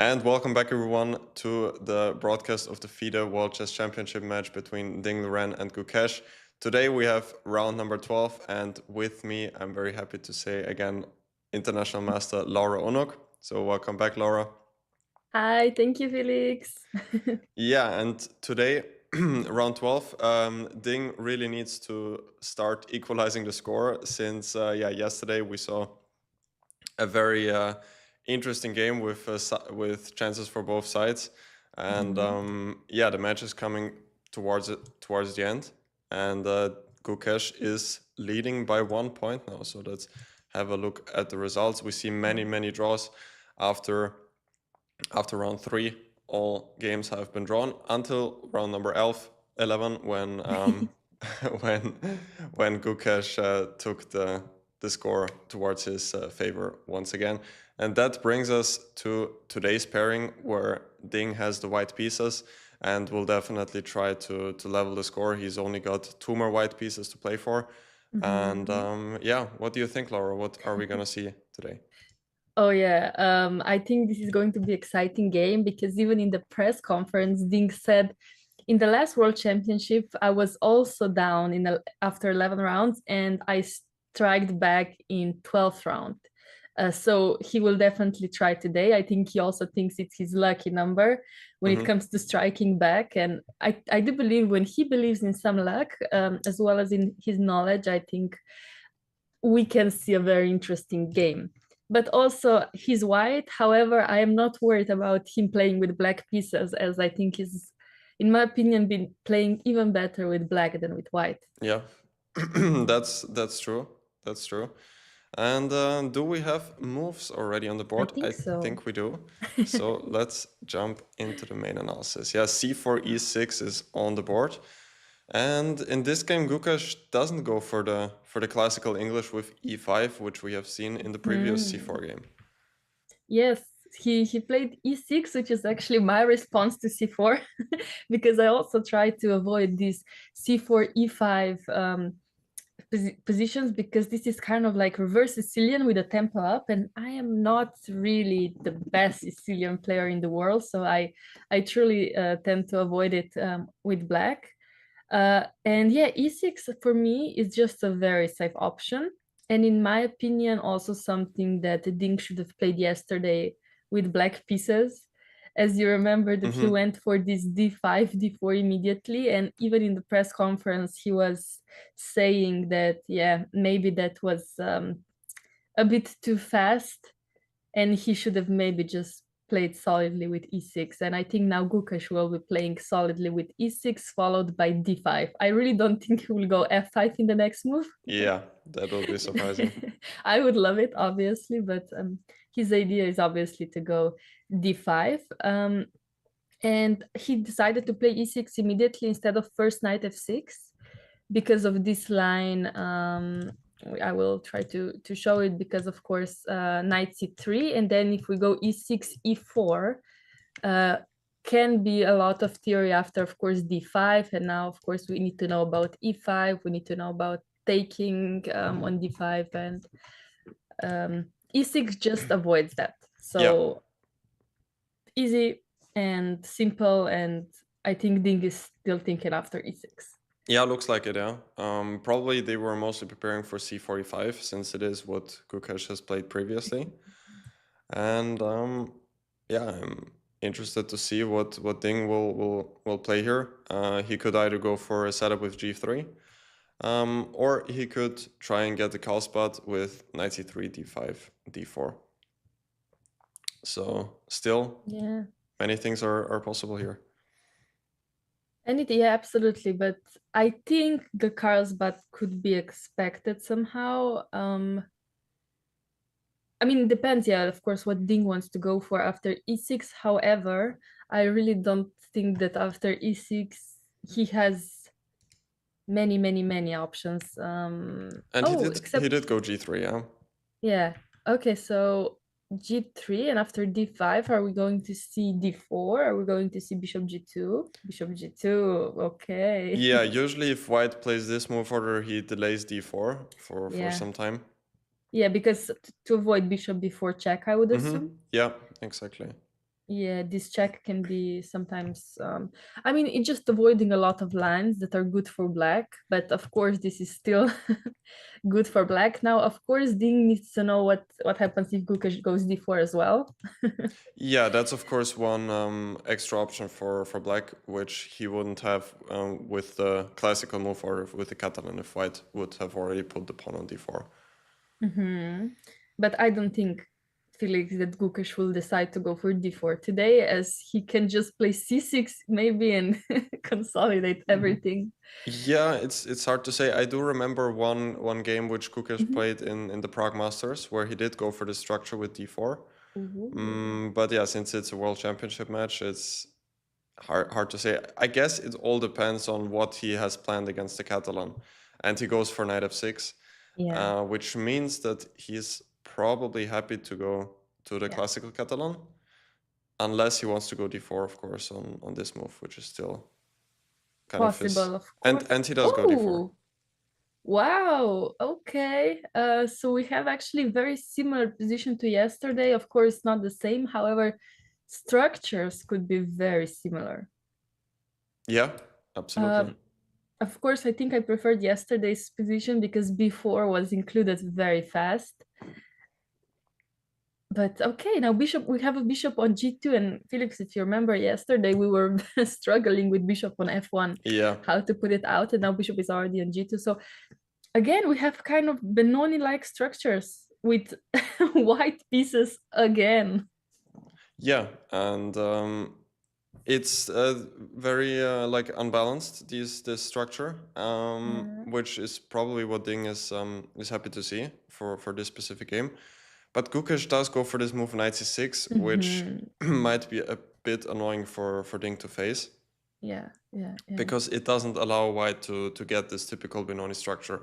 And welcome back, everyone, to the broadcast of the FIDE World Chess Championship match between Ding Liren and Gukesh. Today we have round number 12, and with me, I'm very happy to say again, international master Laura Unuk. So welcome back, Laura. Hi, thank you, Felix. Yeah, and today, round 12, Ding really needs to start equalizing the score since, yesterday we saw a very interesting game with chances for both sides, and the match is coming towards the end, and Gukesh is leading by 1 point now. So let's have a look at the results. We see many draws after round 3. All games have been drawn until round number 11 when when Gukesh took the score towards his favor once again. And that brings us to today's pairing, where Ding has the white pieces and will definitely try to level the score. He's only got 2 more white pieces to play for. And what do you think, Laura? What are we going to see today? Oh yeah, I think this is going to be an exciting game because even in the press conference, Ding said, in the last World Championship, I was also down after 11 rounds and I striked back in 12th round. So he will definitely try today. I think he also thinks it's his lucky number when it comes to striking back. And I do believe when he believes in some luck, as well as in his knowledge, I think we can see a very interesting game. But also he's white. However, I am not worried about him playing with black pieces, as I think he's, in my opinion, been playing even better with black than with white. Yeah, that's true. That's true. And do we have moves already on the board? I think we do. So let's jump into the main analysis. Yeah, c4, e6 is on the board. And in this game, Gukesh doesn't go for the classical English with e5, which we have seen in the previous c4 game. Yes, he played e6, which is actually my response to c4, because I also try to avoid these c4, e5 positions, because this is kind of like reverse Sicilian with a tempo up, and I am not really the best Sicilian player in the world, so I truly tend to avoid it with black. And yeah, e6 for me is just a very safe option. And in my opinion, also something that Ding should have played yesterday with black pieces. As you remember that he went for this d5, d4 immediately. And even in the press conference, he was saying that, yeah, maybe that was a bit too fast. And he should have maybe just played solidly with e6. And I think now Gukesh will be playing solidly with e6 followed by d5. I really don't think he will go f5 in the next move. Yeah, that will be surprising. I would love it, obviously, but his idea is obviously to go d5. And he decided to play e6 immediately instead of first knight f6 because of this line. I will try to show it because, of course, knight c3, and then if we go e6, e4, can be a lot of theory after, of course, d5, and now, of course, we need to know about e5, we need to know about taking on d5, and e6 just avoids that. So easy and simple, and I think Ding is still thinking after e6. Yeah, looks like it, yeah. Probably they were mostly preparing for c45, since it is what Gukesh has played previously. And I'm interested to see what Ding will play here. He could either go for a setup with g3, or he could try and get the call spot with knight c3, d5, d4. So still, many things are possible here. Yeah, absolutely. But I think the Carlsbad could be expected somehow. I mean, it depends, yeah, of course, what Ding wants to go for after e6. However, I really don't think that after e6 he has many options. And he did go g3, yeah. Yeah. Okay, so g3, and after d5, are we going to see d4? Are we going to see bishop g2? Bishop g2, okay. Yeah, usually if white plays this move order, he delays d4 for some time. Yeah, because to avoid bishop before check, I would assume. Yeah, exactly. Yeah, this check can be sometimes, I mean, it's just avoiding a lot of lines that are good for black, but of course this is still good for black. Now, of course, Ding needs to know what happens if Gukesh goes d4 as well. Yeah, that's of course one extra option for black, which he wouldn't have with the classical move or with the Catalan if white would have already put the pawn on d4. But I don't think, Felix, that Gukesh will decide to go for d4 today, as he can just play c6 maybe and consolidate everything. Yeah, it's hard to say. I do remember one game which Kukesh played in the Prague Masters where he did go for the structure with d4. But yeah, since it's a world championship match, it's hard to say. I guess it all depends on what he has planned against the Catalan. And he goes for knight f6, Yeah, which means that he's probably happy to go to the yeah. classical Catalan, unless he wants to go d4, of course, on this move, which is still kind of his. Possible, of course. And he does go d4. Oh, wow. Okay. So we have actually very similar position to yesterday. Of course, not the same. However, structures could be very similar. Yeah, absolutely. Of course, I think I preferred yesterday's position because b4 was included very fast. But okay, now bishop, we have a bishop on g2, and Felix, if you remember yesterday, we were struggling with bishop on f1, Yeah. how to put it out, and now bishop is already on g2. So again, we have kind of Benoni-like structures with white pieces again. Yeah, and it's very like unbalanced this structure, which is probably what Ding is happy to see for this specific game. But Gukesh does go for this move knight c6, which might be a bit annoying for Ding to face. Yeah. Because it doesn't allow white to get this typical Benoni structure.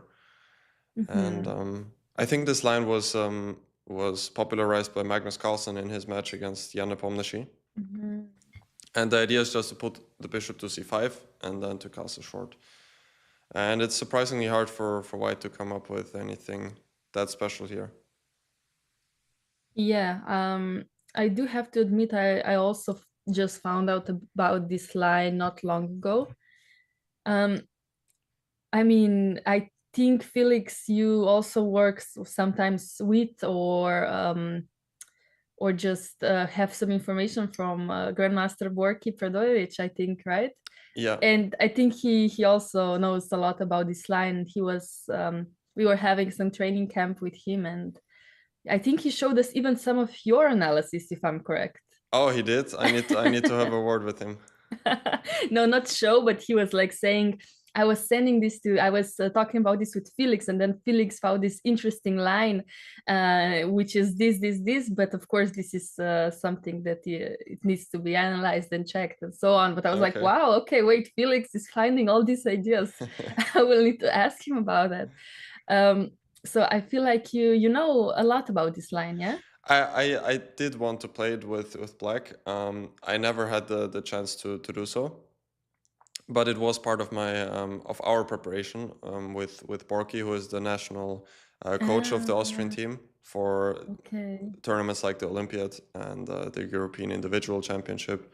And I think this line was popularized by Magnus Carlsen in his match against Jan Nepomniachtchi. And the idea is just to put the bishop to c5 and then to castle short. And it's surprisingly hard for white to come up with anything that special here. Yeah, I do have to admit, I also just found out about this line not long ago. I mean, I think, Felix, you also work sometimes with or just have some information from Grandmaster Borki Predojevic, I think, right? Yeah. And I think he also knows a lot about this line. He was we were having some training camp with him, and I think he showed us even some of your analysis, if I'm correct. Oh, he did? I need to have a word with him. No, not show, but he was like saying, I was talking about this with Felix, and then Felix found this interesting line, which is this, but of course this is something that it needs to be analyzed and checked and so on. But I was like, wow, okay, wait, Felix is finding all these ideas. I will need to ask him about that. So I feel like you know a lot about this line, yeah? I did want to play it with black. I never had the chance to do so. But it was part of our preparation with Borky, who is the national coach of the Austrian team for tournaments like the Olympiad and the European Individual Championship,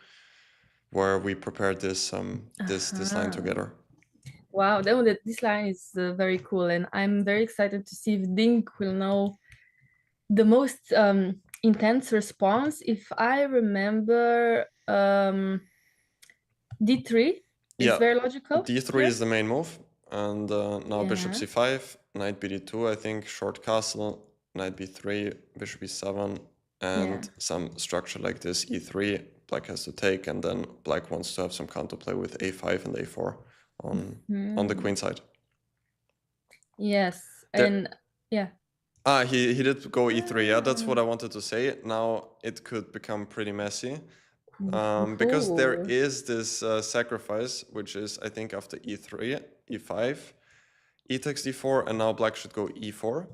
where we prepared this line together. Wow, this line is very cool, and I'm very excited to see if Dink will know the most intense response. If I remember, d3 is very logical. d3 is the main move, and now bishop c5, knight bd2, I think, short castle, knight b3, bishop e7, and some structure like this, e3, black has to take, and then black wants to have some counterplay with a5 and a4 on the queen side. Yes, and yeah. He did go e3, yeah, that's what I wanted to say. Now it could become pretty messy. Because there is this sacrifice, which is, I think, after e3, e5, e takes d4, and now black should go e4.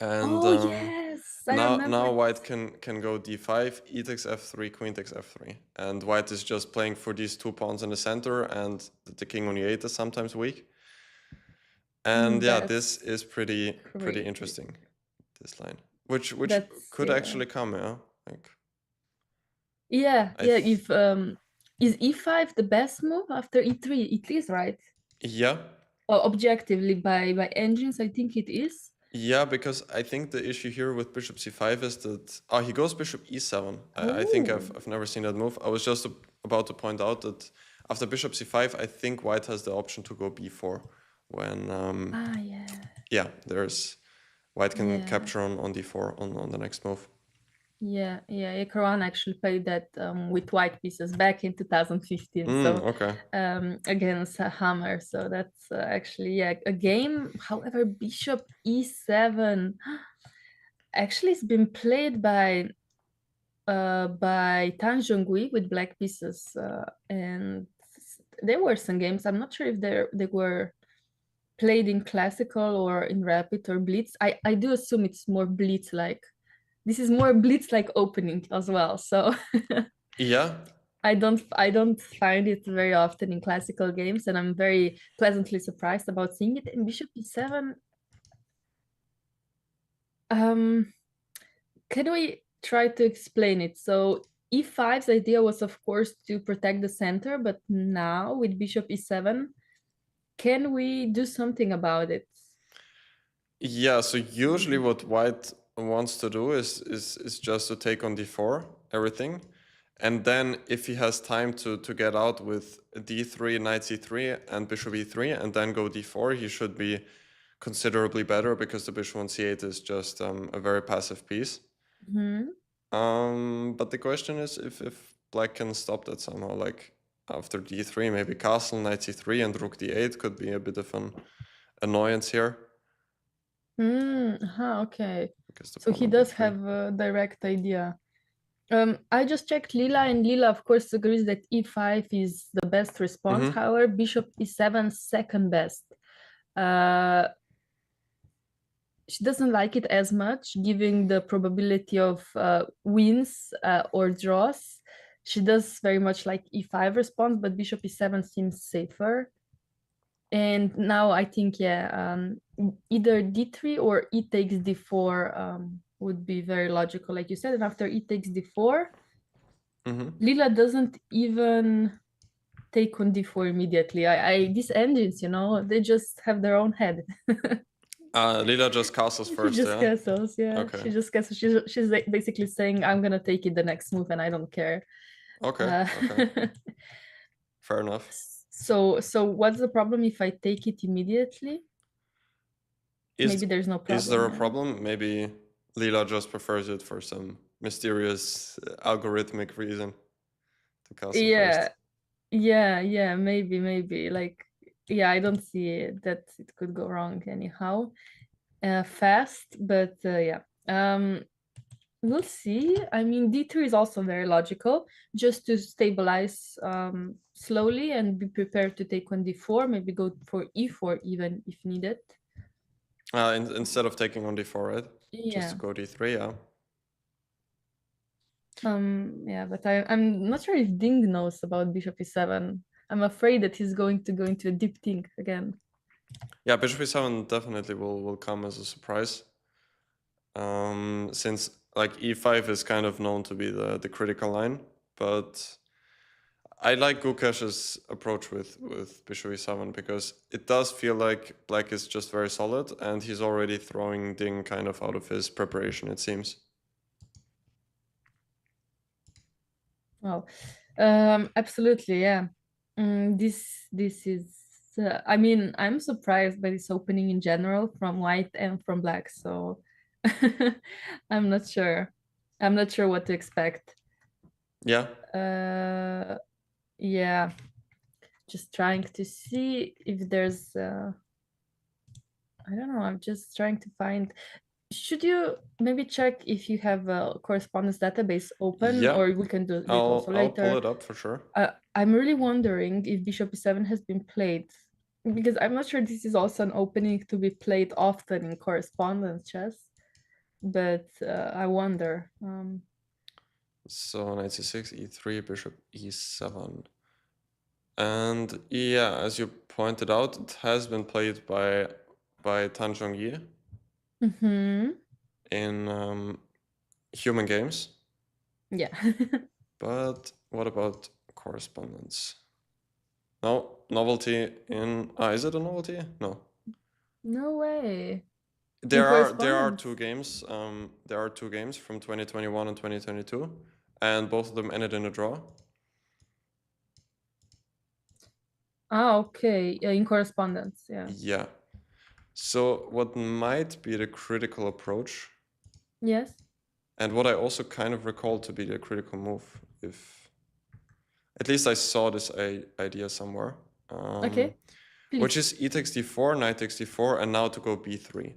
And yes, now white can go d5, e takes f3, queen takes f3. And white is just playing for these 2 pawns in the center, and the king on e8 is sometimes weak. And yeah, this is pretty interesting, this line. Which could actually come, yeah. Like, Yeah, I yeah. th If is e5 the best move after e3? It is, right? yeah. Objectively by engines, I think it is. Yeah, because I think the issue here with bishop c5 is that he goes bishop e7. I think Oh, I've never seen that move. I was just about to point out that after bishop c5, I think white has the option to go b4 when yeah, yeah, there's white can yeah. capture on d4 on the next move. Yeah, yeah. Karan actually played that with white pieces back in 2015. So Okay. against Hammer. So that's actually a game. However, Bishop E7 actually it's been played by Tan Zhonghui with black pieces, and there were some games. I'm not sure if they were played in classical or in rapid or blitz. I do assume it's more blitz like. This is more blitz like opening as well. So Yeah. I don't find it very often in classical games, and I'm very pleasantly surprised about seeing it. In Bishop E7, can we try to explain it? So E5's idea was, of course, to protect the center, but now with Bishop E7, can we do something about it? Yeah, so usually what white wants to do is just to take on d4 everything, and then if he has time to get out with d3, knight c3, and bishop e3, and then go d4, he should be considerably better because the bishop on c8 is just a very passive piece. Hmm. But the question is if black can stop that somehow, like after d3, maybe castle, knight c3, and rook d8 could be a bit of an annoyance here. Okay. Because the So pawn he on does b3. have a direct idea. I just checked Lila, and Lila, of course, agrees that e5 is the best response. Mm-hmm. However, bishop e7 second best. Uh, she doesn't like it as much, giving the probability of wins or draws. She does very much like e5 response, but bishop e7 seems safer. And now I think, either d3 or e takes d4 would be very logical, like you said. And after e takes d4, Lila doesn't even take on d4 immediately. These engines, they just have their own head. Lila just castles She first, just yeah? castles, yeah. Okay. She just castles. She's like basically saying, "I'm gonna take it the next move, and I don't care." Okay, Uh, okay. Fair enough. so what's the problem if I take it immediately? Is Maybe there's no is problem. there a Yeah. problem? Maybe Lila just prefers it for some mysterious algorithmic reason to castle Yeah, first. yeah, maybe. Like, yeah, I don't see that it could go wrong anyhow. Fast, but yeah. We'll see. I mean, d3 is also very logical, just to stabilize slowly and be prepared to take on d4, maybe go for e4 even if needed. Instead of taking on d4, right? Just to Yeah. go d3, yeah. Yeah, but I'm not sure if Ding knows about bishop e7. I'm afraid that he's going to go into a deep think again. Yeah, bishop e7 definitely will come as a surprise. Since like e5 is kind of known to be the critical line, but I like Gukash's approach with bishop e7 because it does feel like black is just very solid and he's already throwing Ding kind of out of his preparation, it seems. Oh, absolutely, yeah. This is. I mean, I'm surprised by this opening in general from white and from black. So I'm not sure. I'm not sure what to expect. Yeah. Yeah. Just trying to see if there's. I don't know. I'm just trying to find. Should you maybe check if you have a correspondence database open, Yeah. or we can do it also I'll pull later? it up for sure. I'm really wondering if bishop e7 has been played, because I'm not sure this is also an opening to be played often in correspondence chess, but I wonder. So knight c6, e3, bishop e7. And yeah, as you pointed out, it has been played by Tan Zhongyi Mm-hmm. in human games. Yeah. But what about correspondence? No, novelty in... is it a novelty? No. No way. There are two correspondence? games. There are two games from 2021 and 2022, and both of them ended in a draw. Okay. In correspondence, yeah. Yeah. So what might be the critical approach, Yes. and what I also kind of recall to be the critical move, if at least I saw this idea somewhere. Okay. Which Please. is e takes d4, knight takes d4, and now to go b3.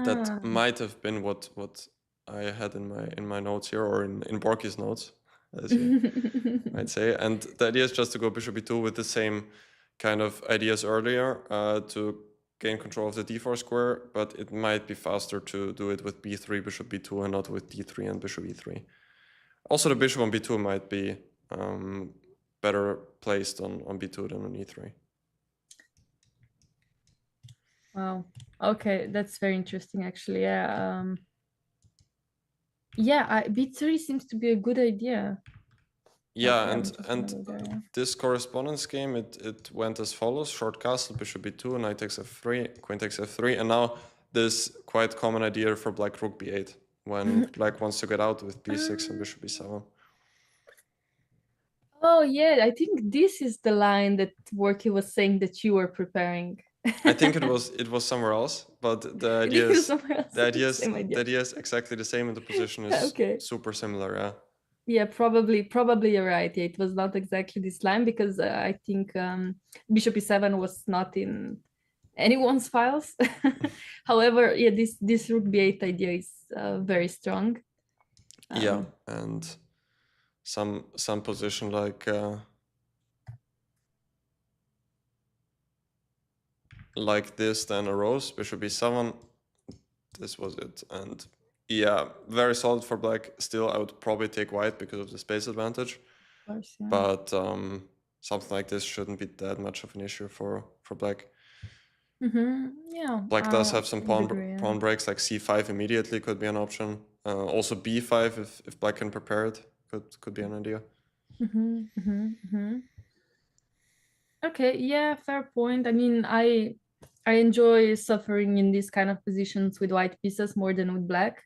That Ah. might have been what I had in my notes here, or in Borky's notes, as you might say. And the idea is just to go bishop e2 with the same kind of ideas earlier, to gain control of the d4 square, but it might be faster to do it with b3, bishop b2, and not with d3 and bishop e3. Also, the bishop on b2 might be better placed on b2 than on e3. Wow. Okay, that's very interesting, actually. Yeah. Yeah, b3 seems to be a good idea. Yeah, Okay, I'm and just gonna go there, yeah. this correspondence game, it went as follows: short castle, bishop b2, knight takes f3, queen takes f3, and now this quite common idea for black rook b8 when black wants to get out with b6 and bishop b7. Oh yeah, I think this is the line that Worky was saying that you were preparing. I think it was somewhere else, but the idea This is is somewhere else. Same idea. the idea is exactly the same, and the position is Okay. super similar. Yeah. Yeah, probably you're right. Yeah, it was not exactly this line because I think bishop e7 was not in anyone's files. However, yeah, this rook b8 idea is very strong. Yeah, and some position like this then arose, bishop e7. This was it, and yeah, very solid for black. Still, I would probably take white because of the space advantage. Of course, yeah. But something like this shouldn't be that much of an issue for black. Yeah. Black does have some pawn agree, breaks, like c5 immediately could be an option. Also b5 if black can prepare it could be an idea. Okay, yeah, fair point. I mean, I enjoy suffering in these kind of positions with white pieces more than with black,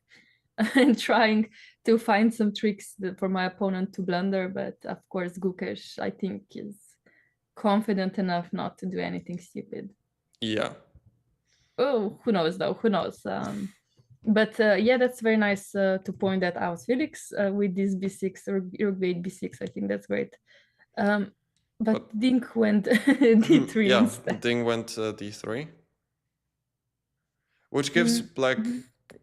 and trying to find some tricks for my opponent to blunder. But of course, Gukesh, I think, is confident enough not to do anything stupid. Yeah. Oh, who knows though? Who knows? But yeah, that's very nice to point that out, Felix, with this b6 or rook b8 b6. I think that's great. But Dink went d3 yeah, instead. Ding went d3, which gives black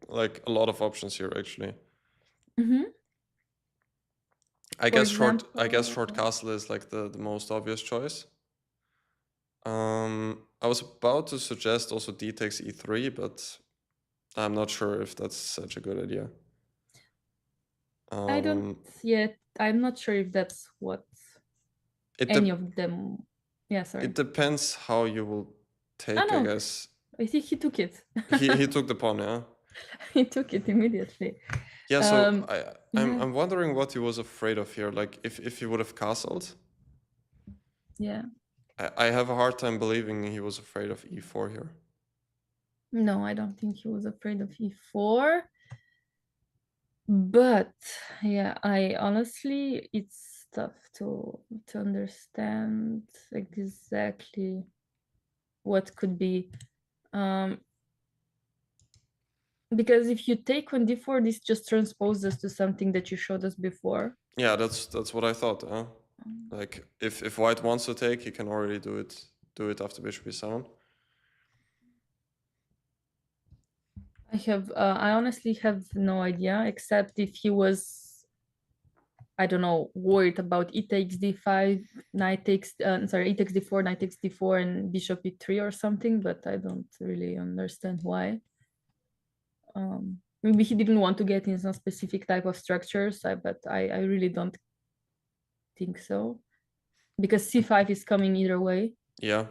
like a lot of options here actually. I guess short castle is like the most obvious choice. I was about to suggest also d takes e3, but I'm not sure if that's such a good idea. I don't yet. I'm not sure if that's what any of them. Yeah, sorry. It depends how you will take. I guess. I think he took it. he took the pawn, yeah. He took it immediately. Yeah, so I'm wondering what he was afraid of here. Like if he would have castled. Yeah. I have a hard time believing he was afraid of e4 here. No, I don't think he was afraid of e4. But yeah, I honestly, it's tough to understand exactly what could be. Because if you take on d4, this just transposes to something that you showed us before. Yeah, that's what I thought. Like if white wants to take, he can already do it after bishop e7. I honestly have no idea, except if he was, I don't know, worried about e takes d5, knight takes, e takes d4, knight takes d4, and bishop e3 or something, but I don't really understand why. Maybe he didn't want to get in some specific type of structures, but I really don't think so, because c5 is coming either way. Yeah.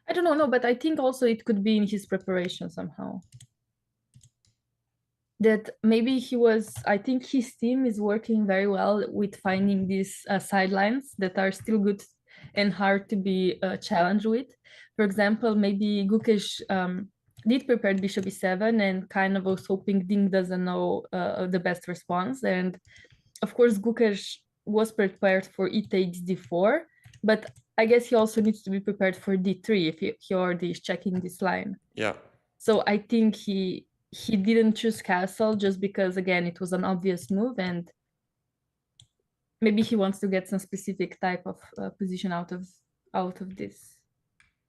I don't know, no, but I think also it could be in his preparation somehow. that maybe I think his team is working very well with finding these sidelines that are still good and hard to be challenged with. For example, maybe Gukesh did prepare bishop e7 and kind of was hoping Ding doesn't know the best response. And of course, Gukesh was prepared for e takes d4, but I guess he also needs to be prepared for d3 if he already is checking this line. Yeah. So I think he didn't choose castle just because, again, it was an obvious move, and maybe he wants to get some specific type of position out of this.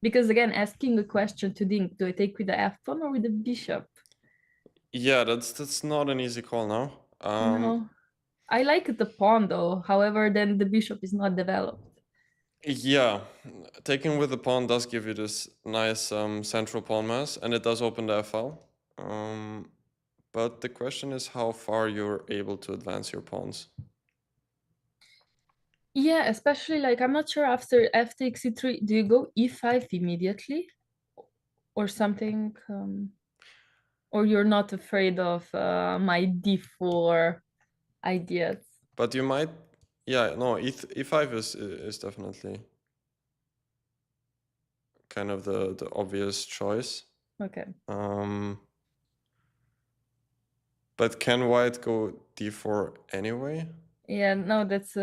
Because again, asking a question to Ding, do I take with the f pawn or with the bishop? Yeah, that's not an easy call now. No, I like the pawn though. However, then the bishop is not developed. Yeah, taking with the pawn does give you this nice central pawn mass, and it does open the FL. But the question is how far you're able to advance your pawns. Yeah, especially like I'm not sure after f takes e3, do you go e5 immediately or something? Or you're not afraid of my d4 ideas? But you might, yeah, no, e5 is definitely kind of the obvious choice. Okay. But can white go d4 anyway? Yeah, no, that's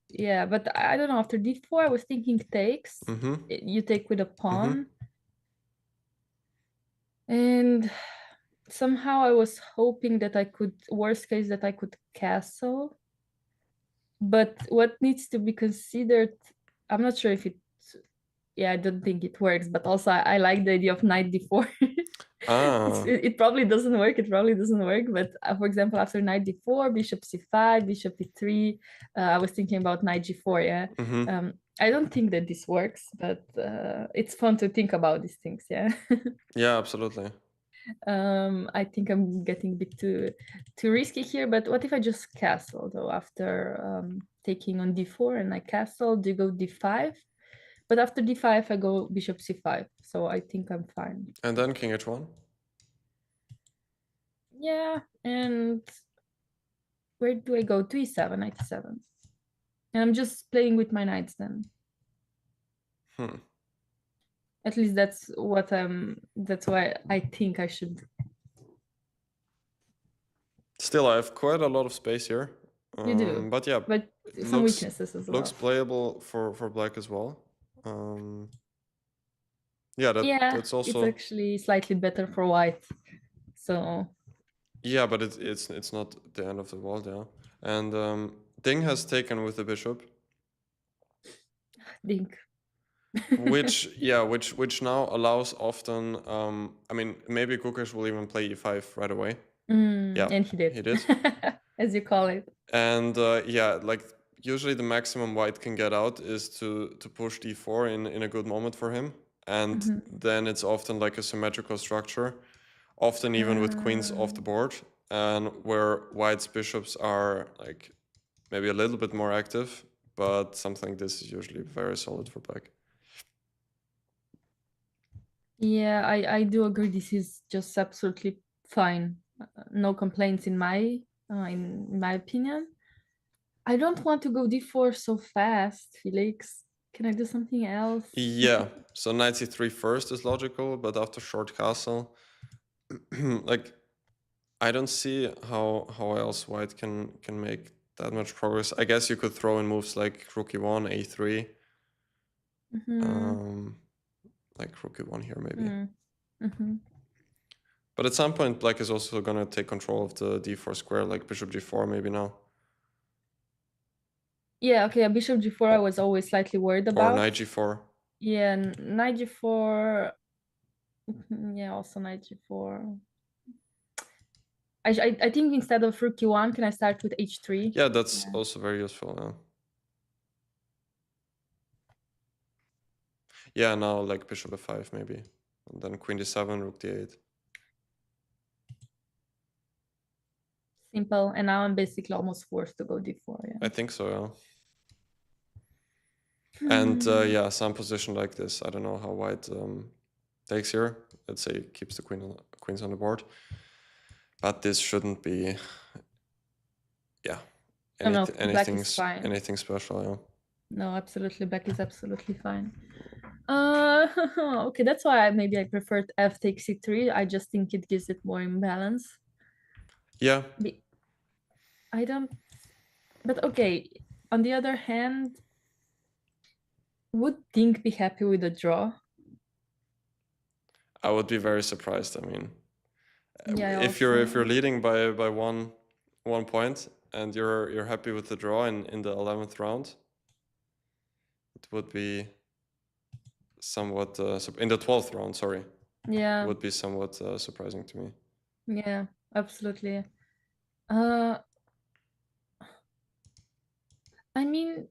yeah, but I don't know. After d4, I was thinking takes. You take with a pawn. And somehow I was hoping that I could, worst case, that I could castle. But what needs to be considered, I'm not sure if it, yeah, I don't think it works, but also I like the idea of knight d4. It probably doesn't work. It probably doesn't work. But for example, after knight d4, bishop c5, bishop e3, I was thinking about knight g4. Yeah. I don't think that this works, but it's fun to think about these things. Yeah. Yeah, absolutely. I think I'm getting a bit too risky here. But what if I just castle though after taking on d4 and I castle? Do you go d5? But after d5, I go bishop c5. So I think I'm fine. And then king h1? Yeah, and where do I go? To e7, knight e7. And I'm just playing with my knights then. At least that's why I think I should. Still, I have quite a lot of space here. You do. But yeah, but some weaknesses as well. Looks playable for black as well. Yeah, that's also. It's actually slightly better for white. So. Yeah, but it's not the end of the world, yeah. And Ding has taken with the bishop. Ding. which now allows often. I mean, maybe Gukesh will even play e5 right away. Yeah, and he did. He did, as you call it. And yeah, like usually the maximum white can get out is to push d4 in a good moment for him, and then it's often like a symmetrical structure, often even with queens off the board, and where white's bishops are like maybe a little bit more active, but something like this is usually very solid for black. Yeah, I do agree. This is just absolutely fine. No complaints in my opinion. I don't want to go d4 so fast, Felix. Can I do something else? Yeah, so knight c3 first is logical, but after short castle, like I don't see how else white can make that much progress. I guess you could throw in moves like rook e1, a3. Like rook e1 here maybe. But at some point, black is also going to take control of the d4 square, like bishop g4 maybe now. Yeah, okay, bishop g4 I was always slightly worried about. Or knight g4. Yeah, knight g4. Yeah, also knight g4. I think instead of rook e1, can I start with h3? Yeah, that's also very useful. Yeah, now like bishop f5 maybe. And then queen d7, rook d8. Simple. And now I'm basically almost forced to go d4. Yeah. I think so, yeah. And yeah, some position like this, I don't know how white takes here. Let's say keeps the queens on the board. But this shouldn't be, yeah, No, black is fine. anything special. Yeah. No, absolutely, black is absolutely fine. Okay, that's why maybe I preferred f takes c3. I just think it gives it more imbalance. Yeah. I don't, but okay, on the other hand, would Dink be happy with a draw? I would be very surprised. I mean, Yeah, if you're leading by one point and you're happy with the draw in the 11th round, it would be somewhat in the 12th round. Sorry. Yeah. Would be somewhat surprising to me. Yeah, absolutely. I mean,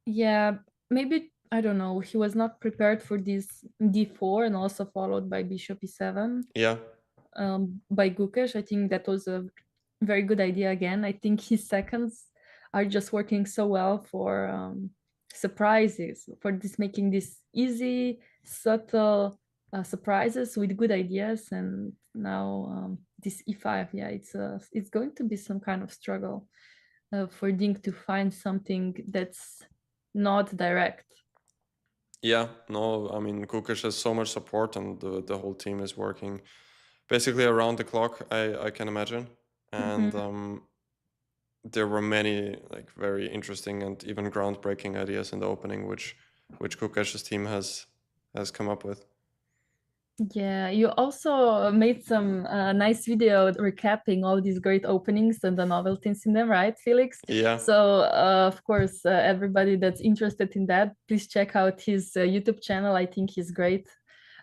yeah, maybe, I don't know, he was not prepared for this d4 and also followed by bishop e7. Yeah. By Gukesh. I think that was a very good idea again. I think his seconds are just working so well for surprises, for this making this easy, subtle surprises with good ideas. And now this e5, yeah, it's going to be some kind of struggle for Dink to find something that's not direct. Yeah, no, I mean, Kukic has so much support and the whole team is working basically around the clock, I can imagine. And there were many like very interesting and even groundbreaking ideas in the opening, which Kukic's team has come up with. Yeah, you also made some nice video recapping all these great openings and the novelties in them, right, Felix? Yeah. So, of course, everybody that's interested in that, please check out his YouTube channel. I think he's great.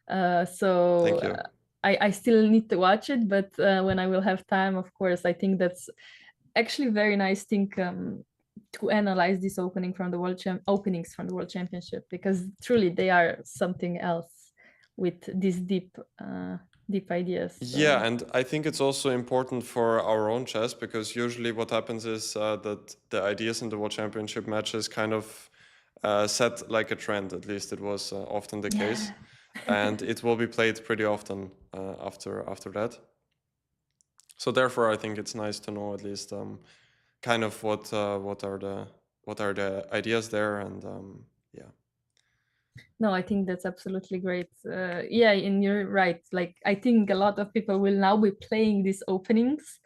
So Thank you. I still need to watch it, but when I will have time, of course, I think that's actually very nice thing to analyze this openings from the World Championship, because truly they are something else with these deep ideas. So. Yeah, and I think it's also important for our own chess, because usually what happens is that the ideas in the World Championship matches kind of set like a trend. At least it was often the case, and it will be played pretty often after that. So therefore, I think it's nice to know at least kind of what are the ideas there, and yeah. No, I think that's absolutely great. Yeah, and you're right. Like, I think a lot of people will now be playing these openings.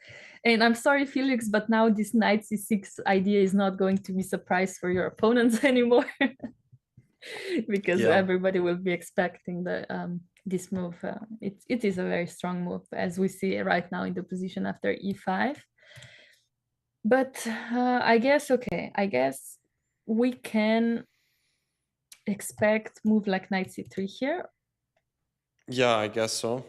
And I'm sorry, Felix, but now this knight c6 idea is not going to be surprise for your opponents anymore. Because everybody will be expecting this move. It is a very strong move, as we see right now in the position after e5. But I guess we can expect move like knight c3 here. Yeah, I guess so.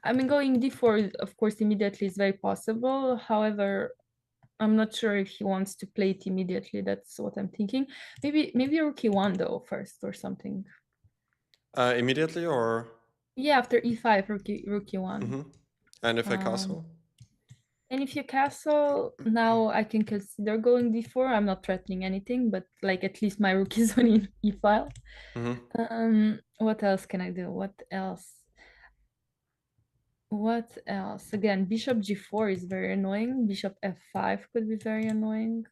I mean, going d4, of course, immediately is very possible. However, I'm not sure if he wants to play it immediately. That's what I'm thinking. Maybe rook e1 though first or something. Immediately, or? Yeah, after e5, rook e1. And if I castle? And if you castle, now I can consider going d4. I'm not threatening anything, but like at least my rook is on e-file. What else can I do? What else? What else? Again, bishop g4 is very annoying. Bishop f5 could be very annoying.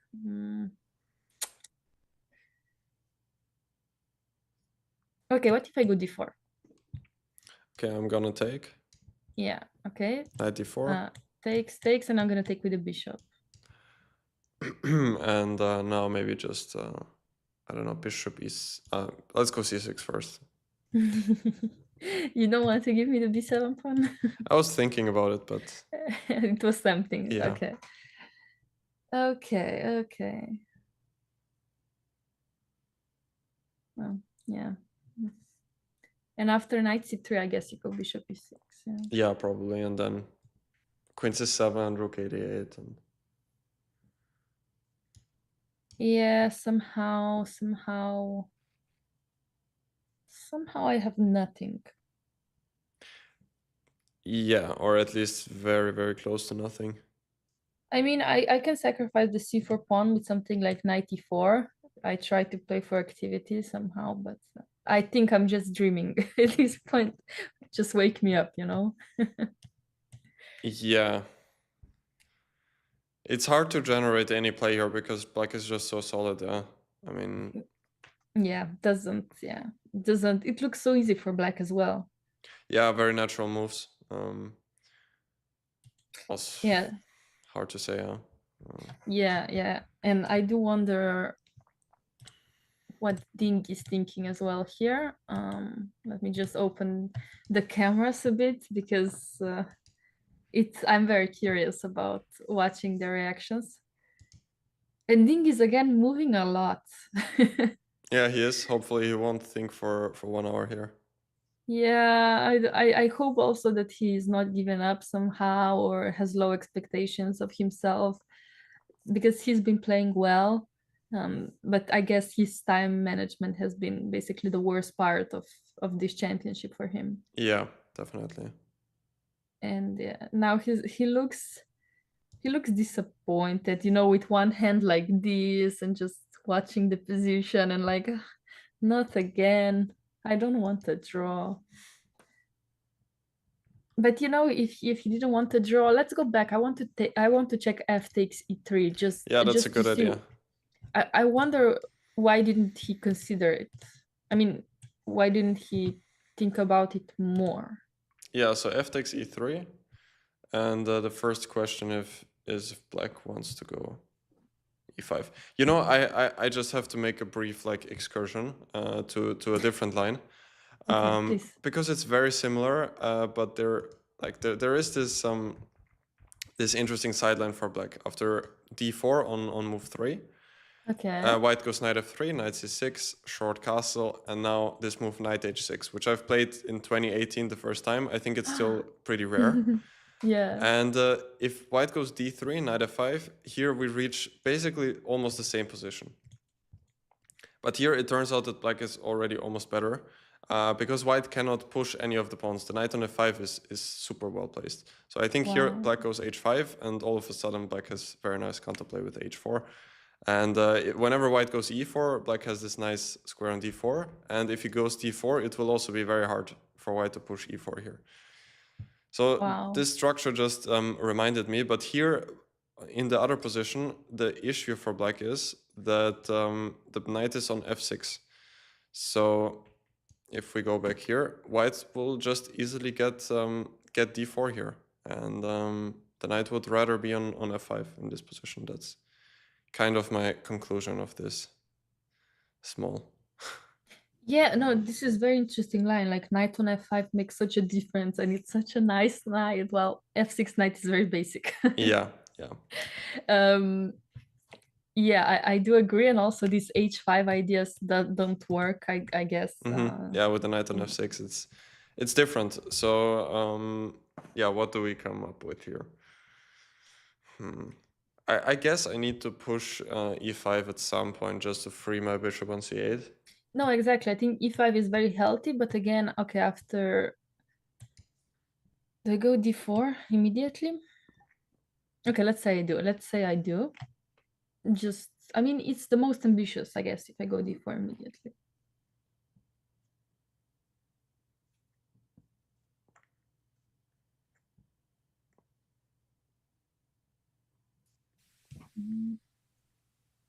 Okay, what if I go d4? Okay, I'm gonna take. Yeah, okay. Knight d4. Takes, and I'm gonna take with the bishop. And now maybe just, I don't know, bishop is... let's go c6 first. You don't want to give me the b7 pawn? I was thinking about it, but... It was something. Yeah. Okay. Okay. Well, yeah. And after knight c3, I guess you go bishop e6. Yeah, probably. And then queen c7, rook a8. And... yeah, somehow I have nothing. Yeah, or at least very, very close to nothing. I mean, I can sacrifice the c4 pawn with something like knight e4. I try to play for activity somehow, but I think I'm just dreaming at this point. Just wake me up, you know? Yeah. It's hard to generate any play here because black is just so solid, yeah. I mean, Yeah, doesn't. It looks so easy for black as well. yeah, very natural moves. Also Yeah, hard to say, yeah. yeah. And I do wonder what Ding is thinking as well here. Let me just open the cameras a bit because I'm very curious about watching the reactions. And Ding is again moving a lot. Yeah, he is. Hopefully he won't think for 1 hour here. Yeah, I hope also that he's not given up somehow or has low expectations of himself because he's been playing well. But I guess his time management has been basically the worst part of this championship for him. Yeah, definitely. And yeah, now he looks disappointed, with one hand like this and just watching the position and like, "Ah, not again. I don't want to draw." But if he didn't want to draw, let's go back. I want to check f takes e3 Yeah, that's a just to good see. idea. I wonder why didn't he consider it? I mean, why didn't he think about it more? Yeah, so f takes e3. And the first question is if black wants to go e5. I just have to make a brief excursion to a different line. Okay, please. Because it's very similar, but there is this interesting sideline for black. After d4 on move 3, Okay. white goes knight f3, knight c6, short castle, and now this move knight h6, which I've played in 2018 the first time. I think it's still pretty rare. Yeah. And if white goes d3, knight f5, here we reach basically almost the same position. But here it turns out that black is already almost better because white cannot push any of the pawns. The knight on f5 is super well placed. So I think here black goes h5, and all of a sudden black has very nice counterplay with h4. And whenever white goes e4, black has this nice square on d4. And if he goes d4, it will also be very hard for white to push e4 here. So this structure just reminded me, but here in the other position, the issue for black is that the knight is on f6. So if we go back here, white will just easily get d4 here. And the knight would rather be on f5 in this position. That's kind of my conclusion of this small. Yeah, no, this is very interesting line. Like knight on f5 makes such a difference, and it's such a nice knight. Well, f6 knight is very basic. Yeah. Yeah, I do agree, and also these h5 ideas that don't work, I guess. Yeah, with the knight on f6, it's different. So yeah, what do we come up with here? I guess I need to push e5 at some point just to free my bishop on c8. No, exactly. I think e5 is very healthy, but again, okay, after do I go d4 immediately? Okay, let's say I do. Just, I mean, it's the most ambitious, I guess, if I go d4 immediately.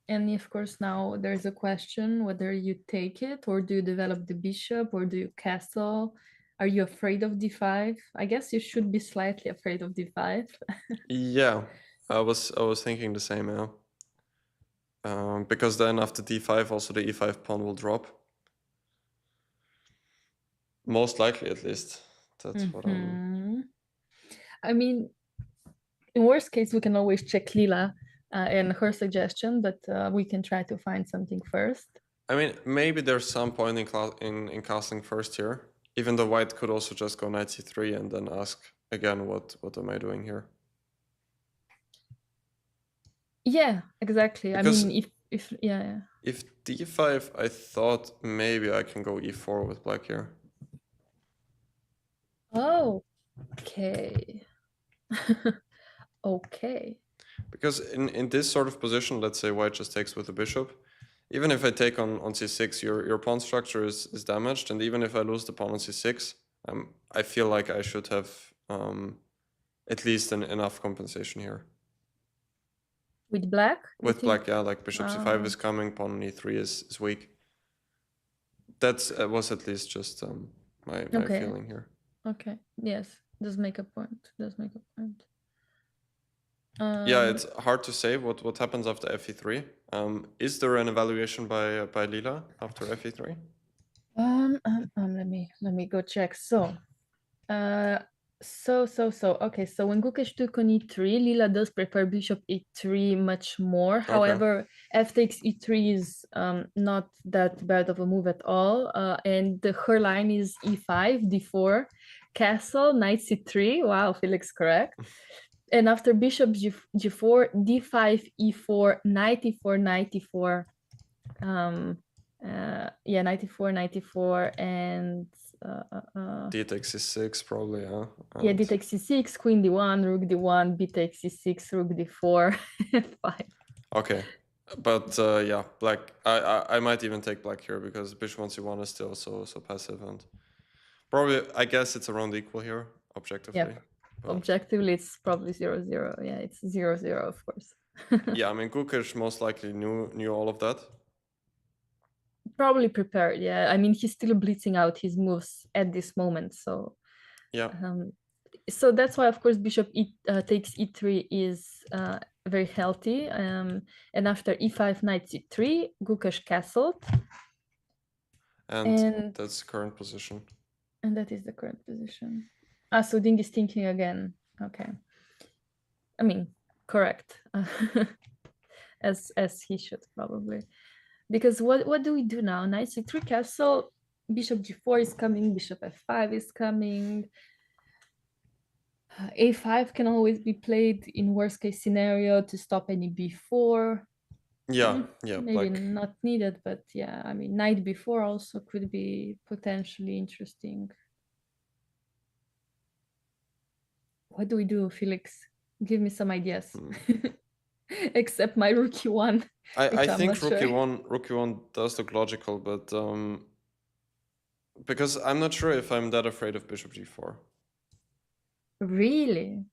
And of course, now there's a question whether you take it or do you develop the bishop or do you castle? Are you afraid of d5? I guess you should be slightly afraid of d5. Yeah, I was thinking the same, yeah. Because then after d5, also the e5 pawn will drop. Most likely, at least. That's what I'm... I mean, in worst case, we can always check Lila and her suggestion, but we can try to find something first. I mean, maybe there's some point in castling first here, even though white could also just go knight c3 and then ask again, what am I doing here? Yeah, exactly. Because I mean, if yeah. If d5, I thought maybe I can go e4 with black here. Oh, okay. Okay. Because in this sort of position, let's say white just takes with the bishop. Even if I take on c6, your pawn structure is damaged, and even if I lose the pawn on c6, I feel like I should have at least enough compensation here. With black? With black, yeah, like bishop c5 is coming, pawn on e3 is weak. That was at least just my feeling here. Okay, yes, does make a point. Yeah, it's hard to say what happens after fe3. Is there an evaluation by Lila after fe3? Let me go check. So, okay. So when Gukesh took on e3, Lila does prefer bishop e3 much more. Okay. However, f takes e3 is not that bad of a move at all. And her line is e5, d4, castle, knight c3. Wow, Felix correct. And after bishop g4, d5, e4, knight e4, knight e4. Yeah, 94, 94, and d takes c6 probably, yeah. yeah, d takes c6, queen d1, rook d1, b takes c6, rook d4, f5. Okay, but yeah, black. I might even take black here because bishop on c1 is still so passive, and probably I guess it's around equal here objectively. Yep. Objectively, it's probably 0-0. Yeah, it's 0-0, of course. Yeah, I mean Gukesh most likely knew all of that. Probably prepared. Yeah, I mean he's still blitzing out his moves at this moment, so yeah. So that's why, of course, bishop takes e3 is very healthy. And after e5, knight c3, Gukesh castled. And that's the current position. And that is the current position. So Ding is thinking again. Okay. I mean, correct. as he should probably. Because what do we do now? Knight c3 castle, bishop g4 is coming, bishop f5 is coming. A5 can always be played in worst case scenario to stop any b4. Yeah, maybe not needed, but yeah, I mean knight b4 also could be potentially interesting. What do we do, Felix? Give me some ideas. Except my rook e1. I think rook e1 does look logical, but because I'm not sure if I'm that afraid of bishop g4. Really?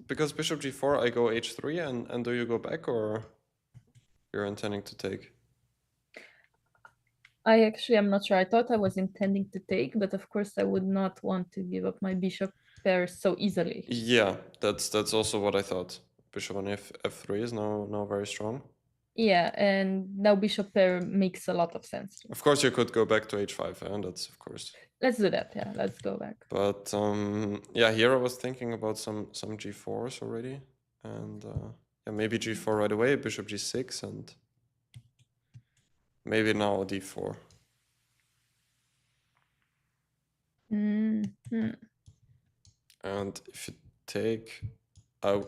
Because bishop g4, I go h3, and do you go back, or you're intending to take? I actually am not sure. I thought I was intending to take, but of course I would not want to give up my bishop pair so easily. Yeah, that's also what I thought. Bishop on f3 is now very strong. Yeah, and now bishop pair makes a lot of sense. Of course, you could go back to h5, and that's of course. Let's do that. Yeah, let's go back. But yeah, here I was thinking about some g4s already, and yeah, maybe g4 right away, bishop g6, and maybe now d4. And if you take, I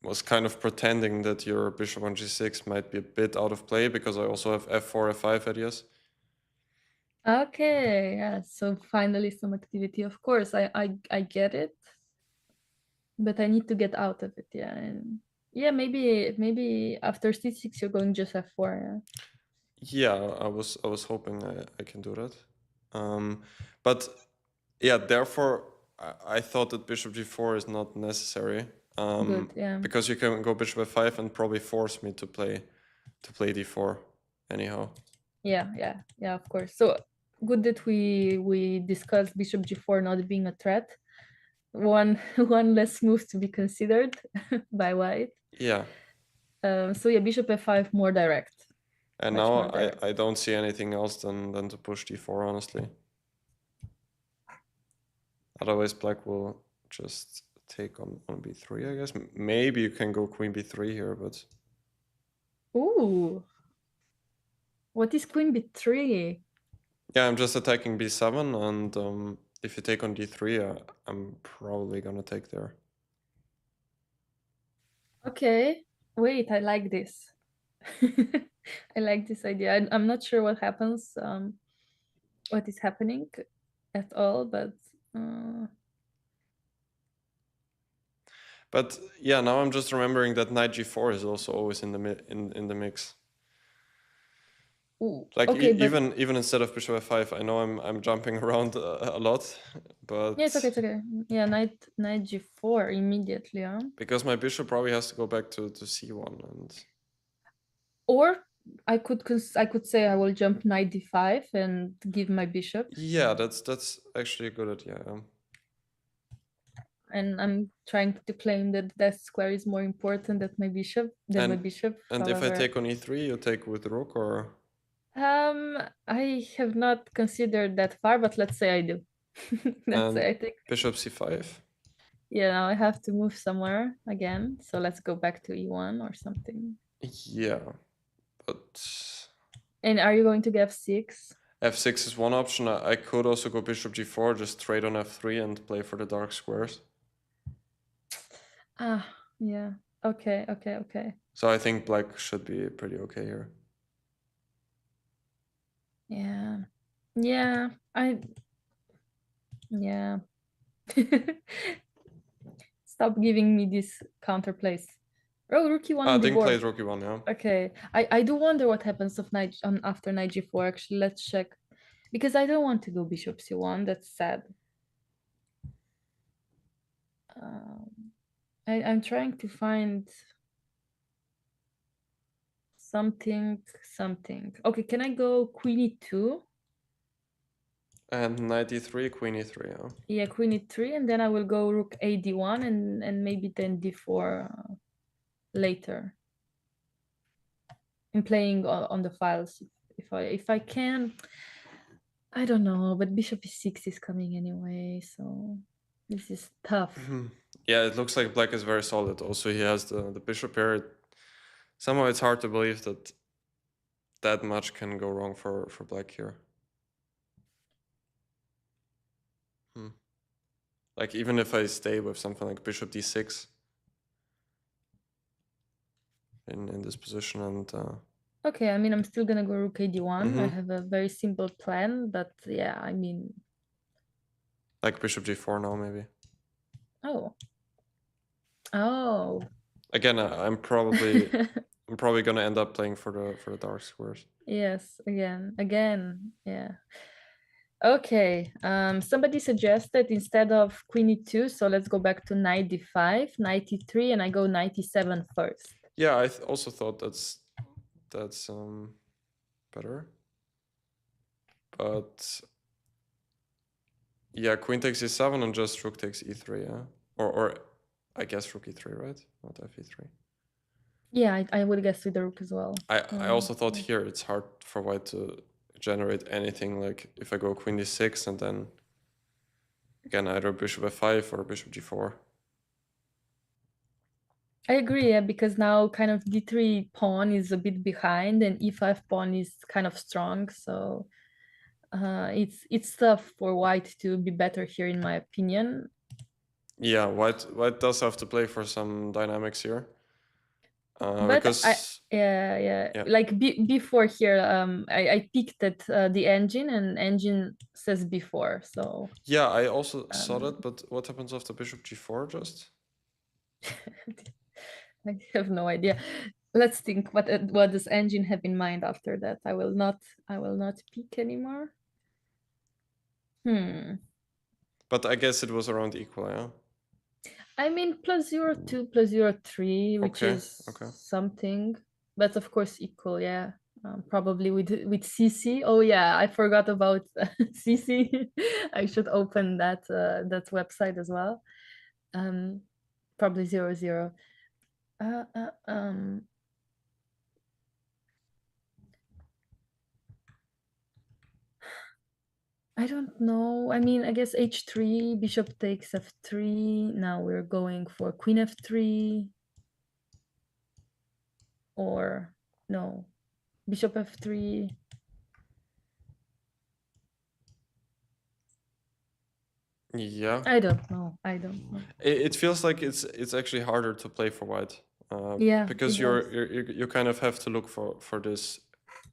was kind of pretending that your bishop on g6 might be a bit out of play because I also have f4, f5 ideas. Okay, yeah, so finally some activity. Of course, I get it, but I need to get out of it. Yeah, and yeah, maybe after c6 you're going just f4. Yeah, I was hoping I can do that, but yeah, therefore I thought that bishop g4 is not necessary. Good, yeah. Because you can go bishop f5 and probably force me to play d4 anyhow. Yeah, of course. So good that we discussed bishop g4 not being a threat. One less move to be considered by white. Yeah. So yeah, bishop f5 more direct. And now I don't see anything else than to push d4, honestly. Otherwise, black will just take on b3, I guess. Maybe you can go queen b3 here, but... Ooh. What is queen b3? Yeah, I'm just attacking b7, and if you take on d3, I'm probably gonna take there. Okay. Wait, I like this. I like this idea. I'm not sure what happens, what is happening at all, but... But yeah, now I'm just remembering that knight g4 is also always in the mix. Ooh, Like okay, but even instead of bishop f5, I know I'm jumping around a lot, but yeah, it's okay, it's okay. Yeah, knight g4 immediately, huh? because my bishop probably has to go back to c1 and Or I could say I will jump knight d5 and give my bishop. yeah, that's actually a good idea. And I'm trying to claim that that square is more important than my bishop. And if I However, take on e3, you take with rook, or I have not considered that far, but let's say I do. Let's say I think. bishop c5. Yeah, now I have to move somewhere again. So let's go back to e1 or something. Yeah, but And are you going to get f6? f6 is one option. I could also go bishop g4, just trade on f3 and play for the dark squares. Ah, yeah. Okay, okay, okay. So I think black should be pretty okay here. Yeah. Yeah, yeah. Stop giving me this counter plays. Oh, rook e1 on the Ding board. played rook e1, yeah. Okay, I do wonder what happens of knight after knight g4. Actually, let's check, because I don't want to go bishop c1. That's sad. I'm trying to find something. Okay, can I go queen e2? And knight e3, queen e3, yeah. Yeah, queen e3, and then I will go rook a d1 and maybe then d4 later. I'm playing on the files if I can. I don't know, but bishop e6 is coming anyway, so this is tough. Yeah, it looks like black is very solid. Also, he has the bishop here. Somehow it's hard to believe that much can go wrong for black here. Like, even if I stay with something like bishop d6 in this position, and Okay, I mean, I'm still gonna go rook a d1. I have a very simple plan, but yeah, I mean, like bishop g4 now, maybe. Oh. Again, I'm probably gonna end up playing for the dark squares. Yes, again, yeah. Okay, somebody suggested instead of queen e2, so let's go back to knight d5, knight e3, and I go knight e7 first. Yeah, I also thought that's better. But yeah, queen takes e7 and just rook takes e3, yeah? Or I guess rook e3, right? Not fe3. Yeah, I would guess with the rook as well. I also thought here it's hard for white to generate anything. Like, if I go queen d6 and then again either bishop f5 or bishop g4. I agree, yeah, because now kind of d3 pawn is a bit behind and e5 pawn is kind of strong, so it's tough for white to be better here, in my opinion. Yeah, white does have to play for some dynamics here. But because yeah. Like before here, I peeked at the engine, and engine says before, so yeah, I also saw that. But what happens after bishop g4? Just I have no idea. Let's think what does engine have in mind after that. I will not peek anymore. But I guess it was around equal, yeah. I mean, +0.2, +0.3, which is something, but of course equal, yeah. Probably with CC. Oh yeah, I forgot about CC. I should open that website as well. Probably 0.0. I don't know. I mean, I guess h3, bishop takes f3. Now we're going for queen f3. Or no, bishop f3. Yeah. I don't know. It feels like it's actually harder to play for white. Yeah. Because you kind of have to look for this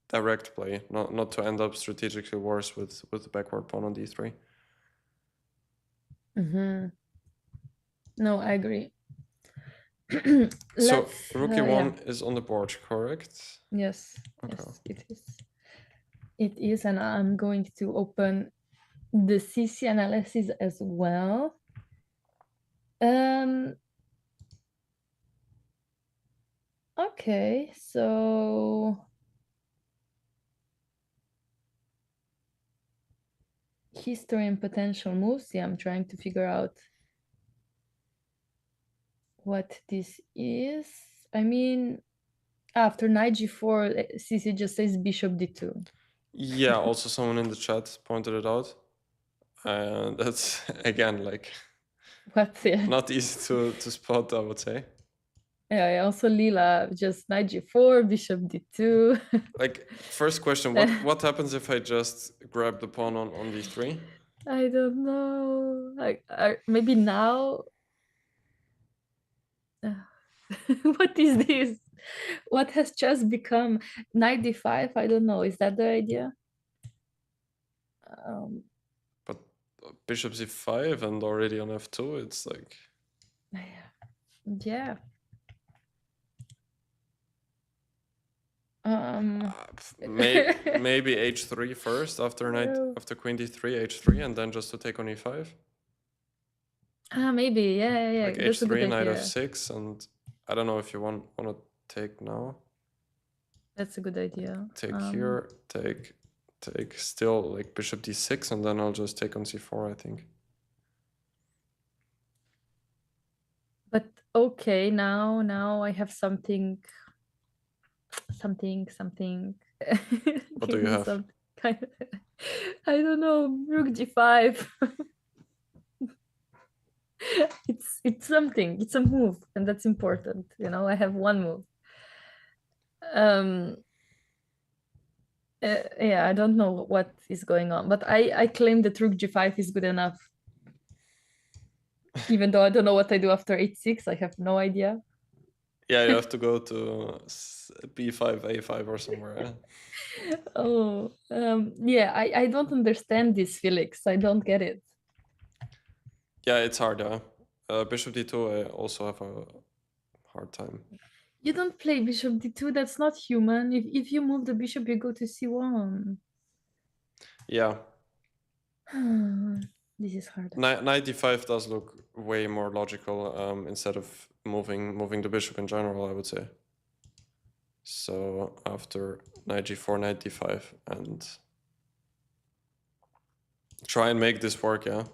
direct play, not to end up strategically worse with the backward pawn on d3. No, I agree. So rook e1 is on the board, correct? Yes. Okay. Yes, it is. It is, and I'm going to open the CC analysis as well. Okay, so history and potential moves. Yeah, I'm trying to figure out what this is. I mean, after knight g4, CC just says bishop d2. Yeah, also someone in the chat pointed it out. And that's, again, like, What's it? not easy to spot, I would say. Yeah, also Lila, just knight g4, bishop d2. Like, first question, what happens if I just grab the pawn on d3? I don't know. Maybe now. What is this? What has chess become? Knight d5? I don't know. Is that the idea? But bishop c5 and already on f2, it's like... Yeah. Maybe h3 first after queen d3, h3, and then just to take on e5. Maybe. Yeah. Like That's a good h3, knight idea. f6, and I don't know if you want to take now. That's a good idea. Take here, take still like bishop d6, and then I'll just take on c4, I think. But okay, now I have something. What do you have? I don't know, rook g5. It's something. It's a move, and that's important. You know, I have one move. Yeah, I don't know what is going on, but I claim that rook g5 is good enough. Even though I don't know what I do after h6, I have no idea. Yeah, you have to go to b5, a5 or somewhere. Oh, yeah, I don't understand this, Felix. I don't get it. Yeah, it's hard, yeah. Bishop d2, I also have a hard time. You don't play bishop d2, that's not human. If you move the bishop, you go to c1. Yeah. This is hard. Knight d5 does look way more logical instead of moving the bishop in general, I would say. So after knight g4, knight d5, and try and make this work, yeah.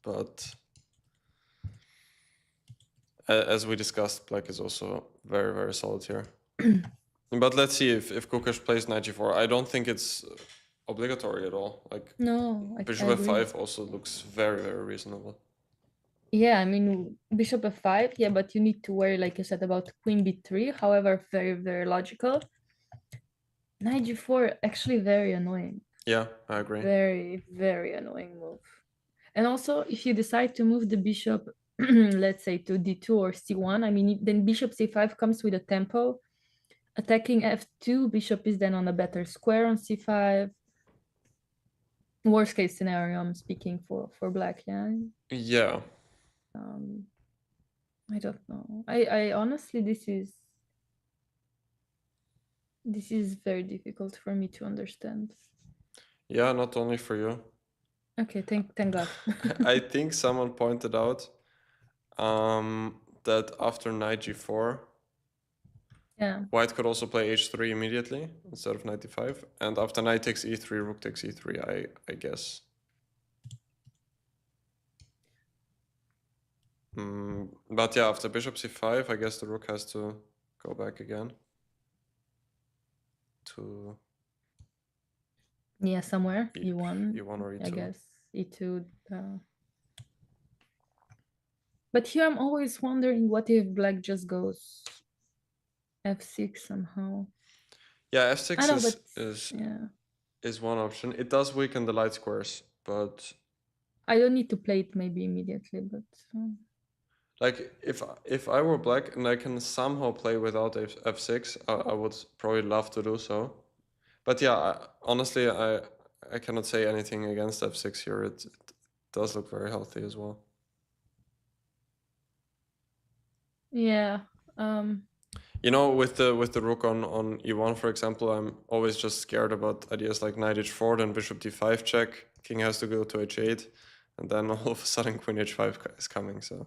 But as we discussed, black is also very, very solid here. But let's see if Kukash plays knight g4. I don't think it's obligatory at all. Like, no, bishop f5 also looks very, very reasonable. Yeah, I mean, bishop f5, yeah, but you need to worry, like you said, about queen b3, however, very, very logical. Knight g4, actually very annoying. Yeah, I agree. Very, very annoying move. And also, if you decide to move the bishop, let's say to d2 or c1, I mean, then bishop c5 comes with a tempo. Attacking f2, bishop is then on a better square on c5. Worst case scenario, I'm speaking for black, yeah? Yeah. I don't know. I honestly, this is very difficult for me to understand. Yeah, not only for you. Okay, thank God. I think someone pointed out that after knight g4, yeah, white could also play h3 immediately instead of knight d5, and after knight takes e3, rook takes e3, I guess. But yeah, after bishop c5, I guess the rook has to go back again to... Yeah, somewhere, e1. e1 or e2. I guess, e2. But here I'm always wondering, what if black just goes f6 somehow? Yeah, f6 is one option. It does weaken the light squares, but... I don't need to play it maybe immediately, but... Like, if I were black and I can somehow play without f6, I would probably love to do so. But yeah, honestly, I cannot say anything against f6 here. It does look very healthy as well. Yeah. You know, with the rook on e1, for example, I'm always just scared about ideas like knight h4, then bishop d5 check, king has to go to h8, and then all of a sudden queen h5 is coming. So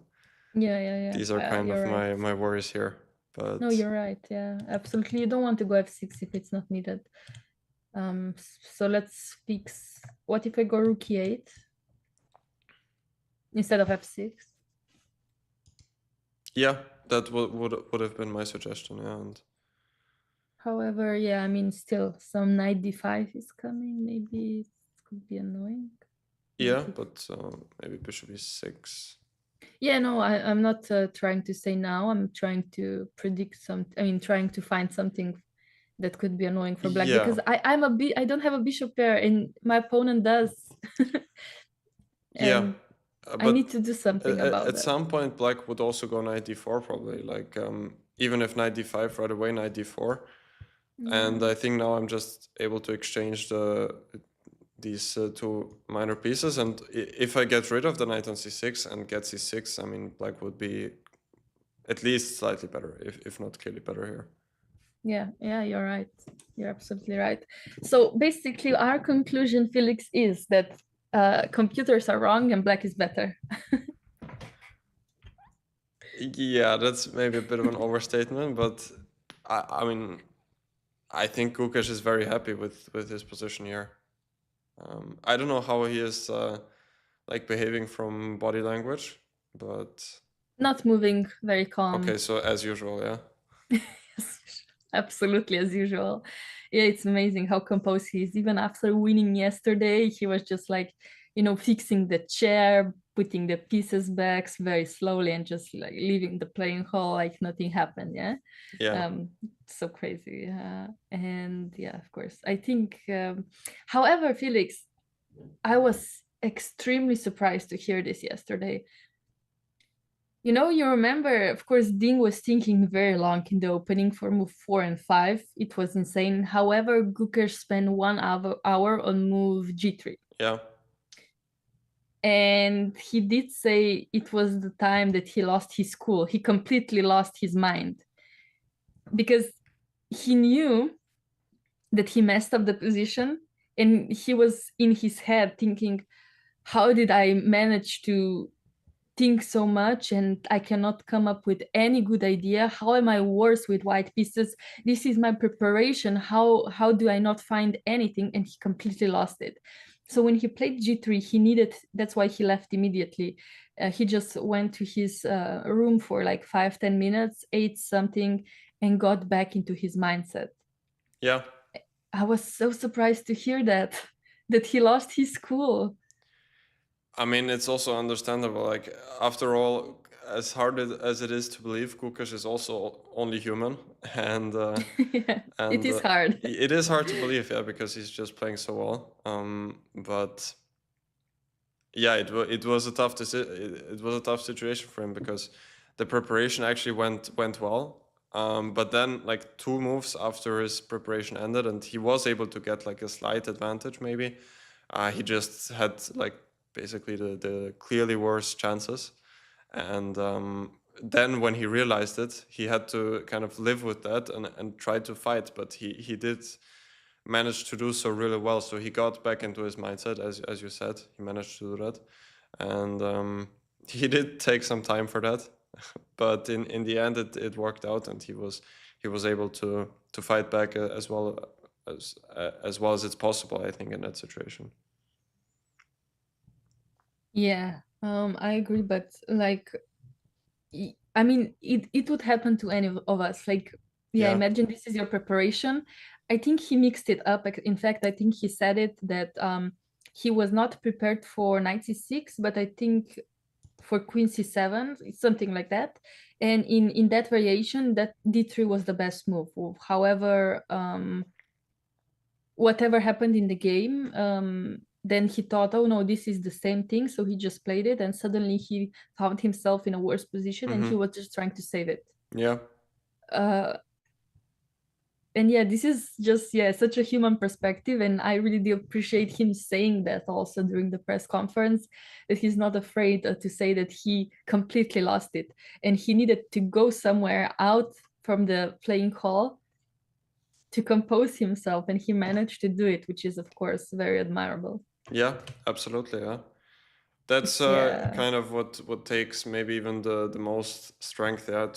Yeah. these are kind of You're right. my worries here. No, But you're right. Yeah, absolutely. You don't want to go f6 if it's not needed. So let's fix. What if I go rook e8 instead of f6? yeah, that would have been my suggestion. Yeah, and However, yeah, I mean, still some knight d5 is coming. Maybe it could be annoying. yeah, but maybe bishop e6. Yeah, no, I'm not trying to say now. I'm trying to predict some. I mean, trying to find something that could be annoying for black, Yeah, because I don't have a bishop pair and my opponent does. yeah, And I but need to do something about at that. some point black would also go knight d4 probably. Like even if knight d5 right away, knight d4. And I think now I'm just able to exchange these two minor pieces. And if I get rid of the knight on c6 and get c6, I mean, black would be at least slightly better, if not clearly better here. Yeah, you're right. You're absolutely right. So basically, our conclusion, Felix, is that computers are wrong and black is better. Yeah, that's maybe a bit of an overstatement, but I mean, I think Gukesh is very happy with his position here. I don't know how he is like behaving from body language, but Not moving, very calm. okay, so as usual, yeah. Absolutely, as usual. Yeah, it's amazing how composed he is. Even after winning yesterday, he was just like, fixing the chair, putting the pieces back very slowly, and just like leaving the playing hall like nothing happened. Yeah. Yeah. So crazy. And yeah, of course. I think, however, Felix, I was extremely surprised to hear this yesterday. You remember, of course, Ding was thinking very long in the opening for move 4 and 5. It was insane. However, Guker spent 1 hour on move g3. Yeah. And he did say it was the time that he lost his cool. He completely lost his mind because he knew that he messed up the position, and he was in his head thinking, how did I manage to think so much and I cannot come up with any good idea? How am I worse with white pieces? This is my preparation. How do I not find anything? And he completely lost it. So when he played g3, he needed, that's why he left immediately. He just went to his room for like 5-10 minutes, ate something, and got back into his mindset. Yeah. I was so surprised to hear that he lost his cool. I mean, it's also understandable. Like, after all, as hard as it is to believe, Kukash is also only human, and Yeah, it is hard. It is hard to believe, yeah, because he's just playing so well. But yeah, it was a tough it was a tough situation for him because the preparation actually went well. But then, like 2 moves after his preparation ended, and he was able to get like a slight advantage, maybe. He just had like basically the clearly worse chances, and then when he realized it, he had to kind of live with that and try to fight. But he did manage to do so really well. So he got back into his mindset, as you said. He managed to do that, and he did take some time for that. But in the end, it worked out, and he was able to fight back as well as it's possible, I think, in that situation. Yeah, I agree, but like, I mean, it would happen to any of us. Like, yeah, Yeah. imagine this is your preparation. I think he mixed it up. Like, in fact, I think he said it that he was not prepared for knight c6, but I think for queen c7, something like that. And in that variation, that d3 was the best move. However, whatever happened in the game, then he thought, oh no, this is the same thing. So he just played it, and suddenly he found himself in a worse position, and he was just trying to save it. Yeah. And yeah, this is just, yeah, such a human perspective, and I really do appreciate him saying that also during the press conference, that he's not afraid to say that he completely lost it, and he needed to go somewhere out from the playing hall to compose himself, and he managed to do it, which is of course very admirable. Yeah, absolutely. Yeah, that's Yeah. kind of what takes maybe even the most strength. Yeah,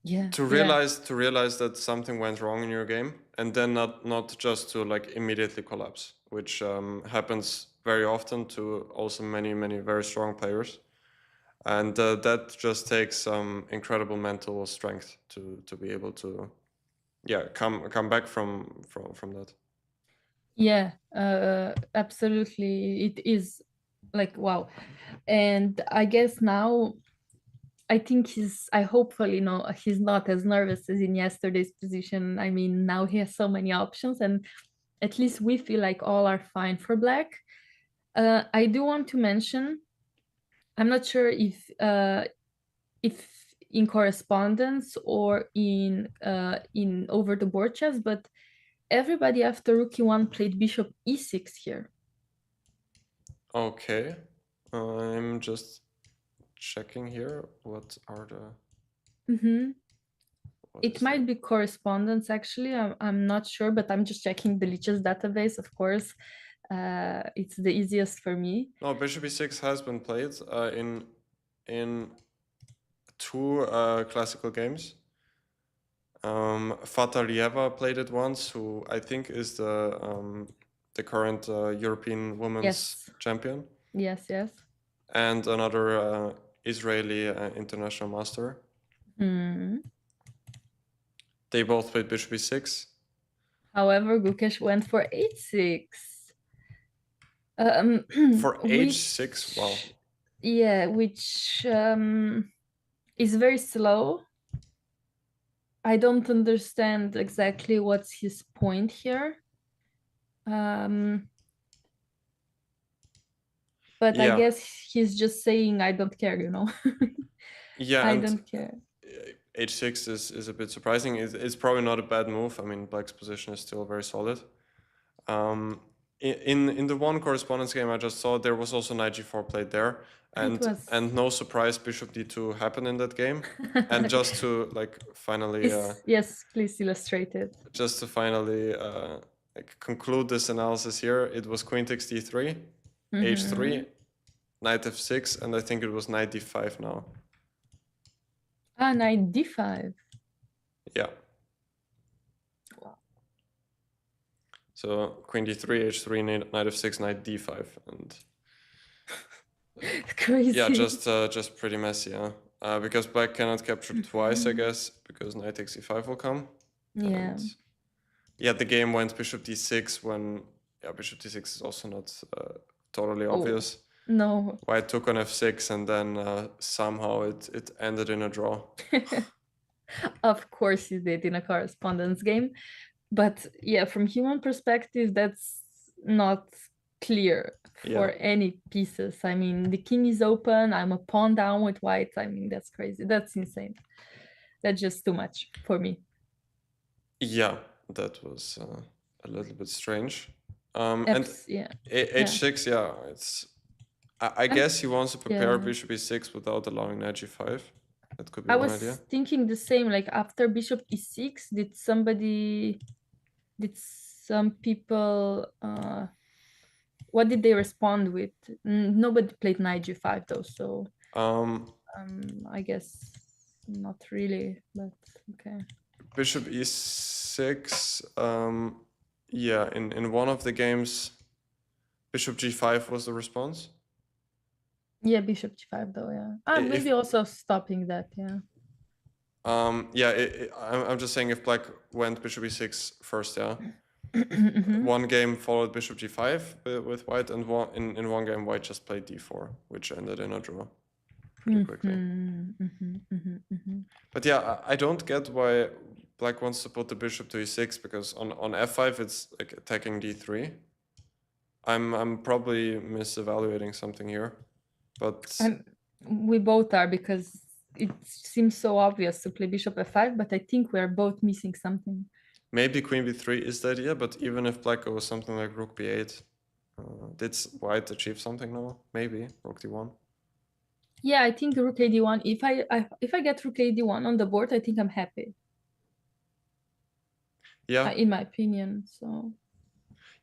Yeah. to realize that something went wrong in your game, and then not just to like immediately collapse, which happens very often to also many very strong players, and that just takes some incredible mental strength to be able to come back from that. Yeah, absolutely. It is like wow. And I guess now I think I hopefully know he's not as nervous as in yesterday's position. I mean, now he has so many options, and at least we feel like all are fine for black. I do want to mention, I'm not sure if in correspondence or in over the board chess, but everybody after rook e1 played bishop e6 here. Okay, I'm just checking here. What are the? Mm-hmm. What It is might the? be correspondence, actually. I'm not sure, but I'm just checking the Lichess database, of course. It's the easiest for me. No, bishop e6 has been played in two classical games. Fatalieva played it once, who I think is the current European women's Yes, champion, yes, yes. and another Israeli international master. Hmm. They both played bishop e6. However, Gukesh went for h6. For h6, Which, wow. yeah, which is very slow. I don't understand exactly what's his point here. But I Yeah, guess he's just saying, I don't care, you know. yeah, I and don't care. h6 is a bit surprising. It's probably not a bad move. I mean, black's position is still very solid. In the one correspondence game I just saw, there was also knight g4 played there, It was. and no surprise bishop d2 happened in that game. And just to like finally Yes, please illustrate it. just to finally like conclude this analysis here, it was queen takes d3, h3, knight f6, and I think it was knight d5 now. Ah, knight d5. Yeah. So queen d3, h3, knight f6, knight d5, and Crazy. yeah, just pretty messy, yeah. Because black cannot capture twice, I guess, because knight takes e5 will come. Yeah. And yeah, the game went bishop d6 when bishop d6 is also not totally obvious. No. White took on f6, and then somehow it ended in a draw. Of course he did in a correspondence game. But yeah, from human perspective, that's not clear for any pieces. I mean, the king is open, I'm a pawn down with white. I mean, that's crazy. That's insane. That's just too much for me. Yeah, that was a little bit strange. Yeah. h6, yeah, it's. I guess he wants to prepare Yeah. bishop e6 without allowing knight g5. That could be I one was idea. thinking the same, like after bishop e6, did some people, what did they respond with? Nobody played knight g5 though, so I guess not really, but okay. Bishop e6, yeah, in one of the games, bishop g5 was the response. Yeah, bishop g5 though, yeah. Maybe also stopping that, yeah. Yeah, I'm just saying if black went bishop e6 first, yeah. One game followed bishop g5 with white, and in one game white just played d4, which ended in a draw pretty quickly. But yeah, I don't get why black wants to put the bishop to e6, because on f5 it's like attacking d3. I'm probably misevaluating something here, but we both are, because it seems so obvious to play bishop f5, but I think we're both missing something. maybe queen b3 is the idea, but even if black goes something like rook b8, did white achieve something now? Maybe rook d1. Yeah, I think rook ad1. If I get rook ad1 on the board, I think I'm happy. Yeah. In my opinion. So.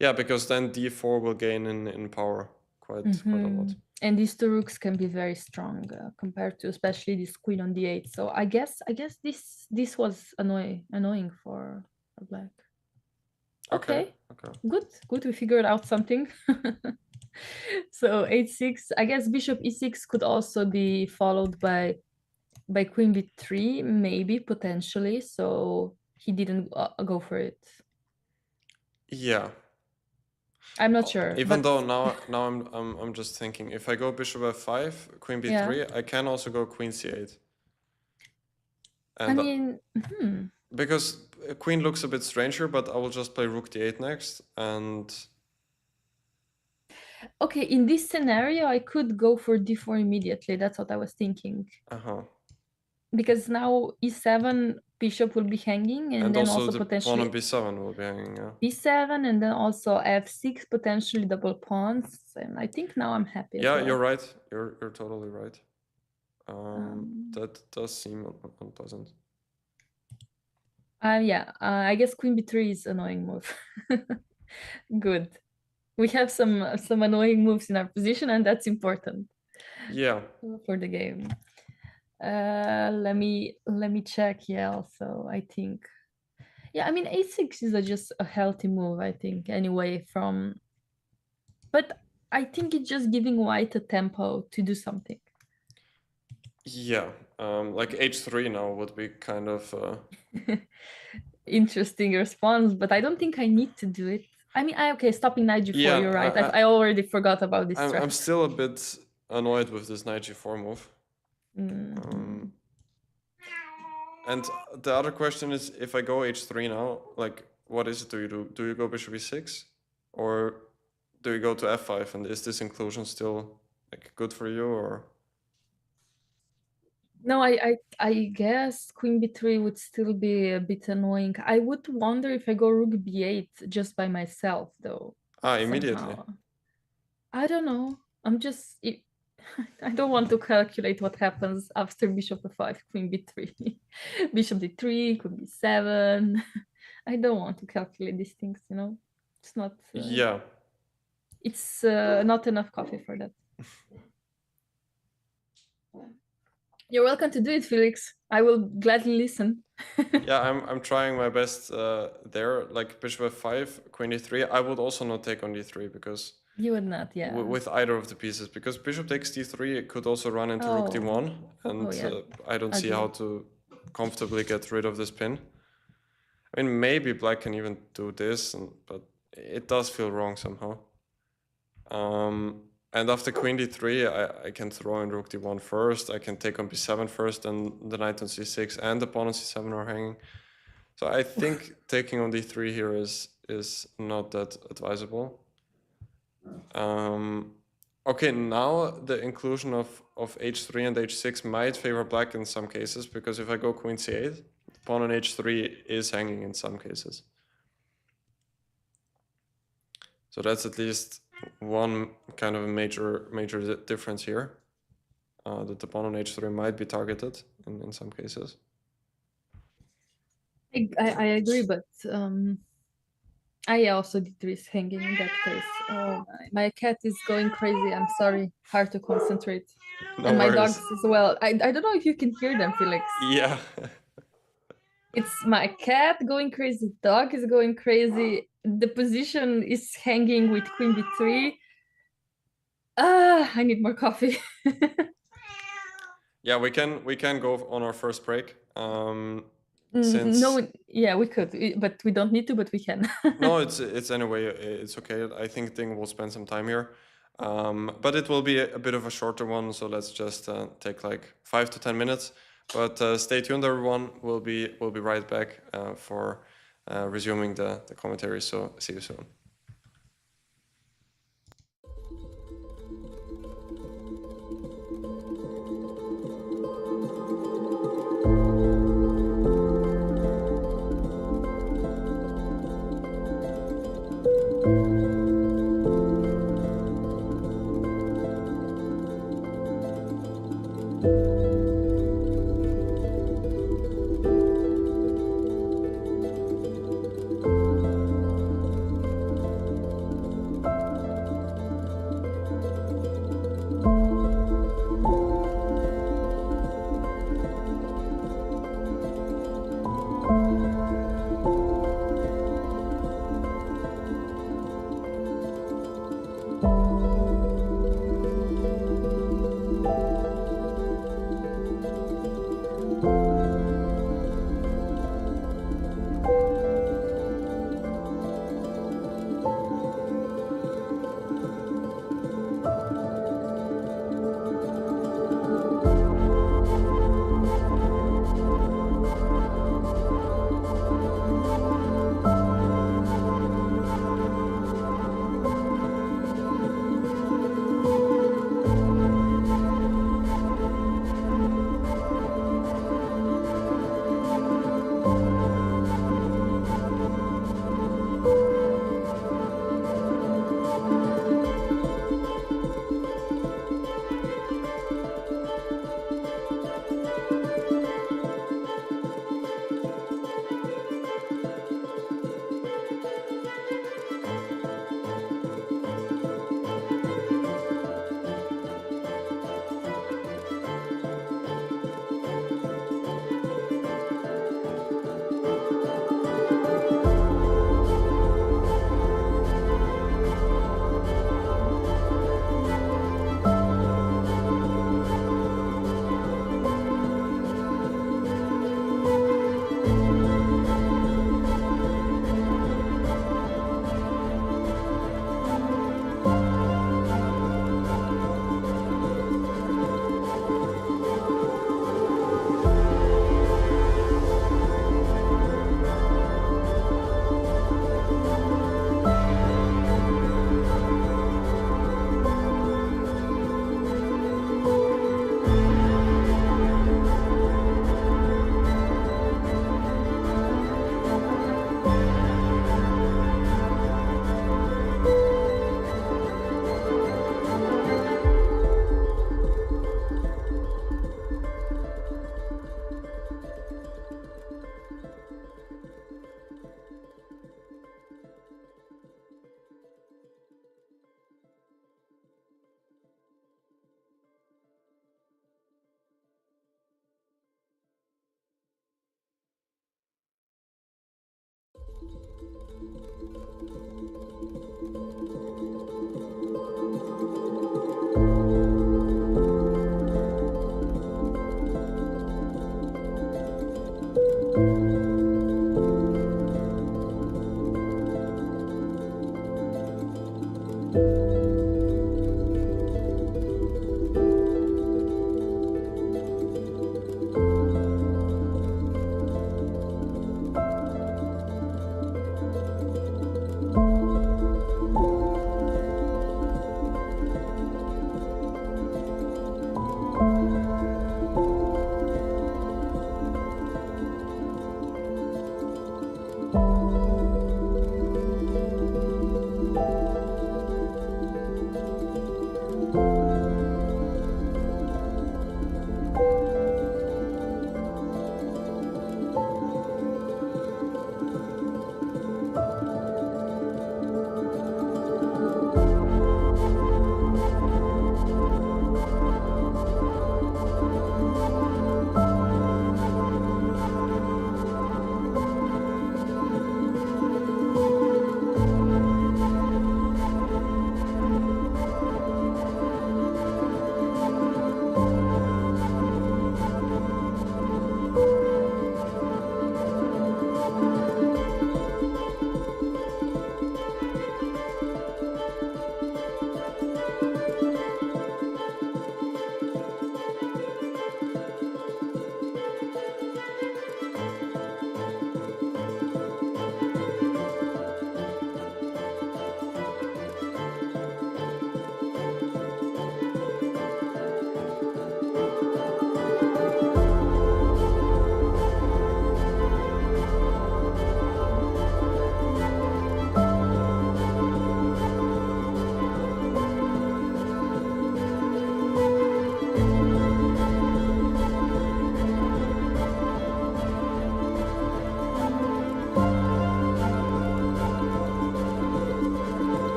Yeah, because then d4 will gain in power quite a lot. And these two rooks can be very strong compared to especially this queen on d8. So I guess this was annoying for black. Okay. Good. We figured out something. So h6. I guess bishop e6 could also be followed by queen b3, maybe potentially. So he didn't go for it. Yeah. I'm not sure. Even though now I'm just thinking, if I go bishop f5, queen b3, Yeah. I can also go queen c8. And I mean, because queen looks a bit stranger, but I will just play rook d8 next. And okay, in this scenario, I could go for d4 immediately. That's what I was thinking. Because now e7 bishop will be hanging, and then also the potentially pawn on b7 will be hanging. Yeah. b7, and then also f6, potentially double pawns. And I think now I'm happy. Yeah, as well. you're right. You're totally right. That does seem unpleasant. Yeah, I guess queen b3 is annoying move. Good. We have some annoying moves in our position, and that's important. Yeah. For the game. Let me check. Yeah, also I think. Yeah, I mean a6 is just a healthy move, I think. Anyway, but I think it's just giving white a tempo to do something. Yeah, like h3 now would be kind of interesting response, but I don't think I need to do it. I mean, okay, stopping knight g4. Yeah, you're right. I already forgot about this. I'm still a bit annoyed with this knight g4 move. And the other question is, if I go h3 now, like, what is it do you do? Do you go bishop e6, or do you go to f5? And is this inclusion still like good for you, or? No, I guess queen b3 would still be a bit annoying. I would wonder if I go rook b8 just by myself, though. Immediately. Somehow. I don't know. I don't want to calculate what happens after bishop f5, queen b3, bishop d3, queen b7. I don't want to calculate these things, you know? It's not... yeah. It's not enough coffee for that. You're welcome to do it, Felix. I will gladly listen. Yeah, I'm trying my best there. Like bishop f5, queen e3. I would also not take on d3 because you would not, yeah. With either of the pieces, because bishop takes d3, it could also run into rook d1, and I don't see how to comfortably get rid of this pin. I mean, maybe black can even do this, but it does feel wrong somehow. And after queen d3, I can throw in rook d1 first. I can take on b7 first, and the knight on c6 and the pawn on c7 are hanging. So I think taking on d3 here is not that advisable. Okay, now the inclusion of h3 and h6 might favor black in some cases, because if I go queen c8, the pawn on h3 is hanging in some cases. So that's at least one kind of a major difference here, that the pawn on h3 might be targeted in some cases. I agree, but I also d3 is hanging in that case. Oh, my cat is going crazy. I'm sorry, hard to concentrate. No and my worries. Dogs as well. I don't know if you can hear them, Felix. Yeah. It's my cat going crazy, dog is going crazy. The position is hanging with queen b3. I need more coffee. Yeah, we can go on our first break. No, yeah, we could, but we don't need to, but we can. No, it's anyway, it's okay. I think Ding will spend some time here, but it will be a bit of a shorter one, so let's just take like 5 to 10 minutes. But stay tuned, everyone. We'll be right back for resuming the commentary. So see you soon.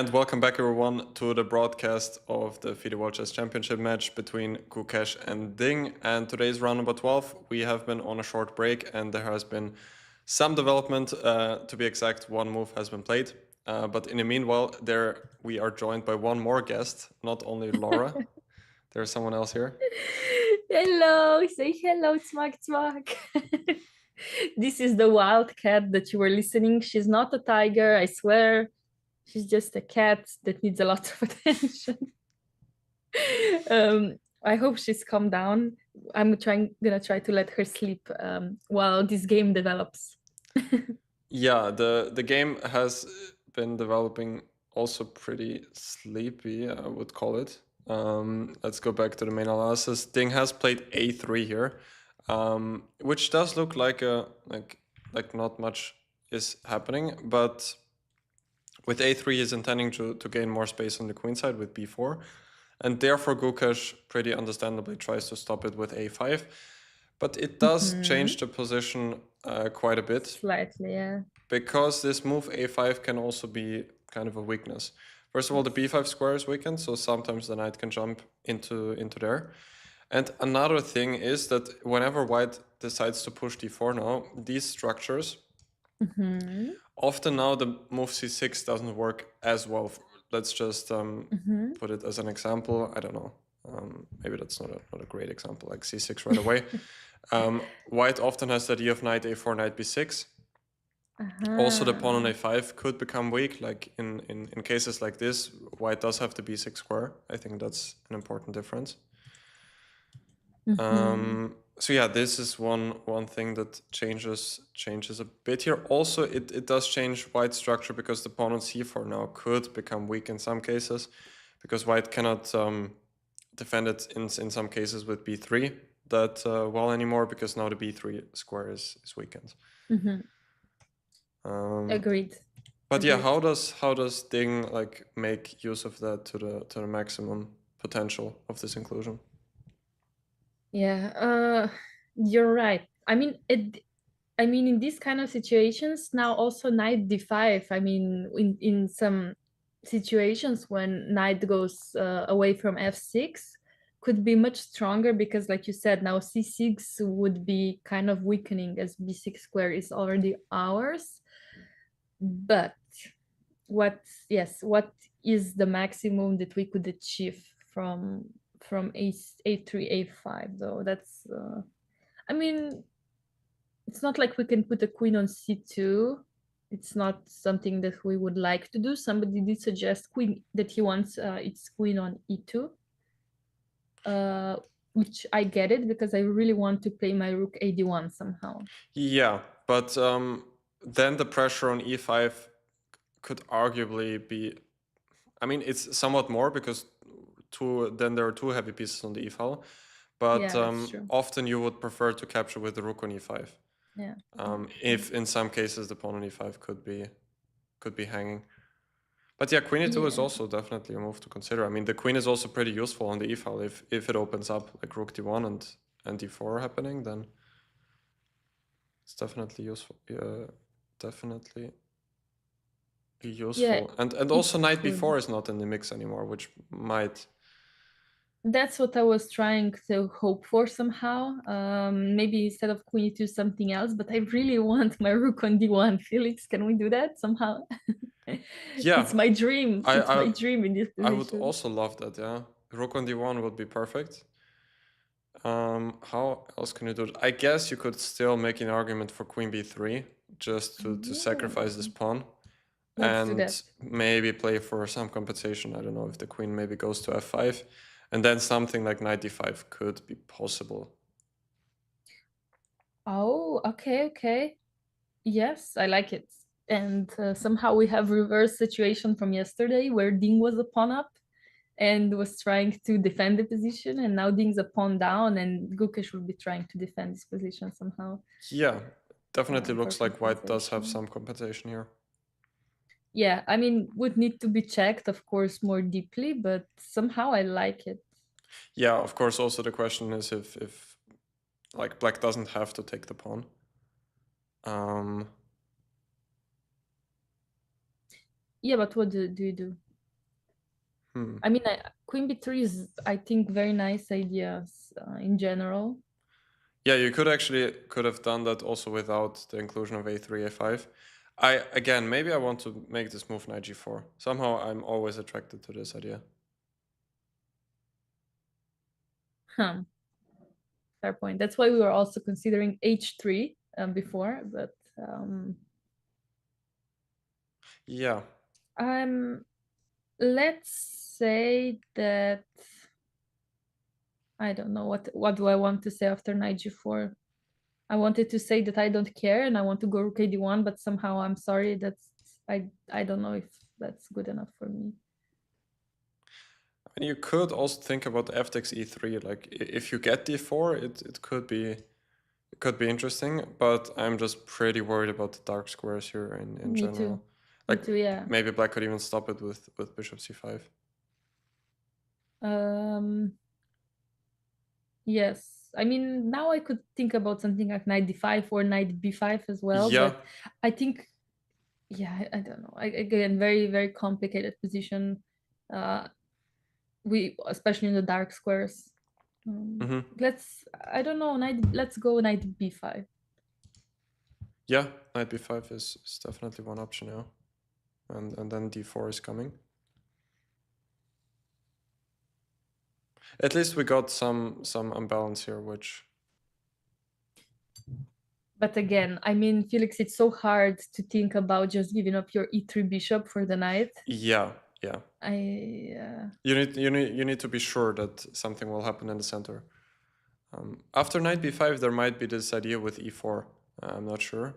And welcome back, everyone, to the broadcast of the FIDE World Chess Championship match between Gukesh and Ding. And today's round number 12. We have been on a short break, and there has been some development. To be exact, one move has been played. But in the meanwhile, there we are joined by one more guest, not only Laura. There's someone else here. Hello, say hello, Smack Smack. This is the wild cat that you were listening. She's not a tiger, I swear. She's just a cat that needs a lot of attention. I hope she's calmed down. I'm gonna try to let her sleep while this game develops. Yeah, the game has been developing also pretty sleepy, I would call it. Let's go back to the main analysis. Ding has played a3 here, which does look like not much is happening, but with a3 he's intending to gain more space on the queen side with b4, and therefore Gukesh pretty understandably tries to stop it with a5. But it does change the position quite a bit. Slightly, yeah. Because this move a5 can also be kind of a weakness. First of all, the b5 square is weakened, so sometimes the knight can jump into there. And another thing is that whenever white decides to push d4 now, these structures, often now the move c6 doesn't work as well. Let's just put it as an example. I don't know. Maybe that's not a great example, like c6 right away. White often has the idea of knight a4, knight b6. Also, the pawn on a5 could become weak. Like in cases like this, white does have the b6 square. I think that's an important difference. So yeah, this is one thing that changes a bit here. Also, it does change white's structure because the pawn on c4 now could become weak in some cases, because white cannot defend it in some cases with b3 that well anymore, because now the b3 square is weakened. Agreed. But yeah, how does Ding like make use of that to the maximum potential of this inclusion? Yeah, you're right. I mean, in these kind of situations now, also knight d5. I mean, in some situations when knight goes away from f6, could be much stronger, because, like you said, now c6 would be kind of weakening, as b6 square is already ours. But what is the maximum that we could achieve from a3 a5 though? That's I mean, it's not like we can put a queen on c2. It's not something that we would like to do. Somebody did suggest that he wants its queen on e2, which I get it, because I really want to play my rook ad1 somehow. Yeah, but then the pressure on e5 could arguably be, I mean, it's somewhat more because then there are two heavy pieces on the e file, but Yeah, that's true. often you would prefer to capture with the rook on e5. Yeah. If in some cases the pawn on e5 could be hanging. But yeah, queen e2 is also definitely a move to consider. I mean, the queen is also pretty useful on the e file. If it opens up like rook d1 and d4 happening, then it's definitely useful. Definitely useful. Yeah, and also knight b4 is not in the mix anymore, which might. That's what I was trying to hope for somehow. Maybe instead of queen e2 something else, but I really want my rook on d1. Felix, can we do that somehow? Yeah, it's my dream. It's my dream in this position. I would also love that. Yeah, rook on d1 would be perfect. How else can you do it? I guess you could still make an argument for queen b3 just to sacrifice this pawn. Let's do that. Maybe play for some compensation. I don't know if the queen maybe goes to f5, and then something like knight d5 could be possible. Oh, okay. Yes, I like it. And somehow we have reverse situation from yesterday, where Ding was a pawn up and was trying to defend the position, and now Ding's a pawn down, and Gukesh will be trying to defend this position somehow. Yeah, definitely looks like white does have some compensation here. Yeah, I mean, would need to be checked, of course, more deeply, but somehow I like it. Yeah, of course, also the question is if like black doesn't have to take the pawn. Yeah, but what do you do? I mean, queen b3 is, I think, very nice ideas in general. Yeah, you could have done that also without the inclusion of a3, a5. Again, maybe I want to make this move knight g4. Somehow I'm always attracted to this idea. Fair point. That's why we were also considering h3 before, but yeah. Let's say that I don't know what do I want to say after knight g4. I wanted to say that I don't care and I want to go rook d1, but somehow I'm sorry, that's I don't know if that's good enough for me. And you could also think about f takes e3. Like if you get d4, it could be interesting, but I'm just pretty worried about the dark squares here in Me general. too. Like Me too, yeah. maybe black could even stop it with bishop c5. Yes. I mean, now I could think about something like knight d5 or knight b5 as well, Yeah. but I think, yeah, I don't know. Again, very, very complicated position. We especially in the dark squares. I don't know, let's go knight b5. Yeah, knight b5 is definitely one option now. And then d4 is coming. At least we got some imbalance here, which... But again, I mean, Felix, it's so hard to think about just giving up your e3 bishop for the knight. Yeah. You need to be sure that something will happen in the center. After knight b5, there might be this idea with e4. I'm not sure.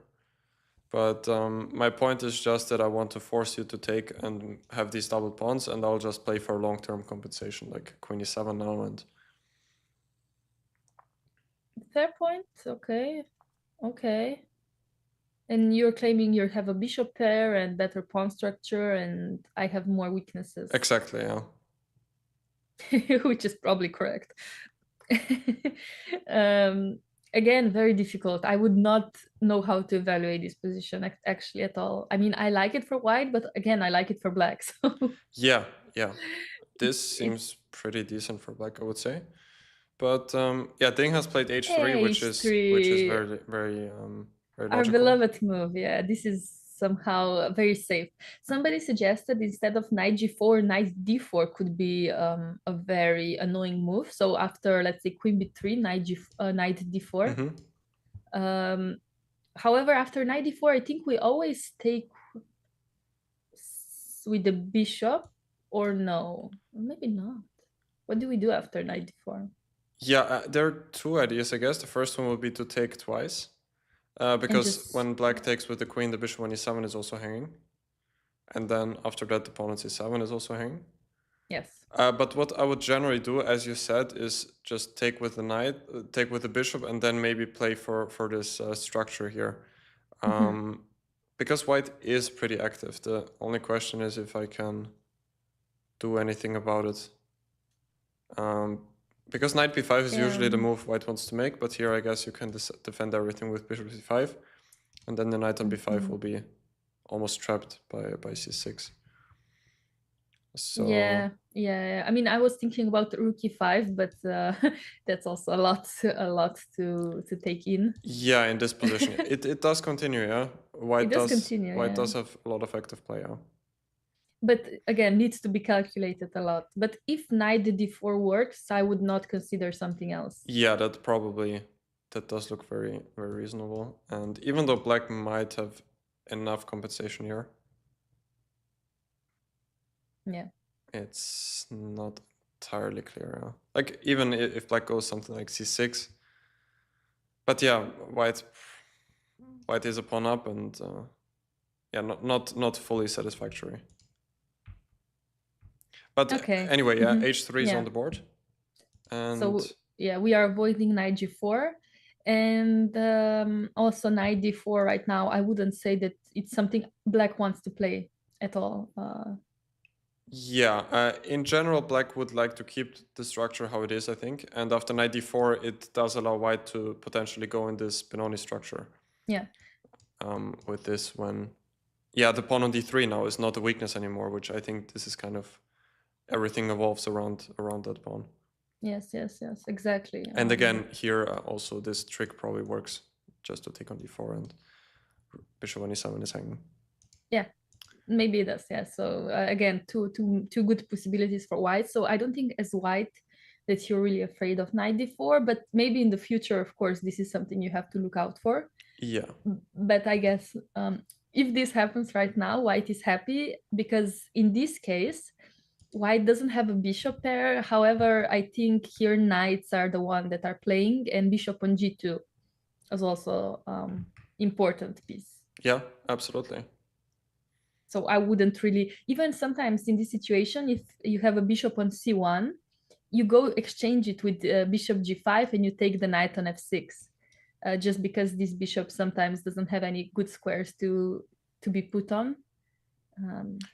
But my point is just that I want to force you to take and have these double pawns, and I'll just play for long-term compensation, like queen e7 now. And fair point. Okay. And you're claiming you have a bishop pair and better pawn structure, and I have more weaknesses. Exactly, yeah. Which is probably correct. Again, very difficult. I would not know how to evaluate this position actually at all. I mean, I like it for white, but again, I like it for black. So Yeah. This seems pretty decent for black, I would say. But yeah, Ding has played h3, which is very, very our logical. beloved move. Yeah, this is somehow very safe. Somebody suggested instead of knight g4, knight d4 could be a very annoying move. So after, let's say, queen b3, knight d4. However, after knight d4, I think we always take with the bishop, or no, maybe not. What do we do after knight d4? Yeah, there are two ideas, I guess. The first one would be to take twice. Because when black takes with the queen, the bishop on e7 is also hanging. And then after that, the pawn on c7 is also hanging. Yes. But what I would generally do, as you said, is just take with the knight, take with the bishop, and then maybe play for this structure here. Because white is pretty active. The only question is if I can do anything about it. Because knight b5 is usually the move white wants to make, but here I guess you can defend everything with bishop c5, and then the knight on b5 will be almost trapped by c6. So yeah. I mean, I was thinking about rook e5, but that's also a lot to take in. Yeah, in this position, it does continue. Yeah, white does have a lot of active play. Yeah. But again, needs to be calculated a lot. But if knight d4 works, I would not consider something else. Yeah, that does look very, very reasonable. And even though black might have enough compensation here, yeah, it's not entirely clear. Yeah. Like even if black goes something like c6, but yeah, white is a pawn up, and yeah, not fully satisfactory. But anyway, yeah, h3 is on the board. And so yeah, we are avoiding knight g4. And also knight d4 right now, I wouldn't say that it's something black wants to play at all. Yeah, in general, black would like to keep the structure how it is, I think. And after knight d4, it does allow white to potentially go in this Benoni structure. Yeah. With this, when... Yeah, the pawn on d3 now is not a weakness anymore, which I think this is kind of everything evolves around that pawn. Yes, exactly. And again, here also this trick probably works, just to take on d4 and bishop on e7 is hanging. Yeah, maybe it does. Yeah. So again, two good possibilities for white. So I don't think as white that you're really afraid of knight d4, but maybe in the future, of course, this is something you have to look out for. Yeah. But I guess if this happens right now, white is happy, because in this case, white doesn't have a bishop pair. However, I think here knights are the one that are playing, and bishop on g2 is also important piece. Yeah, absolutely. So I wouldn't really, even sometimes in this situation, if you have a bishop on c1, you go exchange it with bishop g5 and you take the knight on f6, just because this bishop sometimes doesn't have any good squares to be put on.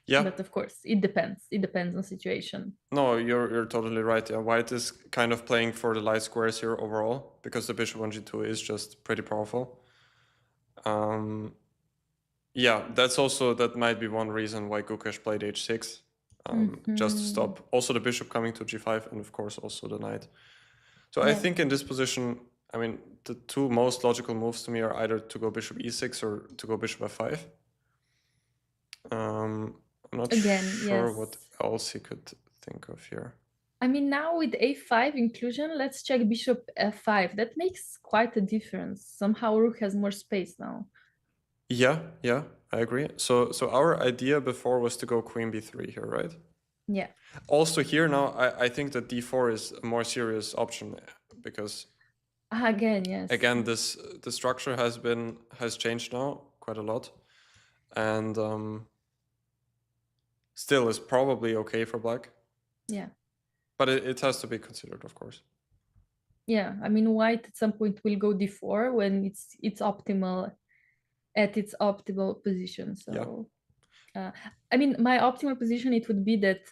Yeah. But of course, it depends. It depends on situation. No, you're totally right. Yeah, white is kind of playing for the light squares here overall, because the bishop on g2 is just pretty powerful. Yeah, that might be one reason why Gukesh played h6, just to stop also the bishop coming to g5, and of course also the knight. So yeah. I think in this position, I mean, the two most logical moves to me are either to go bishop e6 or to go bishop f5. I'm not sure what else he could think of here. I mean, now with a5 inclusion, let's check bishop f5. That makes quite a difference. Somehow Rook has more space now. Yeah, I agree. So our idea before was to go queen b3 here, right? Yeah. Also here now, I think that d4 is a more serious option, because again, the structure has changed now quite a lot, and still is probably okay for black. Yeah. But it has to be considered, of course. Yeah, I mean, white at some point will go d4 when it's optimal, at its optimal position. So yeah. I mean, my optimal position, it would be that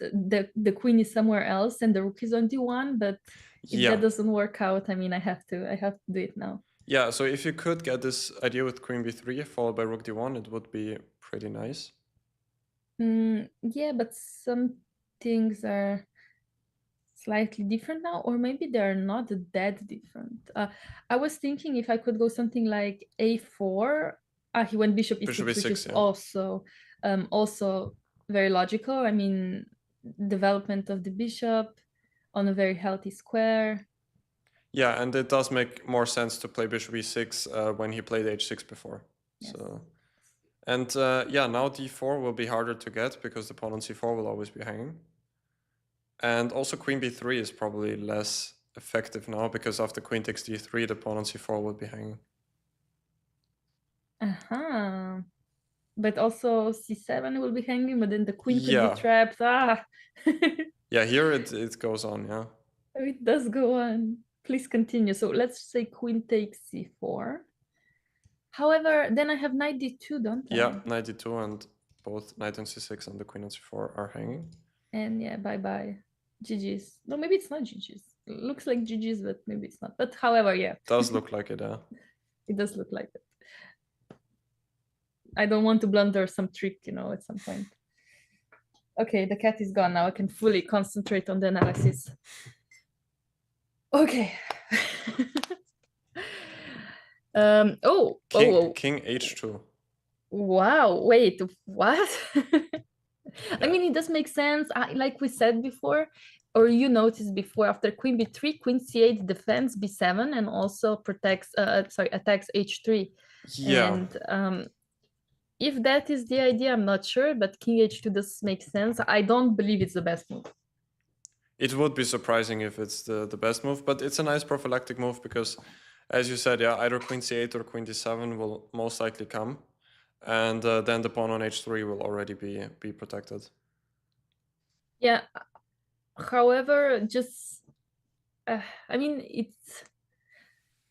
the queen is somewhere else and the rook is on d1, but if that doesn't work out, I mean, I have to do it now. Yeah, so if you could get this idea with queen b3 followed by rook d1, it would be pretty nice. Yeah, but some things are slightly different now, or maybe they're not that different. I was thinking if I could go something like a4. He went bishop e6, which is also very logical. I mean, development of the bishop on a very healthy square. Yeah, and it does make more sense to play bishop e6 when he played h6 before. Yes. So, and yeah, now d4 will be harder to get because the pawn on c4 will always be hanging. And also queen b3 is probably less effective now, because after queen takes d3, the pawn on c4 will be hanging. But also c7 will be hanging, but then the queen could be trapped. Yeah, here it goes on, yeah. It does go on. Please continue. So let's say queen takes c4. However, then I have knight d2, don't I? Yeah, knight d2, and both knight on c6 and the queen on c4 are hanging. And yeah, bye-bye. GG's. No, maybe it's not GG's. It looks like GG's, but maybe it's not. But however, yeah. Does look like it, yeah. It does look like it. I don't want to blunder some trick, at some point. Okay, the cat is gone now. I can fully concentrate on the analysis. Okay. King h2. Wow, wait, what? I mean, it does make sense. Like we said before, or you noticed before, after queen b3, queen c8 defends b7 and also attacks h3. Yeah. And if that is the idea, I'm not sure, but king h2 does make sense. I don't believe it's the best move. It would be surprising if it's the best move, but it's a nice prophylactic move because, as you said, yeah, either queen c8 or queen d7 will most likely come. And then the pawn on h3 will already be protected. Yeah. However, just I mean,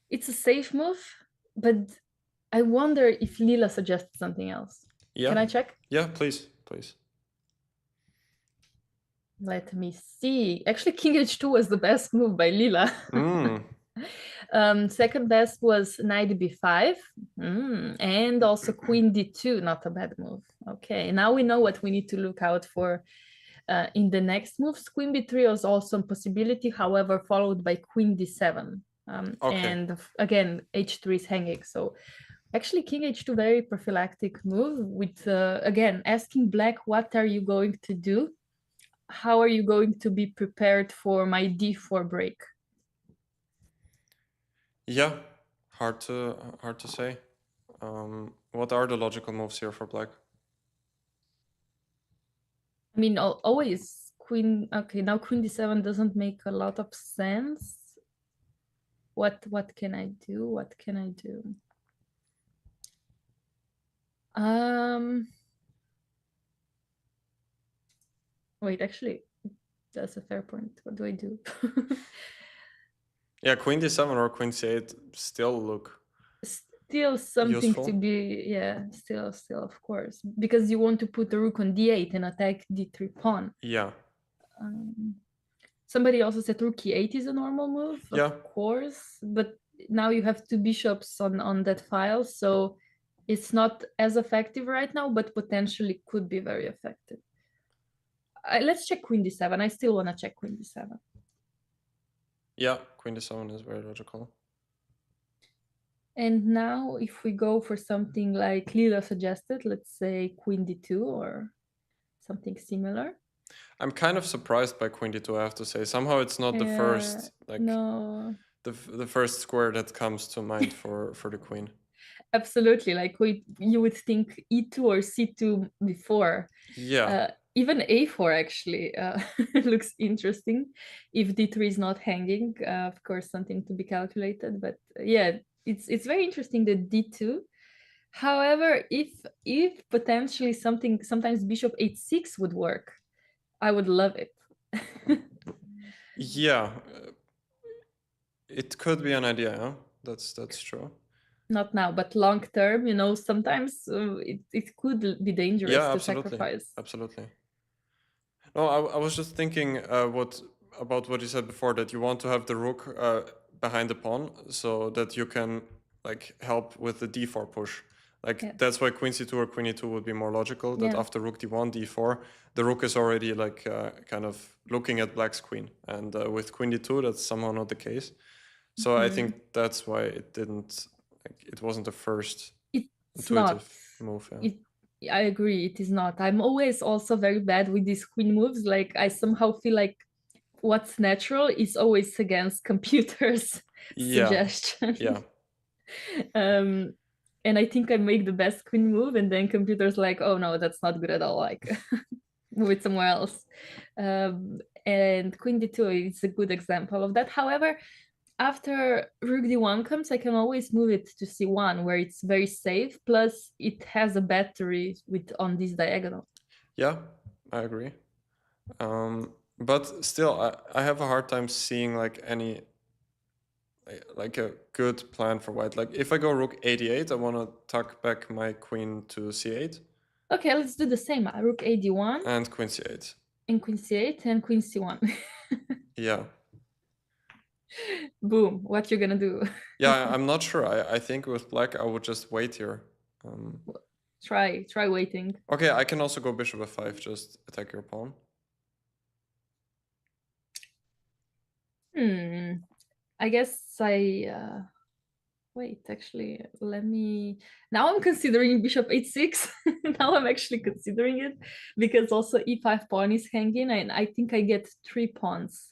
it's a safe move, but I wonder if Lila suggests something else. Yeah. Can I check? Yeah, please. Let me see. Actually, king h2 was the best move by Lila. Second best was knight b5, and also queen d2, not a bad move. Okay, now we know what we need to look out for. in the next moves. Queen b3 is also a possibility, however, followed by queen d7. Okay. And again, h3 is hanging. So actually, king h2, very prophylactic move with, again, asking black, what are you going to do? How are you going to be prepared for my d4 break? Yeah, hard to say. What are the logical moves here for black? I mean, always queen. Okay, now queen d7 doesn't make a lot of sense. What can I do? What can I do? Wait, actually, that's a fair point. What do I do? Yeah, queen d7 or queen c8 still look Still something to useful. be, yeah, still, of course, because you want to put the rook on d8 and attack d3 pawn. Yeah. Somebody also said rook e8 is a normal move, Yeah. of course, but now you have two bishops on that file, so it's not as effective right now, but potentially could be very effective. Let's check queen d7. I still want to check queen d7. Yeah, queen d7 is very logical. And now if we go for something like Lila suggested, let's say queen d2 or something similar. I'm kind of surprised by queen d2, I have to say. Somehow it's not the first, like, no, the first square that comes to mind for the queen. Absolutely, like you would think e2 or c2 before. Yeah. Even a4 actually looks interesting if d3 is not hanging. Of course, something to be calculated, but yeah, it's very interesting that d2. However, if potentially sometimes bishop h6 would work, I would love it. Yeah. It could be an idea, yeah? That's true. Not now, but long term, sometimes it could be dangerous Yeah, to absolutely. sacrifice. Absolutely. No, I was just thinking about what you said before, that you want to have the rook behind the pawn so that you can like help with the d4 push. Like Yeah. that's why queen c2 or queen e2 would be more logical, that Yeah. after rook d1, d4, the rook is already like kind of looking at black's queen. And with queen d2, that's somehow not the case. So I think that's why it wasn't the first intuitive move. Yeah. I agree, it is not. I'm always also very bad with these queen moves. Like I somehow feel like what's natural is always against computers' suggestions. Yeah. And I think I make the best queen move, and then computers like, oh no, that's not good at all. Like move it somewhere else. And queen d2 is a good example of that. However, after rook d1 comes, I can always move it to c1, where it's very safe. Plus, it has a battery on this diagonal. Yeah, I agree. But still, I have a hard time seeing like any like a good plan for white. Like if I go rook 88, I want to tuck back my queen to c8. Okay, let's do the same. Rook ad1 and queen c8 and queen c8 and queen c1. Yeah. Boom. What you gonna do? Yeah, I'm not sure. I think with black I would just wait here. Try waiting. Okay, I can also go bishop f5, just attack your pawn. I guess wait, actually, now I'm considering bishop h6. Now I'm actually considering it, because also e5 pawn is hanging, and I think I get 3 pawns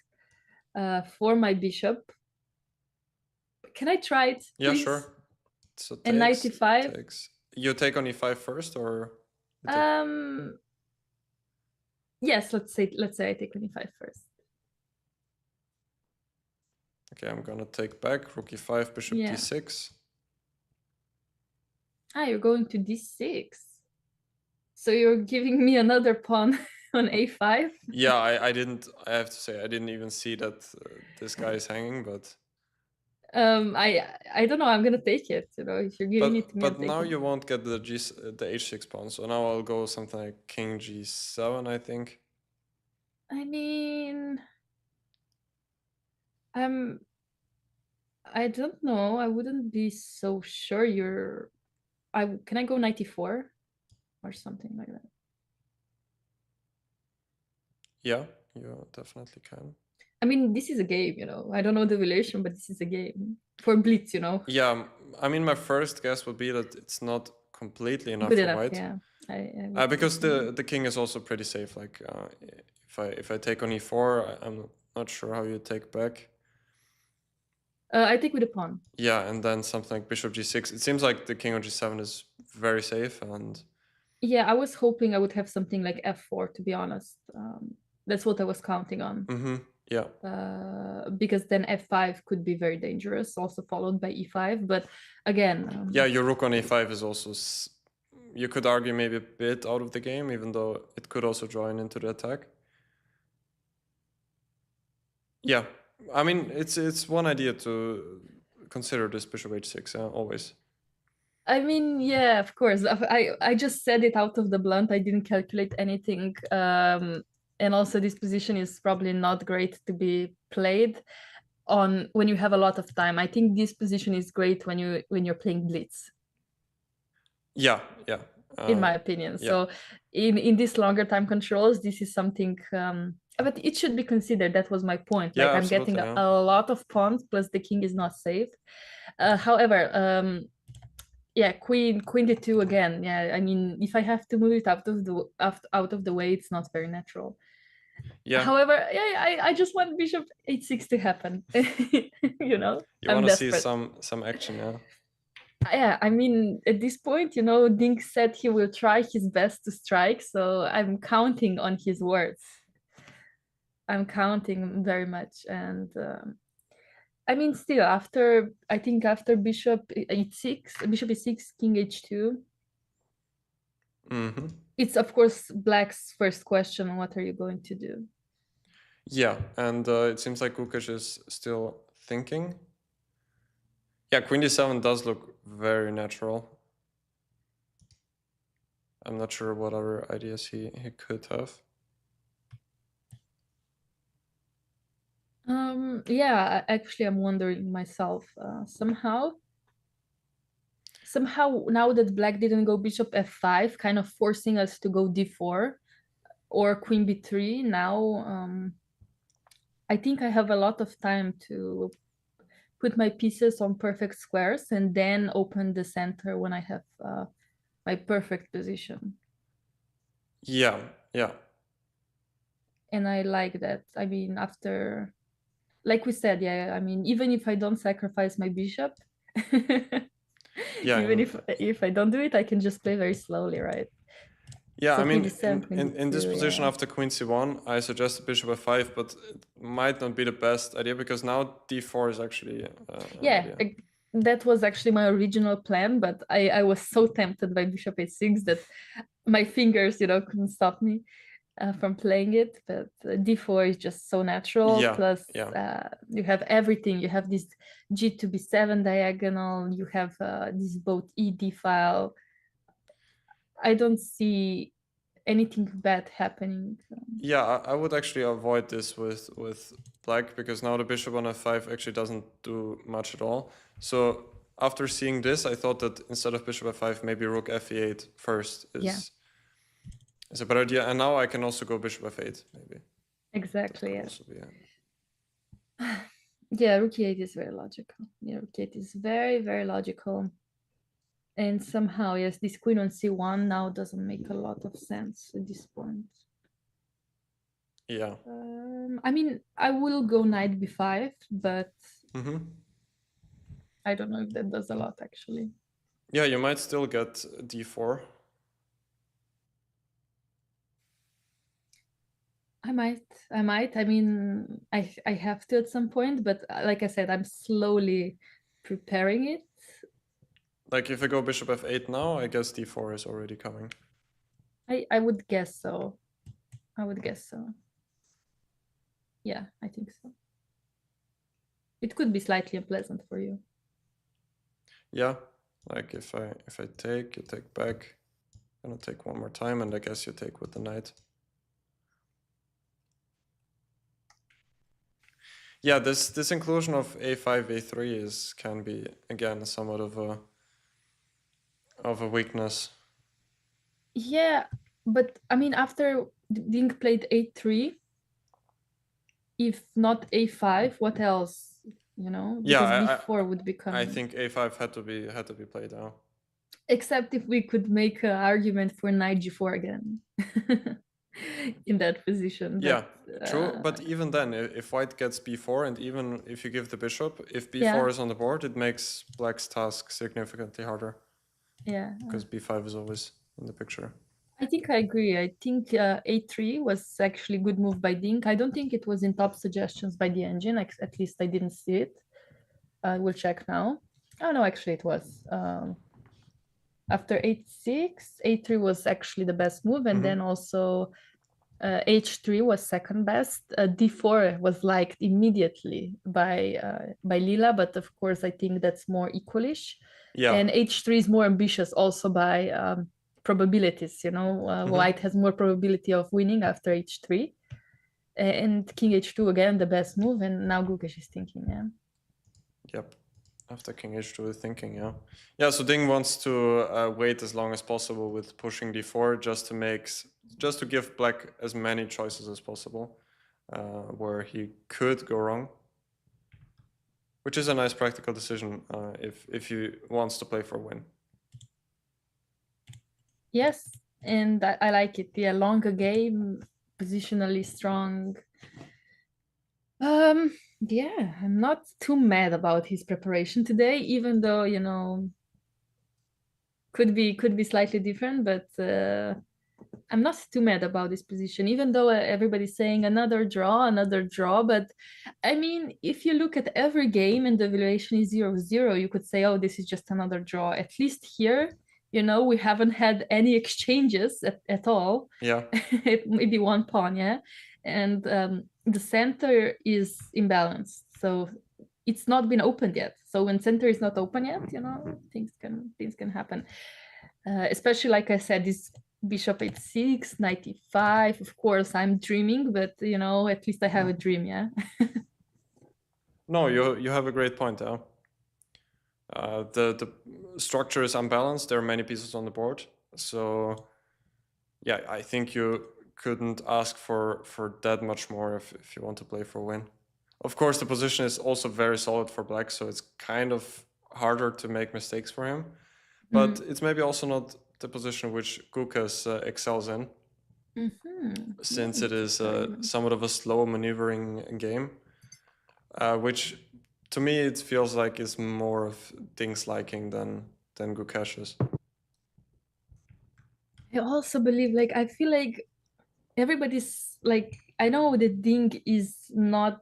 for my bishop. Can I try it, please? Yeah, sure. So and knight e5. You take on e5 first, or? Yes, let's say I take on e5 first. Okay, I'm gonna take back, rook e5, bishop d6. You're going to d6. So you're giving me another pawn on a5? Yeah, I have to say, I didn't even see that this guy is hanging, but... I don't know, I'm gonna take it, if you're giving it to me. But now you won't get the h6 pawn, so now I'll go something like king g7, I think. I mean, I don't know. I wouldn't be so sure can I go 94 or something like that? Yeah, you definitely can. I mean, this is a game, I don't know the relation, but this is a game for blitz, Yeah, I mean, my first guess would be that it's not completely enough Good for enough. white. Yeah, I would say Because so. the king is also pretty safe. Like if I take on e4, I'm not sure how you take back. I take with a pawn. Yeah, and then something like bishop g6. It seems like the king on g7 is very safe, and Yeah, I was hoping I would have something like f4, to be honest. That's what I was counting on. yeah, Because then f5 could be very dangerous, also followed by e5. But again, yeah, your rook on a5 is also you could argue maybe a bit out of the game, even though it could also join into the attack. Yeah, I mean, it's one idea to consider this bishop h6, always. I mean, yeah, of course. I just said it out of the blunt. I didn't calculate anything. And also this position is probably not great to be played on when you have a lot of time. I think this position is great when you're playing blitz. Yeah, yeah. In my opinion. Yeah. So in these longer time controls, this is something but it should be considered. That was my point. Yeah, Like I'm absolutely, getting yeah. a lot of pawns plus the king is not safe. However, yeah, queen d2 again. Yeah, I mean, if I have to move it out of the way, it's not very natural. Yeah. However, yeah, I just want bishop h6 to happen. You want I'm to see desperate. some action, yeah. Yeah, I mean, at this point, Dink said he will try his best to strike, so I'm counting on his words. I'm counting very much, and I mean, still I think after bishop e6, king h2. It's of course black's first question. What are you going to do? Yeah, and it seems like Lukasz is still thinking. Yeah, queen d7 does look very natural. I'm not sure what other ideas he could have. Yeah, actually, I'm wondering myself. Somehow now that black didn't go bishop f5, kind of forcing us to go d4 or queen b3. Now, I think I have a lot of time to put my pieces on perfect squares and then open the center when I have my perfect position. Yeah, yeah. And I like that. I mean, after, like we said, yeah, I mean, even if I don't sacrifice my bishop, Yeah, even if I don't do it, I can just play very slowly, right? yeah, So I mean, queen d7, queen in this d2, position yeah. after queen c1, I suggested bishop f5, but it might not be the best idea because now d4 is actually Yeah, that was actually my original plan, but I was so tempted by bishop h6 that my fingers, couldn't stop me from playing it. But d4 is just so natural. Yeah, Plus, yeah. you have everything. You have this g to b7 diagonal. You have this both ed file. I don't see anything bad happening. Yeah, I would actually avoid this with black because now the bishop on f5 actually doesn't do much at all. So after seeing this, I thought that instead of bishop f5, maybe rook f8 first is a better idea. And now I can also go bishop f8, maybe. Exactly, yeah. Also be Yeah, rook e8 is very logical. Yeah, rook e8 is very, very logical. And somehow, yes, this queen on c1 now doesn't make a lot of sense at this point. Yeah. I mean, I will go knight b5, but I don't know if that does a lot, actually. Yeah, you might still get d4. I might. I mean, I have to at some point, but like I said, I'm slowly preparing it. Like if I go bishop f8 now, I guess d4 is already coming. I would guess so. I would guess so. Yeah, I think so. It could be slightly unpleasant for you. Yeah, like if I take, you take back. I'm gonna take one more time, and I guess you take with the knight. Yeah, this inclusion of a5, a3 can be again somewhat of a weakness. Yeah, but I mean, after Dink played a3, if not a5, what else? Because d4 would become. I think a5 had to be played now. Except if we could make an argument for knight g4 again in that position. Yeah, true. But even then, if white gets b4, and even if you give the bishop, if b4 is on the board, it makes black's task significantly harder. Yeah. Because b5 is always in the picture. I think I agree. I think a3 was actually a good move by Dink. I don't think it was in top suggestions by the engine. At least I didn't see it. I will check now. Oh, no, actually it was. After h6, a3 was actually the best move. And then also h3 was second best. d4 was liked immediately by Lila. But of course, I think that's more equalish. Yeah. And h3 is more ambitious also by probabilities, White has more probability of winning after h3, and king h2 again the best move, and now Gukesh is thinking. Yep, after king h2 is thinking. Yeah, so Ding wants to wait as long as possible with pushing d4, just to give black as many choices as possible where he could go wrong, which is a nice practical decision if he wants to play for a win. Yes, and I like it. Yeah, longer game, positionally strong. Yeah, I'm not too mad about his preparation today, even though, could be slightly different, but I'm not too mad about this position, even though everybody's saying another draw. But I mean, if you look at every game and the evaluation is 0-0, you could say, oh, this is just another draw. At least here, we haven't had any exchanges at all. Yeah. Maybe one pawn, yeah. And the center is imbalanced. So it's not been opened yet. So when center is not open yet, things can happen. Especially, like I said, this bishop h6, knight e5. Of course, I'm dreaming, but at least I have a dream, yeah. No, you have a great point, yeah. The structure is unbalanced. There are many pieces on the board, so yeah, I think you couldn't ask for that much more if you want to play for a win. Of course, the position is also very solid for black, so it's kind of harder to make mistakes for him. But it's maybe also not the position which Gukesh excels in, since it is somewhat of a slow maneuvering game, which to me it feels like is more of Ding's liking than Gukesh's. I also believe, I feel like everybody's I know that Ding is not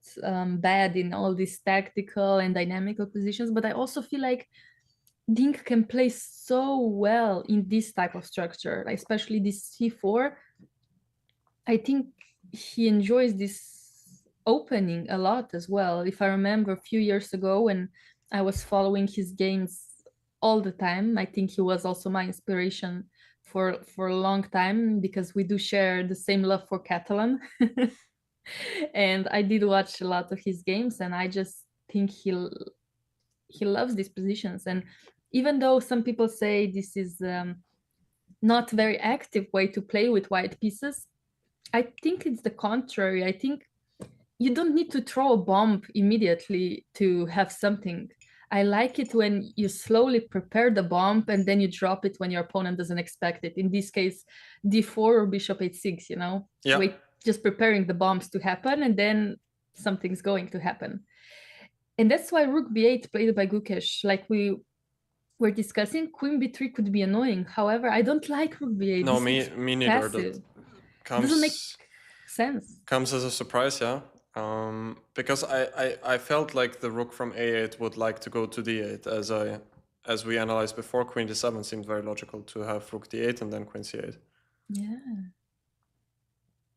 bad in all these tactical and dynamical positions, but I also feel like Ding can play so well in this type of structure, especially this c4. I think he enjoys this opening a lot as well. If I remember a few years ago when I was following his games all the time, I think he was also my inspiration for a long time, because we do share the same love for Catalan. And I did watch a lot of his games, and I just think he loves these positions. And even though some people say this is not very active way to play with white pieces, I think it's the contrary. I think you don't need to throw a bomb immediately to have something. I like it when you slowly prepare the bomb and then you drop it when your opponent doesn't expect it. In this case, d4 or bishop h6, Yeah. Wait, just preparing the bombs to happen, and then something's going to happen. And that's why rook b8 played by Gukesh, like we were discussing, queen b3 could be annoying. However, I don't like rook b8. No, me neither. That doesn't make sense. Comes as a surprise, yeah. Because I felt like the rook from a8 would like to go to d8, as we analyzed before. Queen d7 seemed very logical to have rook d8 and then queen c8. Yeah.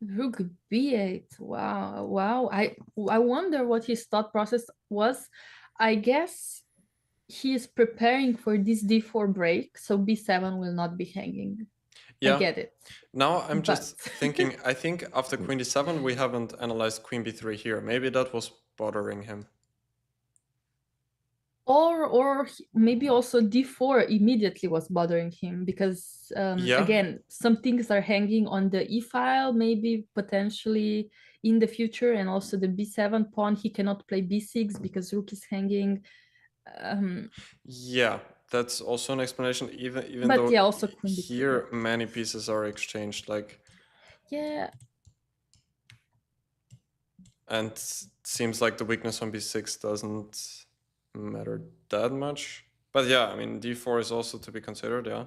Rook b8. Wow. I wonder what his thought process was. I guess he is preparing for this d4 break, so b7 will not be hanging. Yeah. I get it. Now I'm just thinking, I think after queen d7 we haven't analyzed queen b3 here. Maybe that was bothering him. Or maybe also d4 immediately was bothering him because Yeah. again, some things are hanging on the e file, maybe potentially in the future, and also the b7 pawn. He cannot play b6 because rook is hanging. Yeah, that's also an explanation. Even But though yeah, also queen d2. here many pieces are exchanged, like, Yeah, and seems like the weakness on b6 doesn't matter that much. But yeah, I mean d4 is also to be considered. Yeah.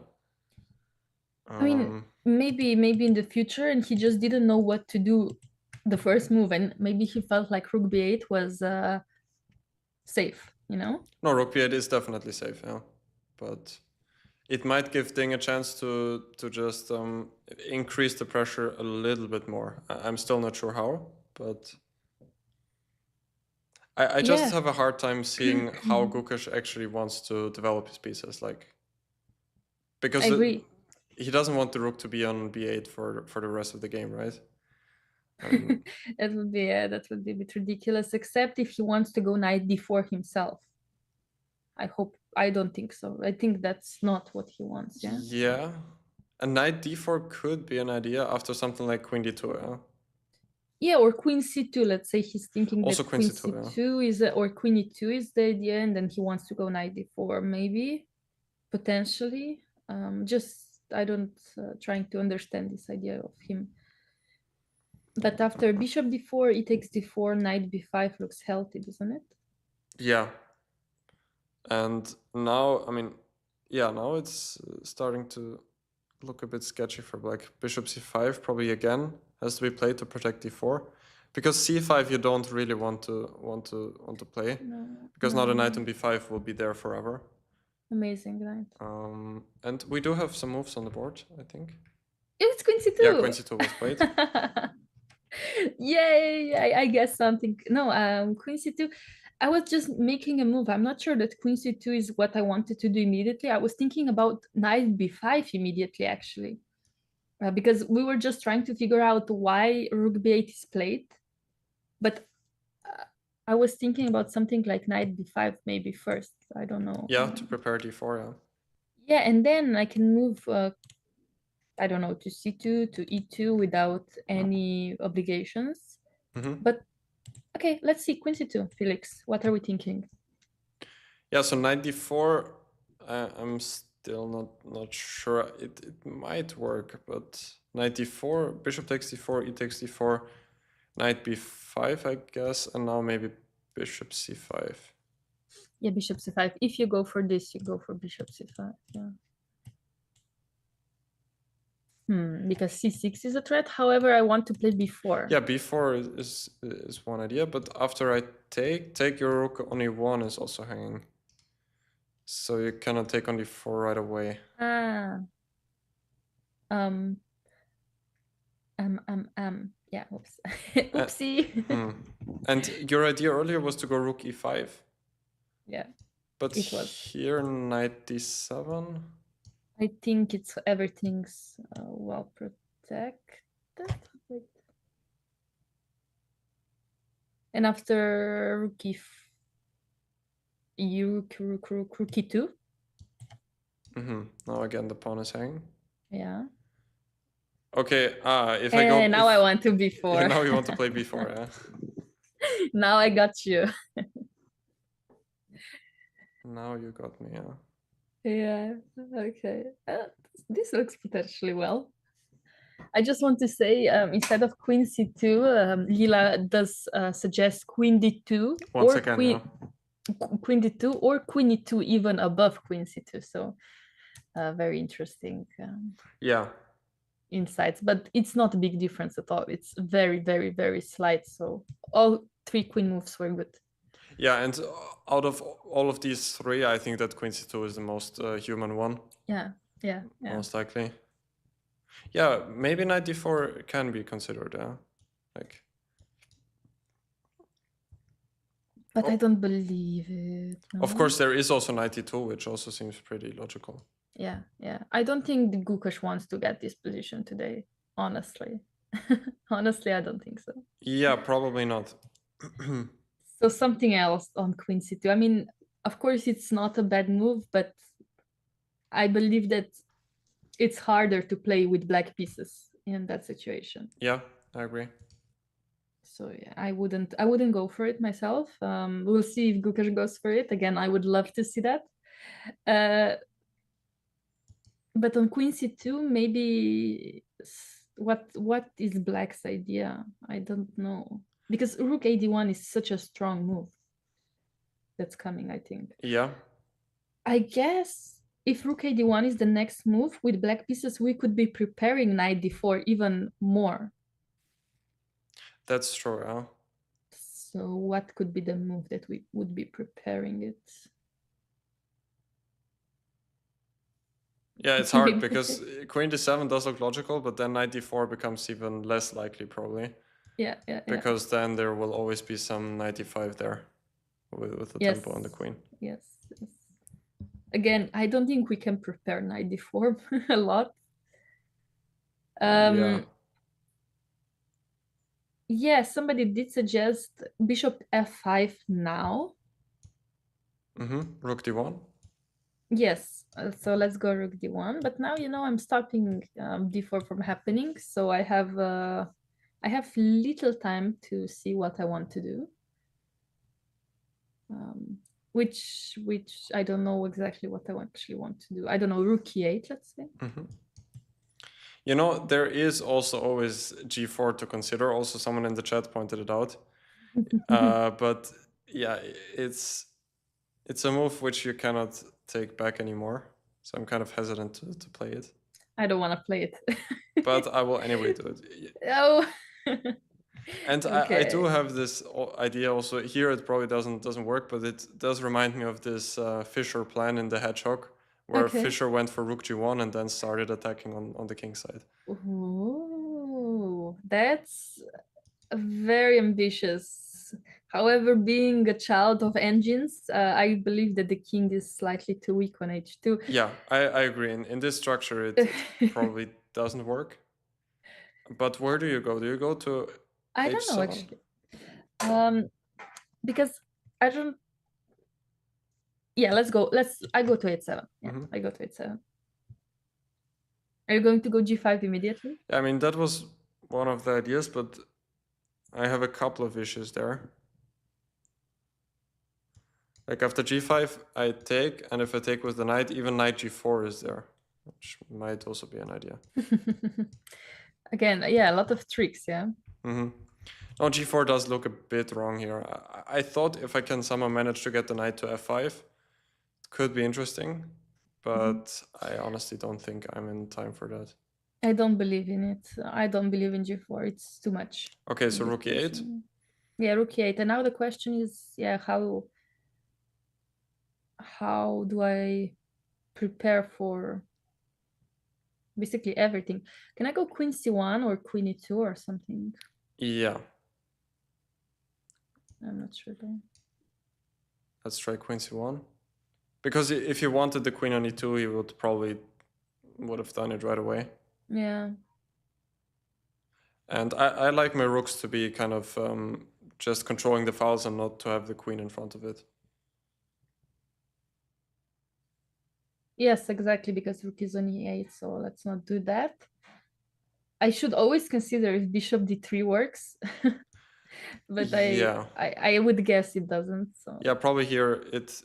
I mean, maybe in the future, and he just didn't know what to do the first move, and maybe he felt like rook b8 was safe, you know? No, rook b8 is definitely safe. Yeah, but it might give Ding a chance to just increase the pressure a little bit more. I'm still not sure how, but I just Yeah. have a hard time seeing how Gukesh actually wants to develop his pieces, like, because I agree. he doesn't want the rook to be on b8 for the rest of the game, right? I mean, That would be a bit ridiculous, except if he wants to go knight d4 himself. I don't think so. I think that's not what he wants, yeah? yeah, a knight d4 could be an idea after something like queen d2, yeah? Yeah, or queen c2. Let's say he's thinking Also that queen queen c2, c2 is, or queen e2 is the idea, and then he wants to go knight d4, maybe, potentially. Just, I don't, trying to understand this idea of him. But after bishop d4, e takes d4, knight b5 looks healthy, doesn't it? yeah. And now, I mean, yeah, now it's starting to look a bit sketchy for black. Bishop c5 probably again has to be played to protect d4, because c5 you don't really want to play, No, because now the knight no. on b5 will be there forever. Amazing knight. And we do have some moves on the board, I think. It's queen c2. Yeah, queen c2 was played. Yay! I guess something. No, queen c2. I was just making a move. I'm not sure that queen c2 is what I wanted to do immediately. I was thinking about knight b5 immediately, actually, because we were just trying to figure out why rook b8 is played. But I was thinking about something like knight b5 maybe first. I don't know. Yeah, to prepare d4, yeah. Yeah, and then I can move, I don't know, to c2, to e2 without any obligations. But okay, let's see, queen c2, Felix. What are we thinking? Yeah, so knight d4, I'm still not sure. It might work, but knight d4, bishop takes d4, e takes d4, knight b5, I guess, and now maybe bishop c5. Yeah, bishop c5. If you go for this, you go for bishop c5. Yeah. Because c6 is a threat. However, I want to play b4. Yeah, b4 is one idea, but after I take your rook on e1 is also hanging. So you cannot take on d4 right away. Yeah, oops. Oopsie. And your idea earlier was to go rook e5. Yeah. But it was. Here knight d7. I think it's everything's well protected. Wait. And after rook e2. Now again the pawn is hanging. Yeah. Okay. If I go. Now I want to b4. Yeah, now you want to play b4, yeah. Now I got you. Now you got me, yeah. Yeah. Okay. This looks potentially well. I just want to say, instead of queen c2, Lila does suggest queen d2 Once or again, queen d2 or queen e2 even above queen c2. So very interesting yeah, insights, but it's not a big difference at all. It's very, very, very slight. So all three queen moves were good. yeah, and out of all of these three, I think that queen c2 is the most human one. Yeah. Most likely. Yeah, maybe knight d4 can be considered, yeah. Like. But I don't believe it. No? Of course, there is also knight d2, which also seems pretty logical. Yeah. I don't think the Gukesh wants to get this position today, honestly. Honestly, I don't think so. Yeah, probably not. So something else on queen c2. I mean, Of course, it's not a bad move, but I believe that it's harder to play with black pieces in that situation. Yeah, I agree. So yeah, I wouldn't go for it myself. We'll see if Gukash goes for it. Again, I would love to see that. But on Queen C2, maybe what is Black's idea? I don't know. Because Rook AD1 is such a strong move that's coming, I think. Yeah. I guess if Rook AD1 is the next move with black pieces, we could be preparing Knight D4 even more. That's true, yeah. So what could be the move that we would be preparing it? Yeah, it's hard because Queen D7 does look logical, but then Knight D4 becomes even less likely, probably. Yeah. Because then there will always be some Knight D5 there with the tempo on the Queen. Yes. Again, I don't think we can prepare Knight D4 a lot. Yeah, somebody did suggest Bishop F5 now. Rook D1? Yes, so let's go Rook D1. But now, I'm stopping D4 from happening. So I have little time to see what I want to do. Which I don't know exactly what I actually want to do. I don't know, Rook E8, let's say. There is also always G4 to consider. Also, someone in the chat pointed it out. But yeah, it's a move which you cannot take back anymore. So I'm kind of hesitant to play it. I don't want to play it. But I will anyway do it. Oh. And okay. I do have this idea also. Here it probably doesn't work, but it does remind me of this Fischer plan in the Hedgehog, where Fischer went for Rook G1 and then started attacking on the king side. Ooh, that's very ambitious. However, being a child of engines, I believe that the king is slightly too weak on H2. Yeah, I agree. In this structure, it probably doesn't work. But where do you go? Do you go to I don't know, actually. Because I don't... Yeah, let's go. I go to H7. Yeah, I go to H7. Are you going to go G5 immediately? I mean, that was one of the ideas, but I have a couple of issues there. Like after G5, I take, and if I take with the knight, even knight G4 is there, which might also be an idea. Again, yeah, a lot of tricks, yeah. No, G4 does look a bit wrong here. I thought if I can somehow manage to get the knight to F5, it could be interesting, but I honestly don't think I'm in time for that. I don't believe in it. I don't believe in G4. It's too much. Okay, so Rook E8? Yeah, Rook E8. And now the question is, yeah, how do I prepare for basically everything? Can I go Queen C1 or Queen E2 or something? Yeah. I'm not sure though. Let's try Queen C1. Because if he wanted the Queen on E2, he would have done it right away. Yeah. And I like my rooks to be kind of just controlling the files and not to have the queen in front of it. Yes, exactly, because rook is on E8, so let's not do that. I should always consider if bishop D3 works. But yeah. I would guess it doesn't. So yeah, probably here it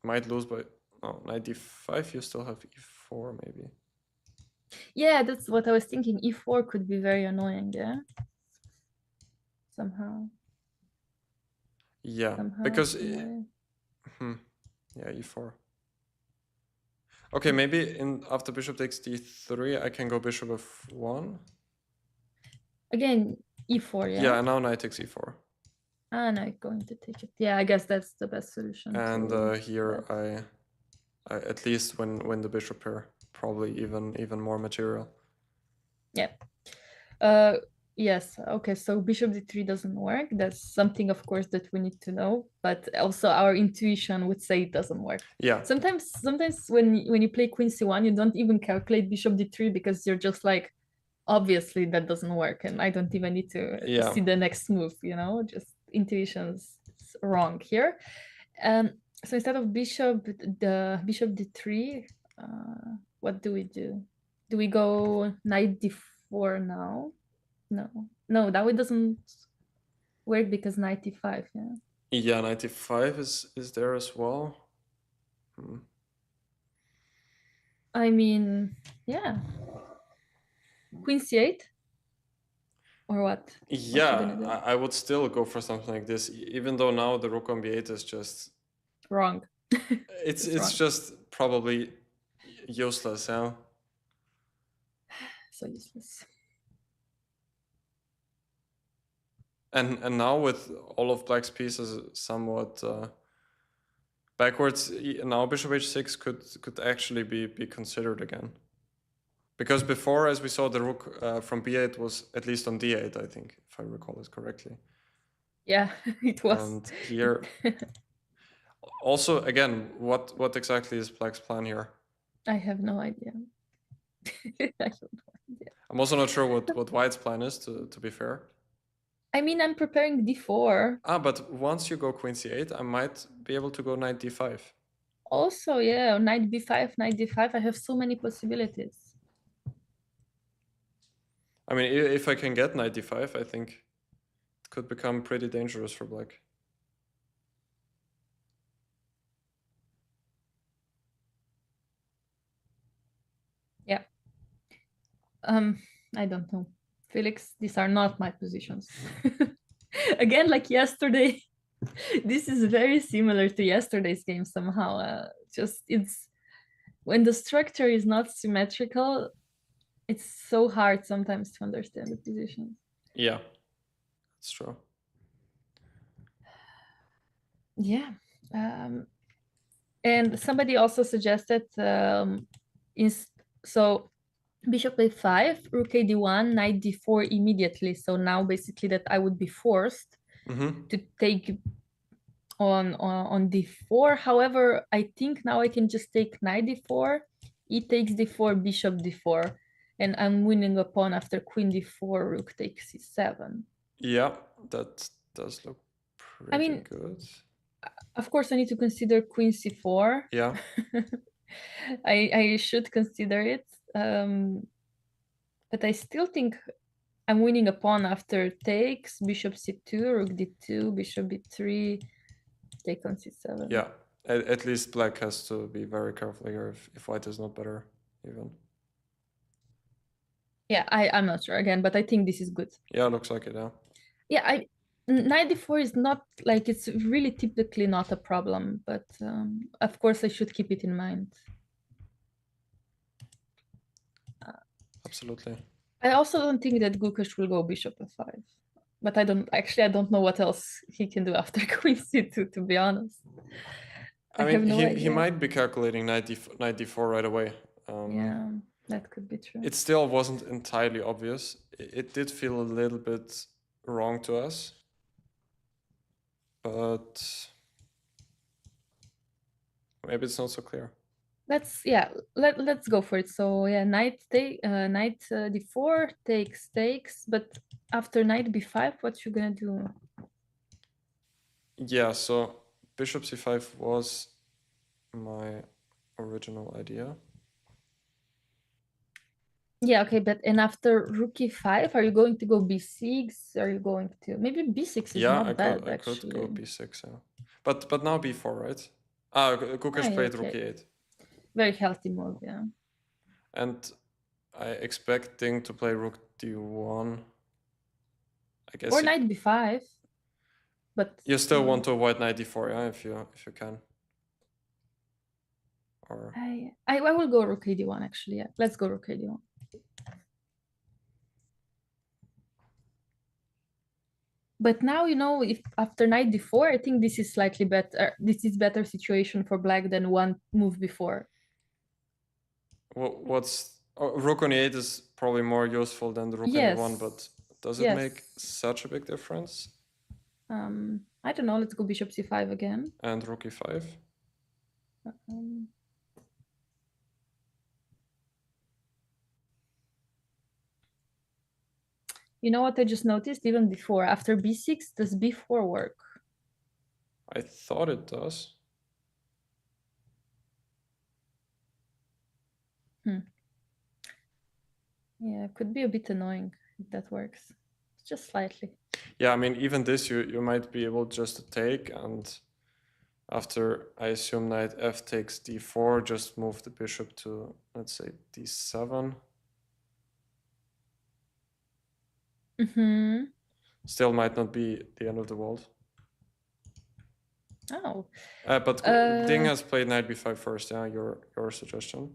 might lose by knight D5. You still have E4 maybe. Yeah, that's what I was thinking. E4 could be very annoying, yeah. Somehow. Yeah, because yeah, E4. Okay, maybe after bishop takes D3, I can go bishop F1. Again, E4, yeah. Yeah, and now knight takes E4. Ah, no, going to take it. Yeah, I guess that's the best solution. And here I at least win the bishop here, probably even more material. Yeah. Yes. Okay. So bishop d3 doesn't work. That's something, of course, that we need to know. But also, our intuition would say it doesn't work. Yeah. Sometimes when you play queen c1, you don't even calculate bishop d3 because you're just like, obviously that doesn't work, and I don't even need to see the next move. Just intuition's wrong here. So instead of bishop, the bishop d3, what do we do? Do we go knight d4 now? No, that way doesn't work because knight d5, yeah. Yeah, 95 is there as well. I mean, yeah. Queen c8? Or what? What you gonna do? Yeah, I would still go for something like this, even though now the rook on b8 is just Wrong. it's wrong. just probably useless, yeah. So useless. And now with all of black's pieces somewhat backwards, now bishop h6 could actually be considered again. Because before, as we saw, the rook from b8 was at least on d8, I think, if I recall it correctly. Yeah, it was. And here, also, again, what exactly is black's plan here? I have no idea. I have no idea. I'm also not sure what white's plan is, to be fair. I mean, I'm preparing d4. But once you go queen c8, I might be able to go knight d5. Also, yeah, knight b5, knight d5. I have so many possibilities. I mean, if I can get knight d5, I think it could become pretty dangerous for black. Yeah. I don't know. Felix, these are not my positions. Again, like yesterday, this is very similar to yesterday's game somehow. Just it's when the structure is not symmetrical, it's so hard sometimes to understand the positions. Yeah, that's true. Yeah. And somebody also suggested so bishop a5, rook a d1, knight d4 immediately. So now basically that I would be forced to take on d4. However, I think now I can just take knight d4, e takes d4, bishop d4, and I'm winning a pawn after queen d4, rook takes c7. Yeah, that does look pretty good. Of course, I need to consider queen c4. Yeah. I should consider it. But I still think I'm winning a pawn after takes, bishop c2, rook d2, bishop b3, take on c7. Yeah, at least black has to be very careful here if white is not better even. Yeah, I'm not sure again, but I think this is good. Yeah, looks like it, yeah. Yeah, knight d4 is not like, it's really typically not a problem, but of course I should keep it in mind. Absolutely. I also don't think that Gukash will go bishop f5, but I don't know what else he can do after queen c2, to be honest. I mean, he might be calculating knight d4 right away. Yeah, that could be true. It still wasn't entirely obvious. It did feel a little bit wrong to us, but maybe it's not so clear. Let's go for it. So yeah, knight d4 takes, but after knight b5, what you gonna do? Yeah, so bishop c5 was my original idea. Yeah, okay, but and after rook e5, are you going to go b6? Are you going to maybe b6 is not bad actually. I could go b6, yeah. But now b4, right? Gukash played rook e8. Very healthy move, yeah. And I expect Ding to play rook d1. I guess. Or knight b5. But you still want to avoid knight d4, yeah, if you can. Or I will go rook d1 actually. Yeah, let's go rook d1. But now, if after knight d4, I think this is slightly better. This is better situation for black than one move before. rook on e8 is probably more useful than the rook on e1, but does it make such a big difference? I don't know. Let's go bishop c5 again. And rook e5. You know what I just noticed? Even before, after b6, does b4 work? I thought it does. Yeah, it could be a bit annoying if that works. Just slightly. Yeah, I mean, even this, you might be able just to take, and after, I assume, knight f takes d4, just move the bishop to, let's say, d7. Mm-hmm. Still might not be the end of the world. Oh. But Ding has played knight b5 first, yeah, your suggestion.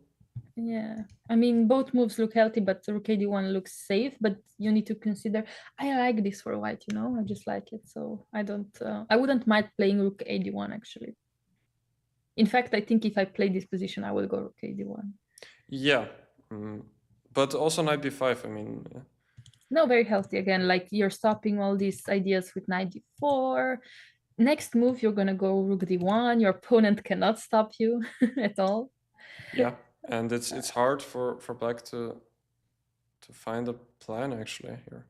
Yeah, I mean, both moves look healthy, but rook ad1 looks safe, but you need to consider, I like this for white, you know, I just like it, so I wouldn't mind playing rook ad1 actually. In fact, I think if I play this position, I will go rook ad1. Yeah, but also knight b5, I mean... No, very healthy again, like you're stopping all these ideas with knight d4. Next move, you're gonna go rook d1, your opponent cannot stop you at all. Yeah, and it's hard for black to find a plan actually here.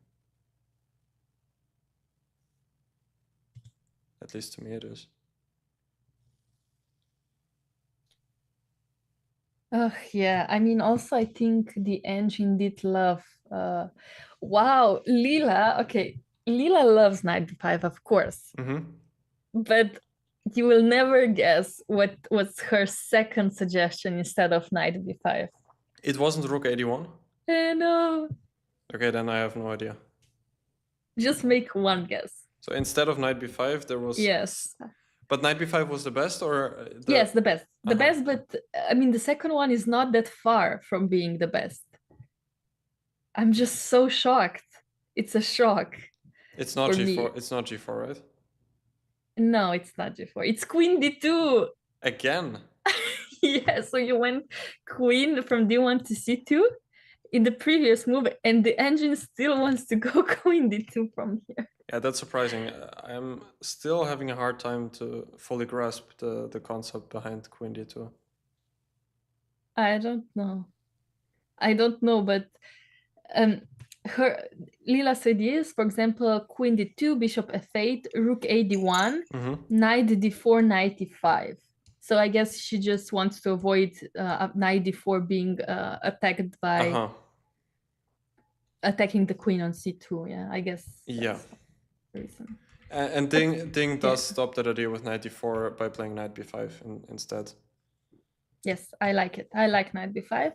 At least to me it is. Yeah, I mean, also I think the engine did love. Wow, Lila. Okay, Lila loves knight d5, of course, but you will never guess what was her second suggestion instead of knight b5. It wasn't rook ad1? No. Okay, then I have no idea. Just make one guess. So instead of knight b5, there was... Yes. But knight b5 was the best, or... Yes, the best. The best, but I mean, the second one is not that far from being the best. I'm just so shocked. It's a shock. It's not g4. It's not g4, right? No, it's not g4. It's queen d2. Again? Yeah, so you went queen from d1 to c2 in the previous move, and the engine still wants to go queen d2 from here. Yeah, that's surprising. I'm still having a hard time to fully grasp the concept behind queen d2. I don't know, but Lila's ideas, for example, queen d2, bishop f8, rook ad1, knight d4, knight e5. So I guess she just wants to avoid knight d4 being attacked by attacking the queen on c2. Yeah, I guess. Yeah. The reason. And Ding does stop that idea with knight d4 by playing knight b5 instead. Yes, I like it. I like knight b5.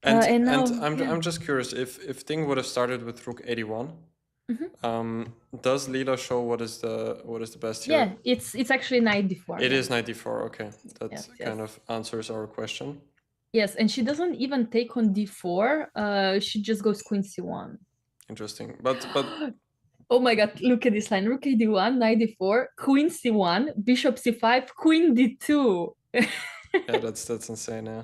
And now, I'm just curious, if Ding would have started with rook ad1, does Lila show what is the best here? Yeah, it's actually knight d4. It is knight d4. Okay, that kind of answers our question. Yes, and she doesn't even take on d4. She just goes queen c1. Interesting, but oh my god, look at this line: rook ad1, knight d4, queen c1, bishop c5, queen d2. Yeah, that's insane. Yeah.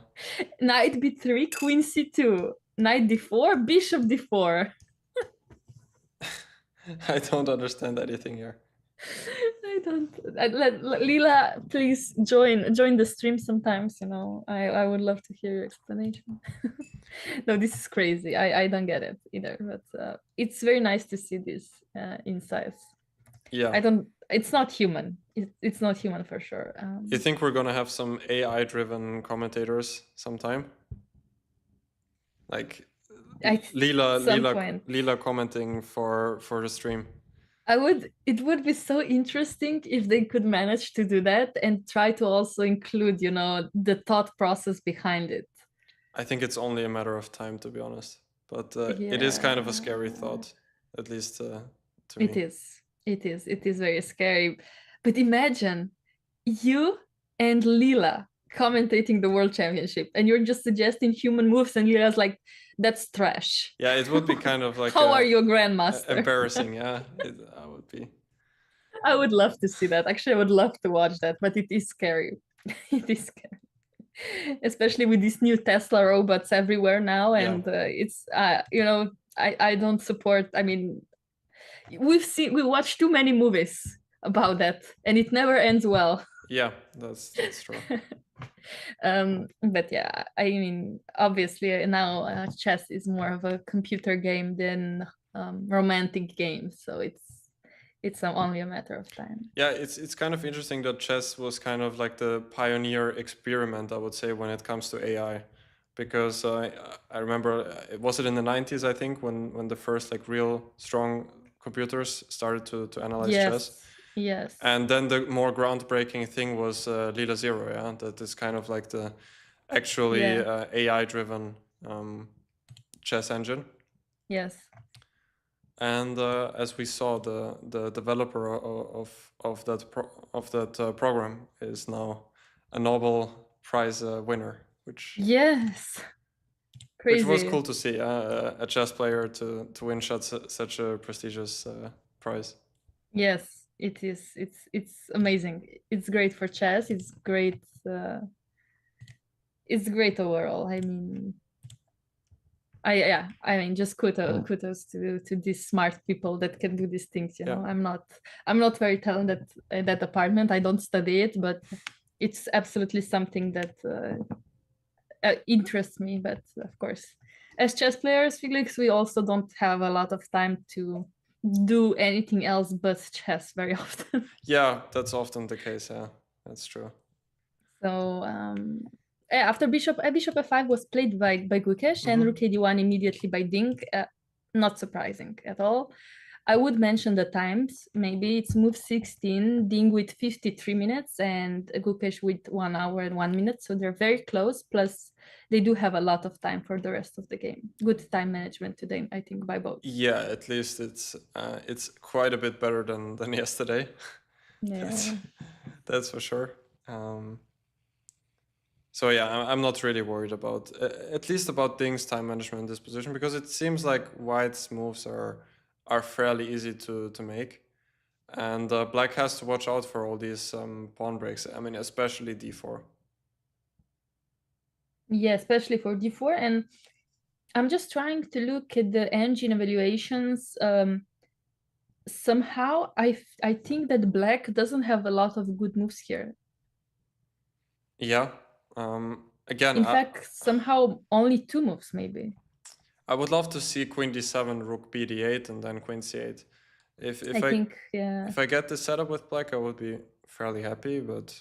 Knight b3, queen c2, knight d4, bishop d4. I don't understand anything here. I don't. Lila, please join the stream sometimes. You know, I would love to hear your explanation. No, this is crazy. I don't get it either. But it's very nice to see these insights. Yeah. It's not human. It's not human for sure. You think we're gonna have some AI-driven commentators sometime? Like Lila commenting for the stream. It would be so interesting if they could manage to do that and try to also include, you know, the thought process behind it. I think it's only a matter of time, to be honest. But it is kind of a scary thought, at least to me. It is very scary. But imagine you and Lila commentating the World Championship, and you're just suggesting human moves, and Lila's like, that's trash. Yeah, it would be kind of like... How are you a grandmaster? Embarrassing, yeah. I would be. I would love to see that. Actually, I would love to watch that, but it is scary. It is scary. Especially with these new Tesla robots everywhere now. And it's, you know, I don't support, I mean, we watched too many movies about that, and it never ends well. Yeah, that's true. But yeah, I mean, obviously now chess is more of a computer game than romantic game, so it's only a matter of time. Yeah, it's kind of interesting that chess was kind of like the pioneer experiment, I would say, when it comes to AI, because I remember was it in the 90s, I think, when the first like real strong computers started to analyze chess. Yes, yes, And then the more groundbreaking thing was Lila Zero, yeah, that is kind of like the actually yeah, AI driven chess engine. yes, And as we saw, the developer of that program is now a Nobel Prize winner, yes. which was Crazy. cool to see, a chess player to win such a prestigious prize. Yes, it is. It's amazing. It's great for chess. It's great. It's great overall. I mean, I mean, just kudos to these smart people that can do these things. You Yeah. know, I'm not very talented in that department. I don't study it, but it's absolutely something that interests me. But of course, as chess players, Felix, we also don't have a lot of time to do anything else but chess very often. Yeah, that's often the case. Yeah, that's true. So after bishop f5 was played by Gukesh and rook ad1 immediately by Ding. Not surprising at all. I would mention the times. Maybe it's move 16, Ding with 53 minutes and Gukesh with 1 hour and 1 minute. So they're very close. Plus, they do have a lot of time for the rest of the game. Good time management today, I think, by both. Yeah, at least it's quite a bit better than yesterday. Yeah. That's for sure. So yeah, I'm not really worried about at least about Ding's time management in this position, because it seems like White's moves are fairly easy to make, and Black has to watch out for all these pawn breaks. I mean, especially d4. Yeah, especially for d4. And I'm just trying to look at the engine evaluations. Somehow I think that Black doesn't have a lot of good moves here. Yeah. Again, In fact, somehow only 2 moves maybe. I would love to see Queen d7, Rook b d8, and then Queen c8. I think, yeah. If I get this setup with Black, I would be fairly happy, but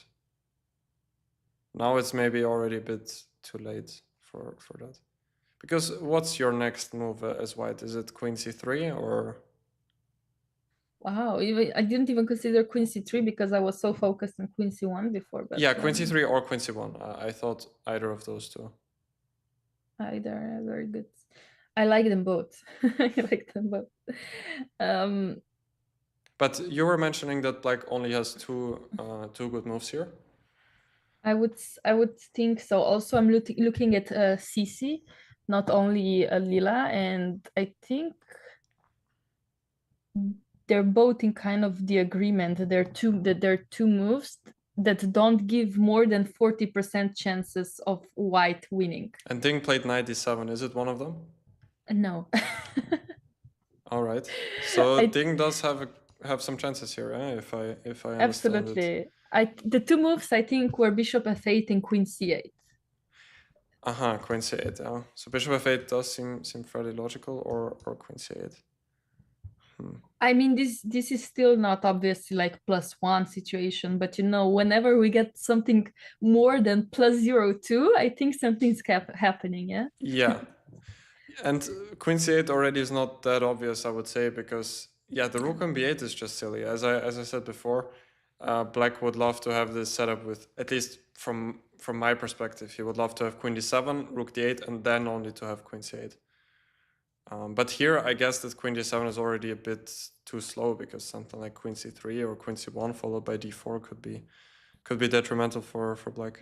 now it's maybe already a bit too late for that. Because what's your next move as White? Is it Queen c3 or? Wow, I didn't even consider Queen c3 because I was so focused on Queen c1 before. But Yeah, Queen c3 or Queen c1. I thought either of those two. Either are very good. I like them both. I like them both. But you were mentioning that Black only has two good moves here. I would think so. Also, I'm looking at CC, not only Lila, and I think they're both in kind of the agreement that there are two moves that don't give more than 40% chances of White winning. And Ding played knight d7. Is it one of them? No. All right. So Ding does have some chances here, if I understand absolutely. it. The 2 moves I think were bishop f8 and queen c8. Queen c8. Yeah. So bishop f8 does seem fairly logical, or queen c8. I mean, this is still not obviously like +1 situation, but whenever we get something more than +02, I think something's happening, yeah? Yeah. And Queen c8 already is not that obvious, I would say, because yeah, the rook on b8 is just silly. As I said before, Black would love to have this setup with, at least from my perspective, he would love to have Queen d7, Rook d8, and then only to have Queen c8. But here, I guess that Queen d7 is already a bit too slow, because something like Queen c3 or Queen c1 followed by d4 could be detrimental for Black.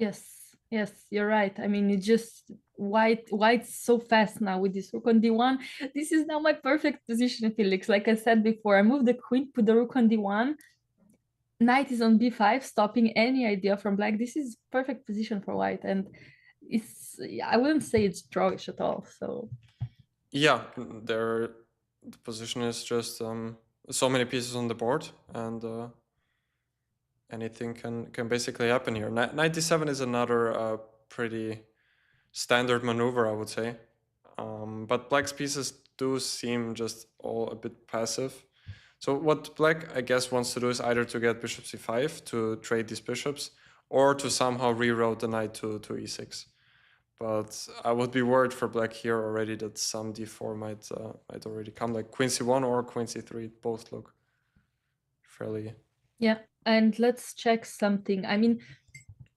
Yes, you're right. I mean, it just White's so fast now with this rook on d1. This is now my perfect position, Felix. Like I said before, I move the queen, put the rook on d1. Knight is on b5, stopping any idea from Black. This is perfect position for White, and I wouldn't say it's drawish at all. So yeah, the position is just so many pieces on the board, and anything can basically happen here. Knight d7 is another pretty standard maneuver, I would say, but Black's pieces do seem just all a bit passive. So what black, I guess, wants to do is either to get bishop c5 to trade these bishops, or to somehow reroute the knight to e6. But I would be worried for black here already that some d4 might already come, like queen c1 or queen c3. Both look fairly... Yeah, and let's check something. I mean,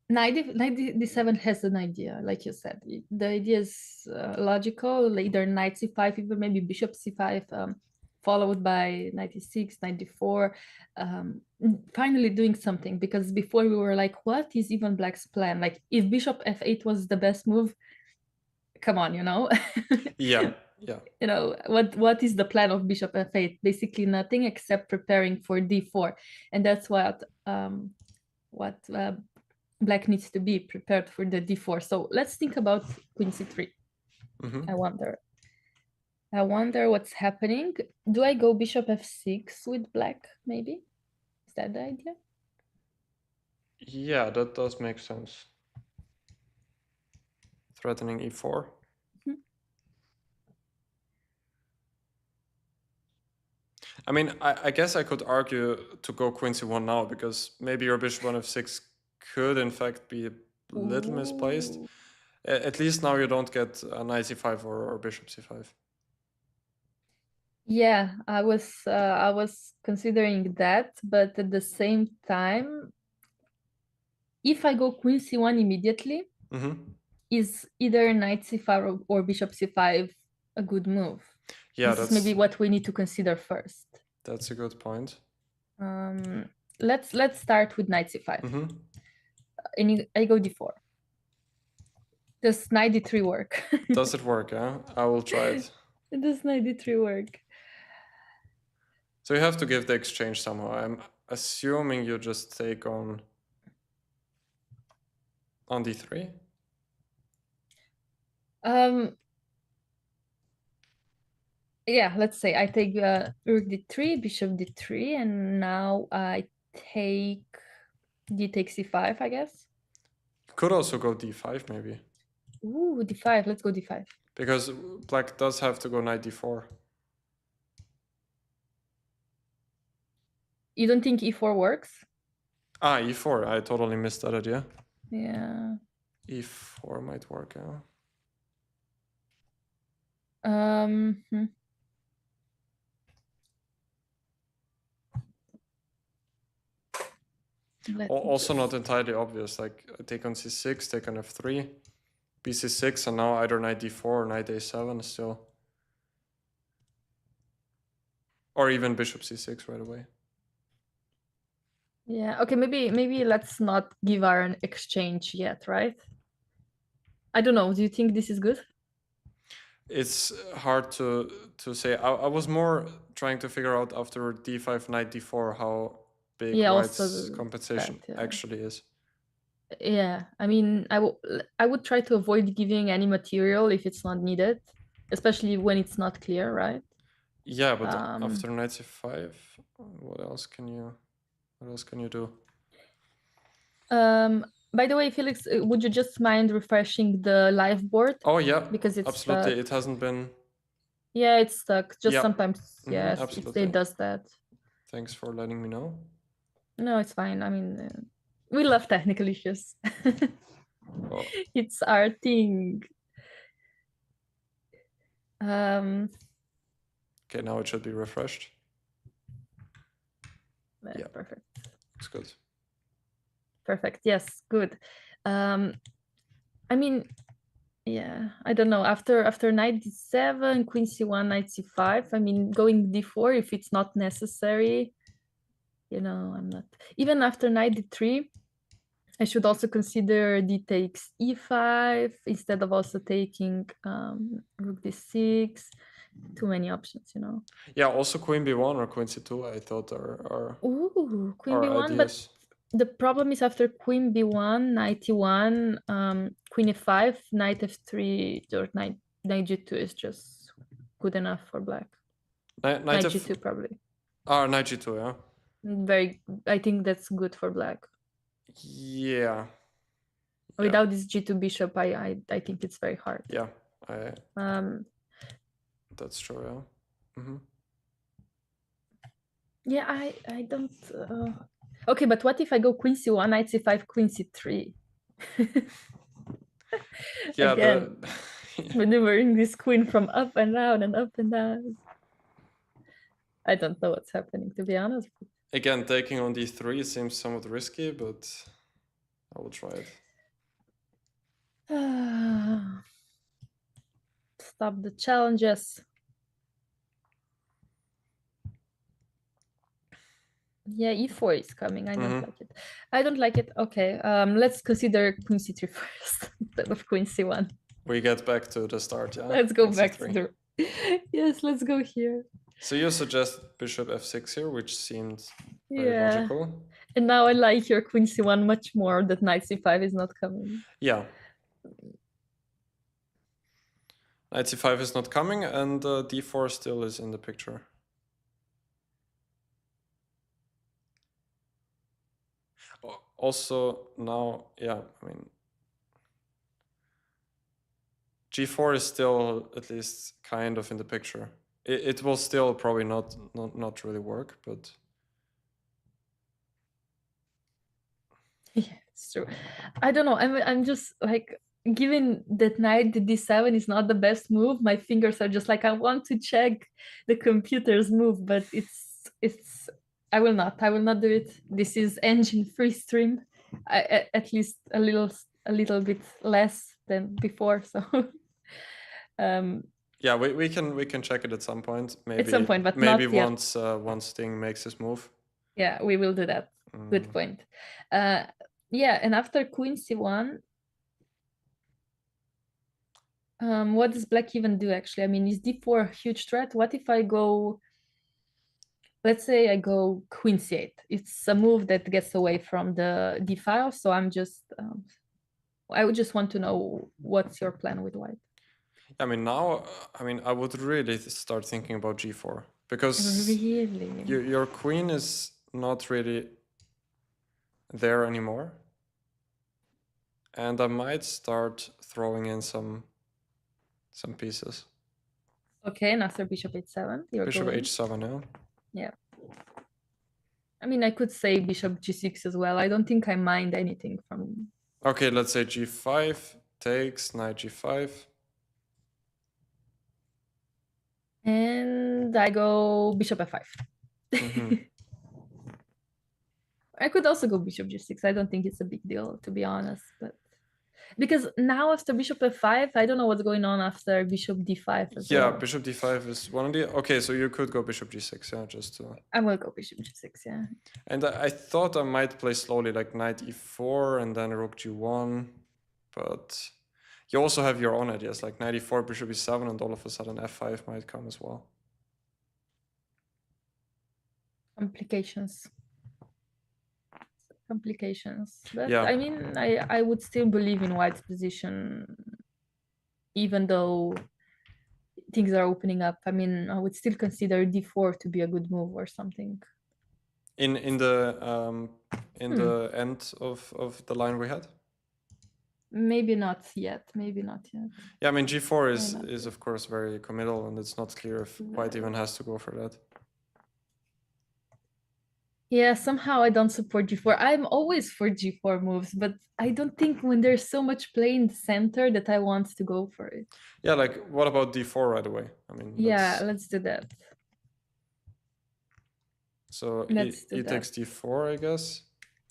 knight d7 has an idea, like you said. The idea is logical, either knight c5, even maybe bishop c5, followed by knight e6, knight d4, finally doing something, because before we were like, what is even black's plan? Like, if bishop f8 was the best move, come on, you know? Yeah. You know, what is the plan of bishop f8? Basically nothing except preparing for d4. And that's what black needs to be prepared for the d4. So let's think about queen c3. I wonder what's happening. Do I go bishop f6 with black, maybe? Is that the idea? Yeah, that does make sense. Threatening e4. I mean, I guess I could argue to go queen c1 now, because maybe your bishop on f6 could in fact be a little misplaced. At least now you don't get a knight c5 or bishop c5. Yeah, I was considering that, but at the same time, if I go queen c1 immediately, is either knight c5 or bishop c5 a good move? Yeah, this is maybe what we need to consider first. That's a good point. Let's start with knight c5. And I go d4. Does knight d3 work? Does it work? Yeah, I will try it. Does knight d3 work? So you have to give the exchange somehow. I'm assuming you just take on d3. Yeah, let's say I take rook d3, bishop d3, and now I take d takes c5, I guess. Could also go d5 maybe. Ooh, d5. Let's go d5. Because black does have to go knight d4. You don't think e4 works? E4. I totally missed that idea. Yeah. E4 might work, yeah. Also not entirely obvious. Like, take on c6, take on f3, bc6, and now either knight d4 or knight a7 still. Or even bishop c6 right away. Yeah, okay, maybe let's not give our an exchange yet, right? I don't know. Do you think this is good? It's hard to say. I was more trying to figure out after d5, knight d4 how big white's compensation actually is. Yeah, I mean, I would try to avoid giving any material if it's not needed, especially when it's not clear, right? Yeah, but after knight c5, what else can you do? By the way, Felix, would you just mind refreshing the live board? Oh yeah, because it's absolutely. stuck. It hasn't been. Yeah, it's stuck. Just sometimes, yes, it does that. Thanks for letting me know. No, it's fine. I mean, we love technical issues. It's our thing. Okay, now it should be refreshed. Yeah, perfect. It's good. Perfect. Yes, good. I mean, yeah, I don't know. After knight d7, queen c1, knight c5. I mean, going d4 if it's not necessary. You know, I'm not. Even after knight d3, I should also consider d takes e5 instead of also taking rook d6. Too many options, you know. Yeah, also queen b1 or queen c2, I thought are Ooh, queen b1, ideas. But the problem is after queen b1, knight e1, queen e5, knight f3, or knight g2 is just good enough for black. Knight g2 probably. Knight g2, yeah. I think that's good for black. Yeah. Without this g2 bishop, I think it's very hard. Yeah, that's true, yeah. Yeah, I don't. Okay, but what if I go queen c1, knight c5, queen c3? Yeah, Again, maneuvering this queen from up and down and up and down. I don't know what's happening, to be honest. again, taking on d3 seems somewhat risky, but I will try it. Stop the challenges. Yeah, e4 is coming. I don't like it. I don't like it. Okay, let's consider queen c3 first instead of queen c1. We get back to the start, yeah? Let's go Queen back c3. to the... Yes, let's go here. So you suggest bishop f6 here, which seemed very Yeah. logical. And now I like your queen c1 much more, that knight c5 is not coming. Yeah. Knight c5 is not coming, and d4 still is in the picture. Also, now, yeah, I mean, g4 is still at least kind of in the picture. It will still probably not really work, but... Yeah, it's true. I don't know. I'm just like, given that knight d7 is not the best move, my fingers are just like, I want to check the computer's move, but it's I will not do it. This is engine free stream. At least a little bit less than before. So yeah, we can check it at some point. Maybe at some point, but maybe not yet. once Ding makes his move. Yeah, we will do that. Good point. Yeah, and after queen c1, what does black even do actually? I mean, is d4 a huge threat? What if I go, let's say I go queen c8? It's a move that gets away from the d file, so I'm just, I would just want to know what's your plan with white. I mean, now, I mean, I would really start thinking about g4 because really, your queen is not really there anymore, and I might start throwing in some pieces. Okay, and after bishop h7, Bishop h7, yeah. Yeah. I mean, I could say bishop g6 as well. I don't think I mind anything from... Okay, let's say g5 takes, knight g5. And I go bishop f5. I could also go bishop g6. I don't think it's a big deal, to be honest. But because now after bishop f5, I don't know what's going on after bishop d5 as well. Yeah, bishop d5 is one of the... Okay, so you could go bishop g6, yeah, just to... I will go bishop g6, yeah. And I thought I might play slowly, like knight e4 and then rook g1, but you also have your own ideas, like knight e4, bishop e7, and all of a sudden f5 might come as well. Complications. But yeah. I mean, I would still believe in white's position, even though things are opening up. I mean, I would still consider d4 to be a good move or something. In the end of the line we had? Maybe not yet. Yeah, I mean, g4 is of course very committal, and it's not clear if white even has to go for that. Yeah, somehow I don't support g4. I'm always for g4 moves, but I don't think when there's so much play in the center that I want to go for it. Yeah, like what about d4 right away? I mean, yeah, let's do that. So he takes d4, I guess.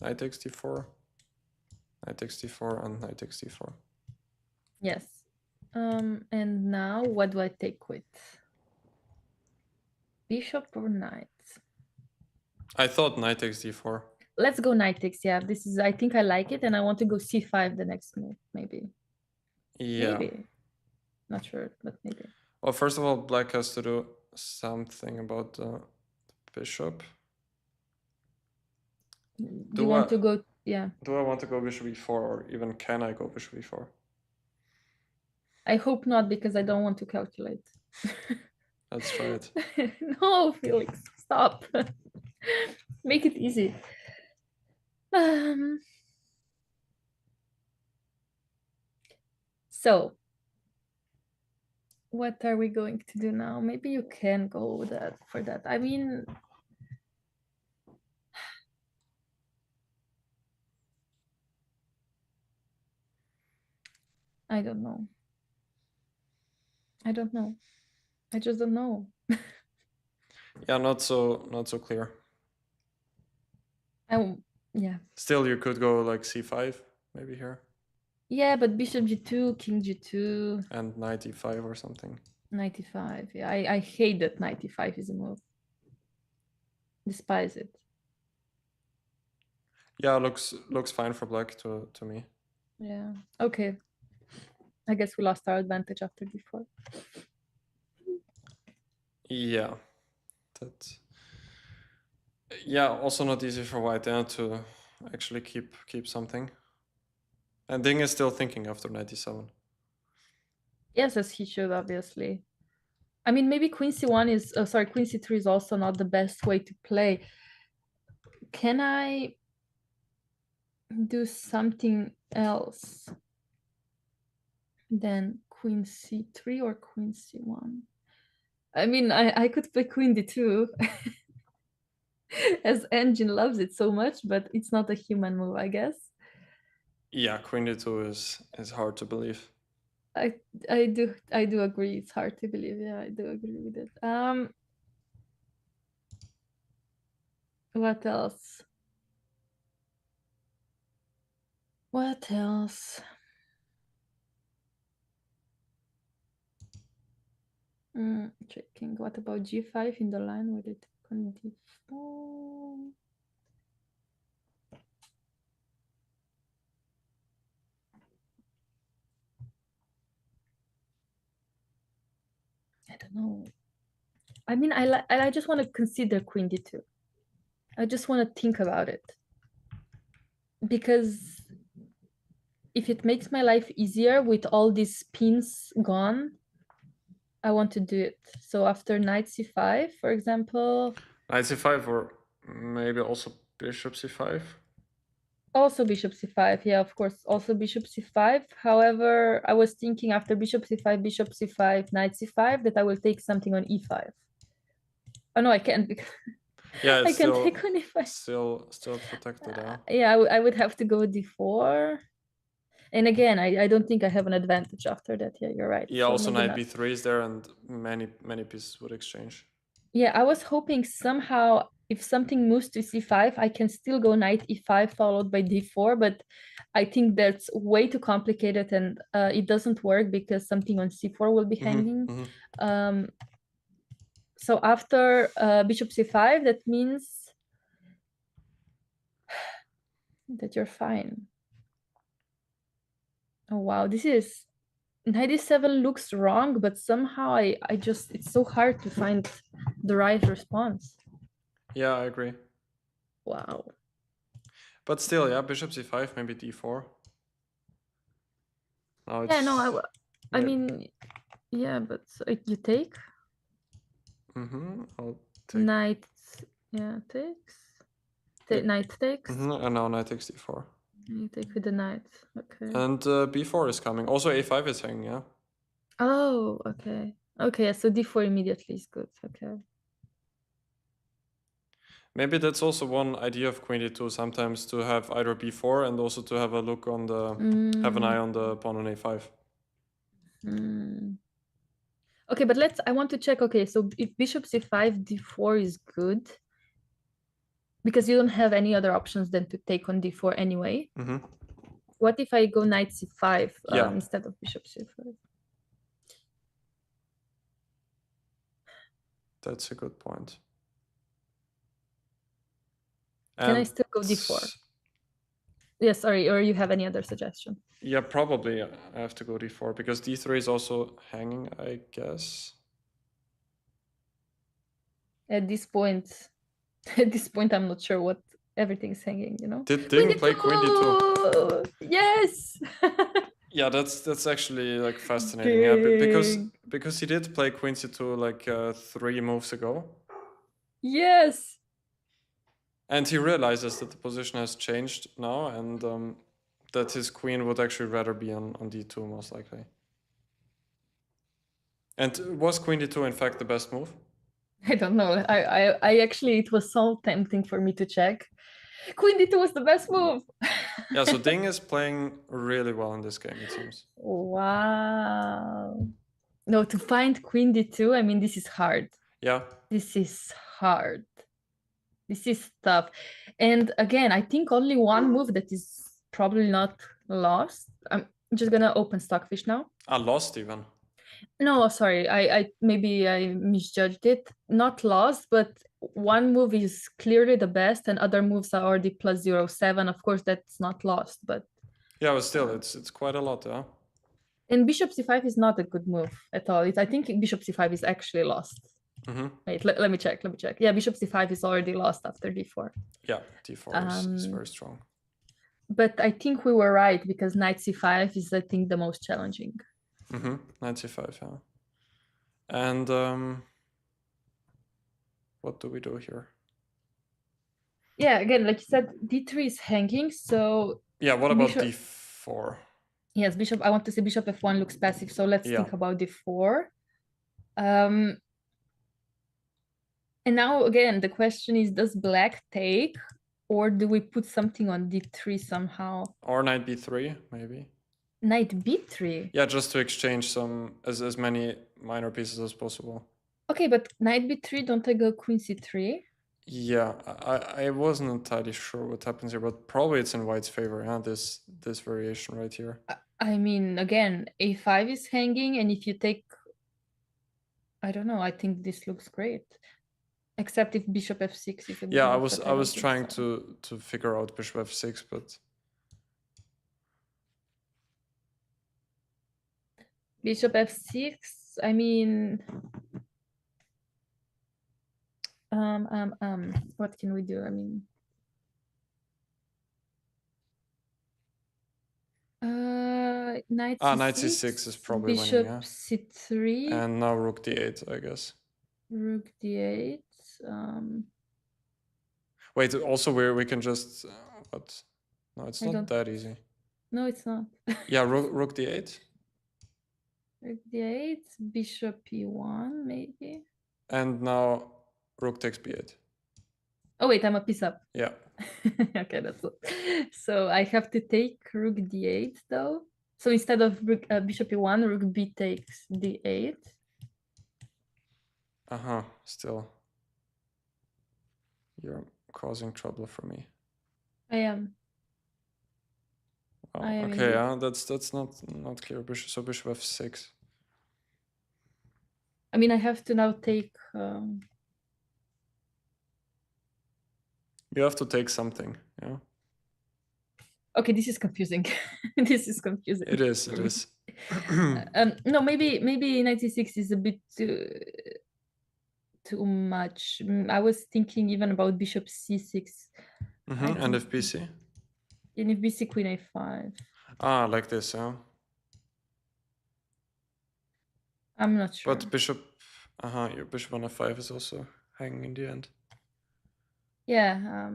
Knight takes d4. Knight takes d4 and knight takes d4. Yes. And now what do I take with? Bishop or knight? I thought knight takes d4. Let's go knight takes, yeah. This is, I think I like it, and I want to go c5 the next move, maybe. Yeah. Maybe. Not sure, but maybe. Well, first of all, black has to do something about the bishop. Do you want to go, yeah. Do I want to go bishop e4, or even can I go bishop e4? I hope not, because I don't want to calculate. Let's try it. No, Felix, stop. Make it easy. So, what are we going to do now? Maybe you can go for that. I mean, I don't know. I don't know. I just don't know. Yeah, not so clear. Yeah. Still, you could go like c5 maybe here. Yeah, but bishop g2, king g2. And knight e5 or something. Knight e5. Yeah, I hate that knight e5 is a move. Despise it. Yeah, looks fine for black to me. Yeah. Okay. I guess we lost our advantage after d4. Yeah. Yeah, also not easy for white to actually keep something. And Ding is still thinking after 97. Yes, as he should, obviously. I mean, maybe queen c1 is, queen c3 is also not the best way to play. Can I do something else than queen c3 or queen c1? I mean, I could play queen d2 as Engine loves it so much, but it's not a human move, I guess. Yeah, queen d2 is hard to believe. I do agree. It's hard to believe. Yeah, I do agree with it. What else? What else? Checking. What about g5 in the line with it on d4? I don't know. I mean, I just want to consider queen d2. I just want to think about it. Because if it makes my life easier with all these pins gone, I want to do it. So after knight c5, for example. Knight c5 or maybe also bishop c5. Also bishop c5, yeah, of course, also bishop c5. However, I was thinking after bishop c5, knight c5, that I will take something on e5. Oh no, I can't because Yeah, I can take on e5. Still protected. Yeah, I would have to go d4. And again, I don't think I have an advantage after that. Yeah, you're right. Yeah, So also maybe knight not. b3 is there, and many pieces would exchange. Yeah, I was hoping somehow if something moves to c5, I can still go knight e5 followed by d4, but I think that's way too complicated and it doesn't work because something on c4 will be hanging. So after bishop c5, that means that you're fine. Oh wow, this is 97 looks wrong, but somehow I just, it's so hard to find the right response. Yeah, I agree. Wow. But still, yeah, bishop c5, maybe d4. Now it's, Yeah, no, I mean, yeah, but you take? I'll take. Knight, yeah, takes. Knight takes. And now knight takes d4. You take with the knight, okay. And b4 is coming. Also a5 is hanging, yeah. Oh, okay. Okay, so d4 immediately is good, okay. Maybe that's also one idea of queen d2, sometimes to have either b4 and also to have a look on the, have an eye on the pawn on a5. Okay, but I want to check, okay, so if bishop c5, d4 is good, because you don't have any other options than to take on d4 anyway. What if I go knight c5 instead of bishop c5? That's a good point. Can I still go d4? Yeah, sorry, or you have any other suggestion? Yeah, probably I have to go d4 because d3 is also hanging, I guess. At this point, I'm not sure what everything's hanging, you know? Did Ding play queen d2? Yes! Yeah, that's actually like fascinating. Yeah, because he did play queen c2 like 3 moves ago. Yes! And he realizes that the position has changed now and that his queen would actually rather be on d2 most likely. And was queen d2 in fact the best move? I don't know. I actually, it was so tempting for me to check. Queen d2 was the best move. Yeah, so Ding is playing really well in this game, it seems. Wow. No, to find Queen d2, I mean, this is hard. Yeah. This is hard. This is tough. And again, I think only one move that is probably not lost. I'm just gonna open Stockfish now. Lost even. No, sorry, I maybe I misjudged it. Not lost, but one move is clearly the best, and other moves are already plus 0.7. Of course, that's not lost, but Yeah, but still, it's quite a lot, yeah. and Bishop c5 is not a good move at all. I think Bishop c5 is actually lost. Wait, let me check. Let me check. Yeah, Bishop c5 is already lost after d4. Yeah, d4 is very strong. But I think we were right because Knight c5 is, I think, the most challenging. Knight c5, yeah. And what do we do here? Yeah, again, like you said, d3 is hanging, so yeah. What about d4? Yes, bishop. I want to say bishop f1 looks passive, so let's think about d4. And now again, the question is, does black take, or do we put something on d3 somehow? Or knight b3, maybe. Knight b3? Yeah, just to exchange some as many minor pieces as possible. Okay, but knight b3, don't I go queen c3? Yeah, I wasn't entirely sure what happens here, but probably it's in white's favor, yeah, this variation right here. I mean, again, a5 is hanging, and if you take, I don't know, I think this looks great. Except if bishop f6 is a bit. Yeah, I was trying to figure out bishop f6, but bishop f6, I mean, what can we do? I mean, knight c6, knight c6 is probably bishop winning, yeah. c3, and now rook d8, I guess. Rook d8. Wait, also we can just what? No, it's not that easy. No, it's not. Yeah, rook d8. Rook d8, bishop e1, maybe. And now rook takes b8. Oh wait, I'm a piece up. Yeah. Okay, that's it. So I have to take rook d8 though. So instead of rook, bishop e1, rook b takes d8. Still, you're causing trouble for me. I am. Oh, okay, yeah, that's not clear. So bishop f6. I mean, I have to now take. You have to take something, yeah. Okay, this is confusing. This is confusing. It is. It is. No, maybe 96 is a bit too much. I was thinking even about bishop c6. And if bc? And if bc, queen a5. Like this, yeah. I'm not sure. But bishop, your bishop on f5 is also hanging in the end. Yeah,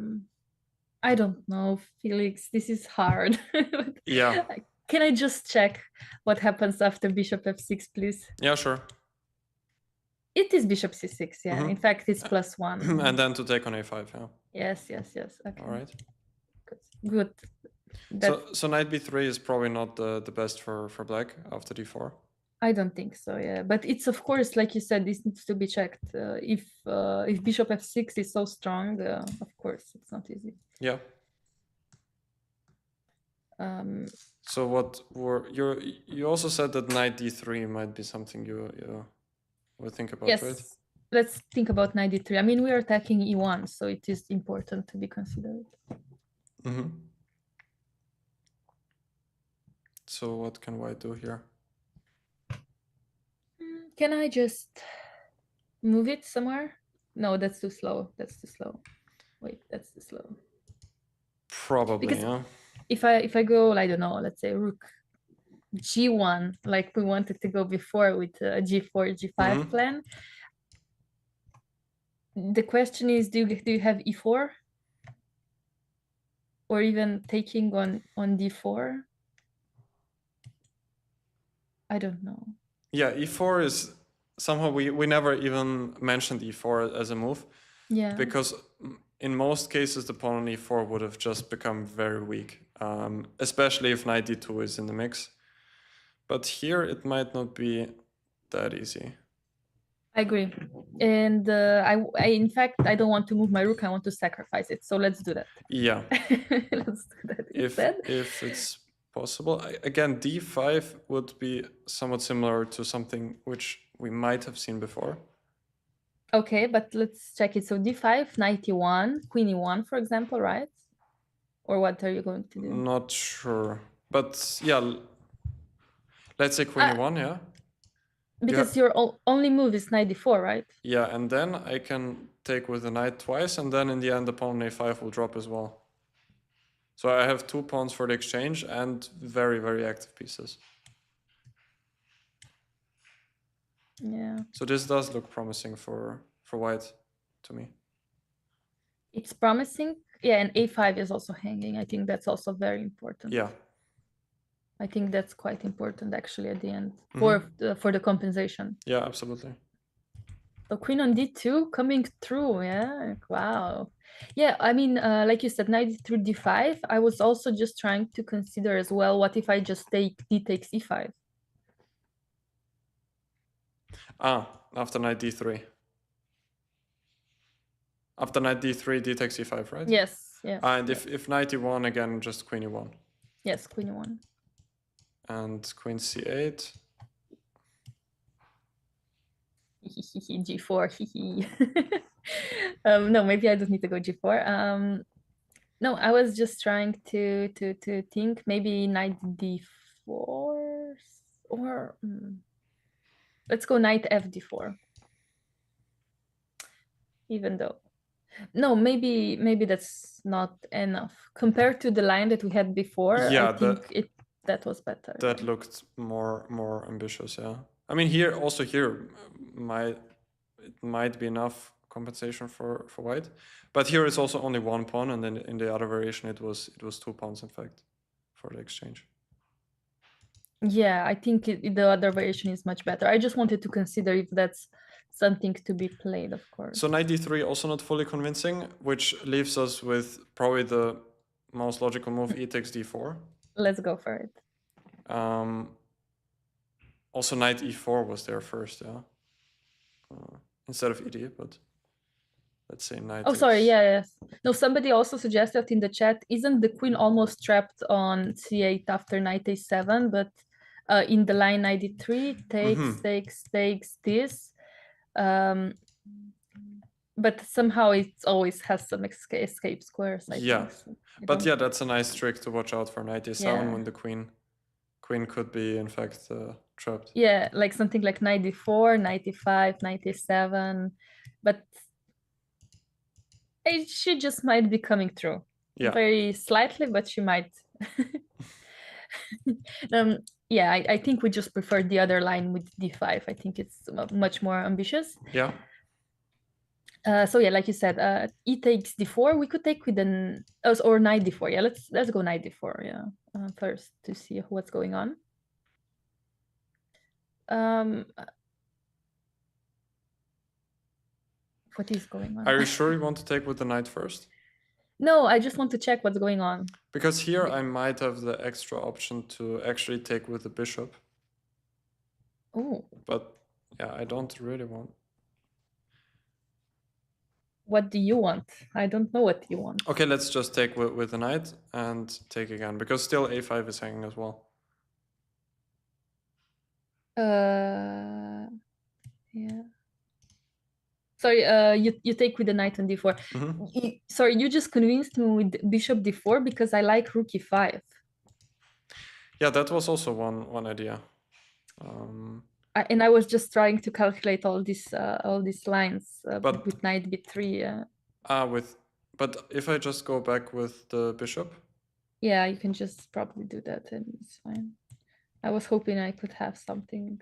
I don't know, Felix. This is hard. Yeah. Can I just check what happens after bishop f6, please? Yeah, sure. It is bishop c6, yeah. In fact, it's +1. And then to take on a5, yeah. Yes. Okay. All right. Good. So knight b3 is probably not the best for black after d4. I don't think so, yeah. But it's, of course, like you said, this needs to be checked. If bishop f6 is so strong, of course, it's not easy. Yeah. So what were you also said that knight d3 might be something you would think about, yes. right? Let's think about knight d3. I mean, we are attacking e1, so it is important to be considered. So what can white do here? Can I just move it somewhere? No, that's too slow. That's too slow. Wait, that's too slow. Probably, because yeah. If I go, I don't know, let's say rook g1, like we wanted to go before with a g4, g5 plan. The question is, do you have e4? Or even taking on d4? I don't know. Yeah, e4 is somehow we never even mentioned e4 as a move. Yeah. Because in most cases, the pawn on e4 would have just become very weak, especially if knight d2 is in the mix. But here it might not be that easy. I agree. And in fact, I don't want to move my rook. I want to sacrifice it. So let's do that. Yeah. Let's do that instead. If it's possible. Again, d5 would be somewhat similar to something which we might have seen before. Okay, but let's check it. So d5, knight e1, queen e1, for example, right? Or what are you going to do? Not sure. But yeah, let's say queen e1, yeah? Because your only move is knight d4, right? Yeah, and then I can take with the knight twice, and then in the end the pawn on a5 will drop as well. So I have 2 pawns for the exchange and very, very active pieces. Yeah. So this does look promising for white to me. It's promising. Yeah, and a5 is also hanging. I think that's also very important. Yeah. I think that's quite important actually at the end for the compensation. Yeah, absolutely. So queen on d2 coming through, yeah, wow. Yeah, I mean, like you said, knight through d5. I was also just trying to consider as well, what if I just take d takes e5? After knight d3. After knight d3, d takes e5, right? Yes, yes. And yes. if knight e1, again, just queen e1. Yes, queen e1. And queen c8. G4. No, maybe I don't need to go g4. No, I was just trying to think maybe knight d4 or let's go knight fd4. Even though, no, maybe that's not enough compared to the line that we had before. Yeah, I think that was better. That looked more ambitious. Yeah, I mean here it might be enough compensation for white, but here it's also only 1 pawn, and then in the other variation it was 2 pawns in fact for the exchange. Yeah, I think the other variation is much better. I just wanted to consider if that's something to be played, of course. So knight d3 also not fully convincing, which leaves us with probably the most logical move, e takes d4. Let's go for it. Also knight e4 was there first, yeah, instead of ed, but let's say knight. Oh, sorry, yes. No, somebody also suggested in the chat, isn't the queen almost trapped on c8 after knight a7, but in the line knight d3 takes this. But somehow it always has some escape squares, I think. So but yeah, that's a nice trick to watch out for knight a7 when the queen could be in fact trapped. Yeah, like something like knight d4, knight e5, knight a7, but she just might be coming through. Yeah, very slightly, but she might. Yeah, I think we just prefer the other line with d5. I think it's much more ambitious. Yeah. So yeah, like you said, e takes d4. We could take with an or knight d4. Yeah, let's go knight d4. Yeah, first to see what's going on. What is going on? Are you sure you want to take with the knight first? No, I just want to check what's going on. Because here I might have the extra option to actually take with the bishop. Oh. But yeah, I don't really want. What do you want? I don't know what you want. Okay, let's just take with the knight and take again, because still a5 is hanging as well. Yeah. Sorry, you take with the knight on d4. Sorry, you just convinced me with bishop d4 because I like rook e5. Yeah, that was also one idea. And I was just trying to calculate all these lines with knight b3. But if I just go back with the bishop. Yeah, you can just probably do that and it's fine. I was hoping I could have something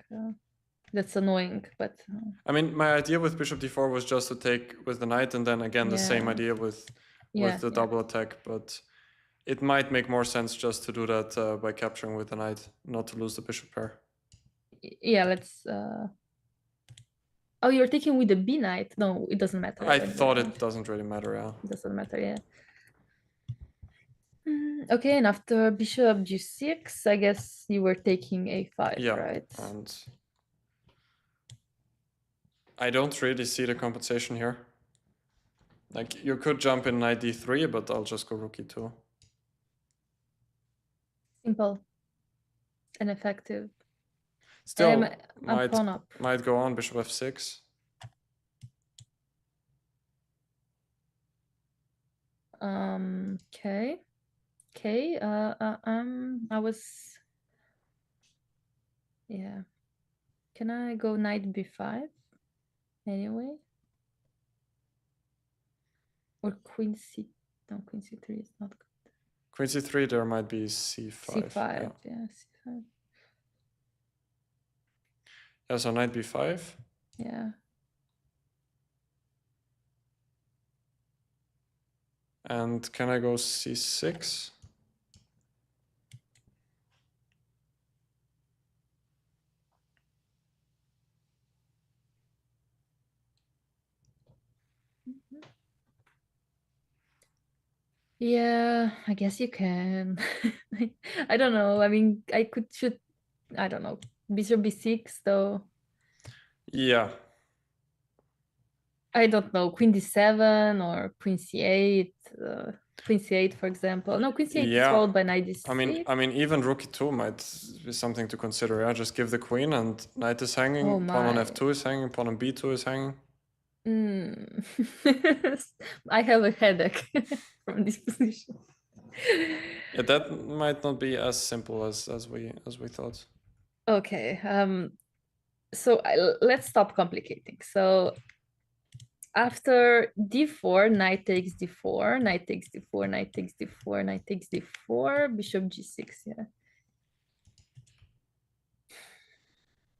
that's annoying, but I mean, my idea with bishop d4 was just to take with the knight, and then again the same idea with the double attack, but it might make more sense just to do that by capturing with the knight, not to lose the bishop pair. Yeah, let's Oh, you're taking with the B knight? No, it doesn't matter. I when thought you're it doesn't really matter, yeah. It doesn't matter, yeah. Okay, and after bishop g6, I guess you were taking a5, Yeah, right? and I don't really see the compensation here. Like, you could jump in knight d3, but I'll just go rook e2. Simple and effective. Still, I'm pawn up. might go on bishop f6. Okay. Okay. I was. Yeah. Can I go knight b5 anyway? Or queen c? No, queen c3 is not good. Queen c3, there might be c5. C5, yeah, c5. Yeah, so knight b5. Yeah. And can I go c6? Yeah, I guess you can. I don't know. I mean, I could shoot, I don't know, bishop b6 though. Yeah. I don't know, queen d7 or queen c8. Queen c8, for example. No, queen c8 is followed by knight d6. I mean, even rook e2 might be something to consider. Yeah, just give the queen and knight is hanging. Oh Pawn on my. f2 is hanging. Pawn on b2 is hanging. I have a headache from this position. Yeah, that might not be as simple as we thought. Okay. So let's stop complicating. So after d4, knight takes d4, knight takes d4, knight takes d4, knight takes d4, bishop g6. Yeah.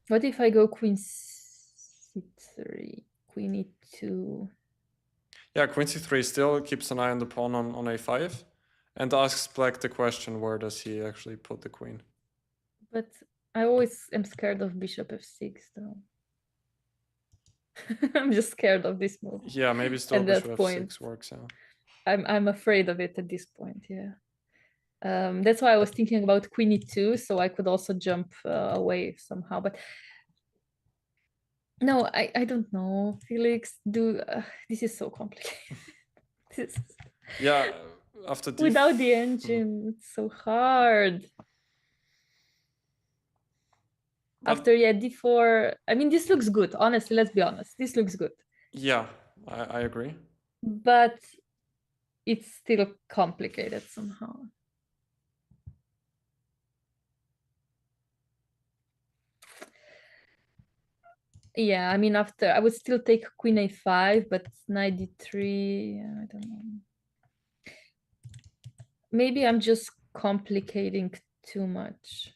What if I go queen c3, queen e2? Yeah, queen c3 still keeps an eye on the pawn on a5 and asks black the question, where does he actually put the queen? But I always am scared of bishop f6 though. I'm just scared of this move. Yeah, maybe still at bishop that f6 point. works, yeah. I'm afraid of it at this point, yeah. That's why I was thinking about queen e2, so I could also jump away somehow. But no, I don't know, Felix. This is so complicated. This is... Yeah, after without the engine, it's so hard. But after d4, I mean, this looks good. Honestly, let's be honest. This looks good. Yeah, I agree. But it's still complicated somehow. Yeah, I mean, after I would still take queen a5, but knight d3, I don't know. Maybe I'm just complicating too much.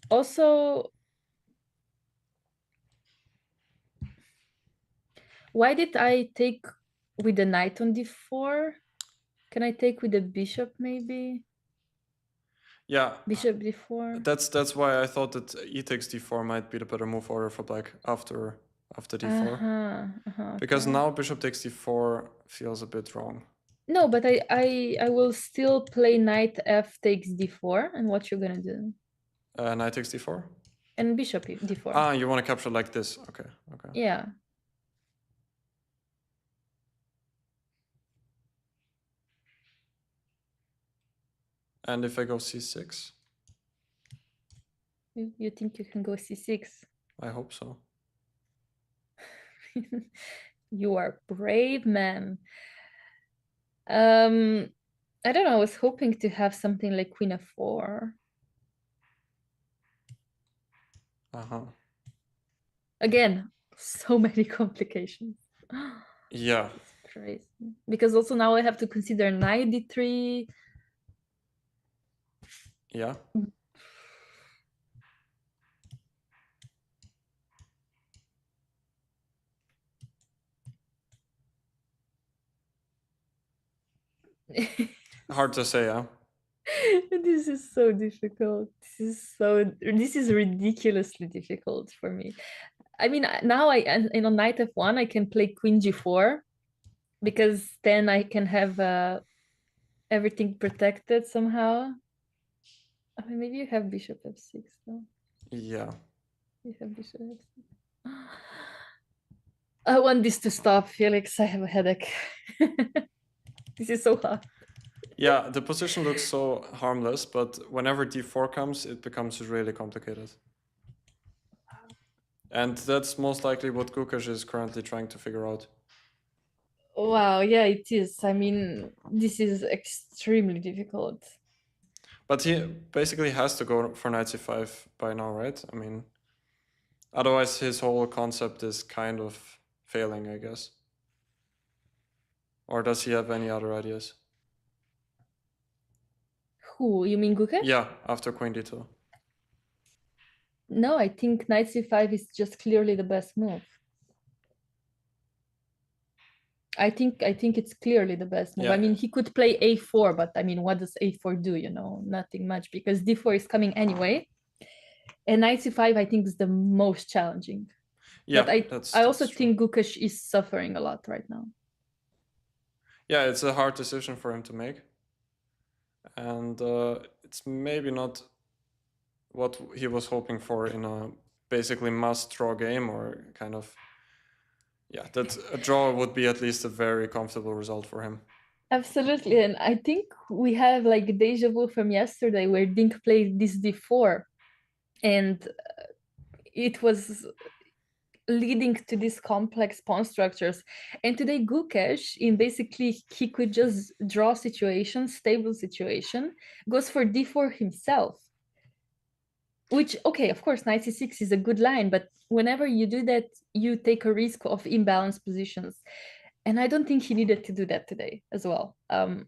Also, why did I take with the knight on d4? Can I take with the bishop maybe? Yeah. Bishop d4. That's why I thought that e takes d4 might be the better move order for black after d4. Because now bishop takes d4 feels a bit wrong. No, but I will still play knight f takes d4, and what you're gonna do? Knight takes d4? And bishop d4. Ah, you want to capture like this. Okay. Yeah. And if I go c6? You think you can go c6? I hope so. You are brave, man. I don't know, I was hoping to have something like queen f4. Again, so many complications. Yeah. It's crazy. Because also now I have to consider knight d3. Yeah. Hard to say, yeah. This is so difficult. This is ridiculously difficult for me. I mean, now on knight f1, I can play queen g4 because then I can have everything protected somehow. I mean, maybe you have bishop f6 though. Yeah. You have bishop f6. I want this to stop, Felix. I have a headache. This is so hard. Yeah, the position looks so harmless, but whenever d4 comes, it becomes really complicated. And that's most likely what Gukash is currently trying to figure out. Wow, yeah, it is. I mean, this is extremely difficult. But he basically has to go for knight c5 by now, right? I mean, otherwise his whole concept is kind of failing, I guess. Or does he have any other ideas? Who? You mean Gukesh? Yeah, after queen d2. No, I think knight c5 is just clearly the best move. I think it's clearly the best move. Yeah. I mean, he could play a4, but I mean, what does a4 do? You know, nothing much because d4 is coming anyway. And knight c5, I think, is the most challenging. Yeah, but I also think Gukesh is suffering a lot right now. Yeah, it's a hard decision for him to make. And it's maybe not what he was hoping for in a basically must-draw game, or kind of, yeah, that a draw would be at least a very comfortable result for him. Absolutely. And I think we have like deja vu from yesterday where Dink played this d4 and it was leading to these complex pawn structures. And today Gukesh, in basically he could just draw situation, stable situation, goes for d4 himself. Which, okay, of course, knight c6 is a good line, but whenever you do that, you take a risk of imbalanced positions. And I don't think he needed to do that today as well. And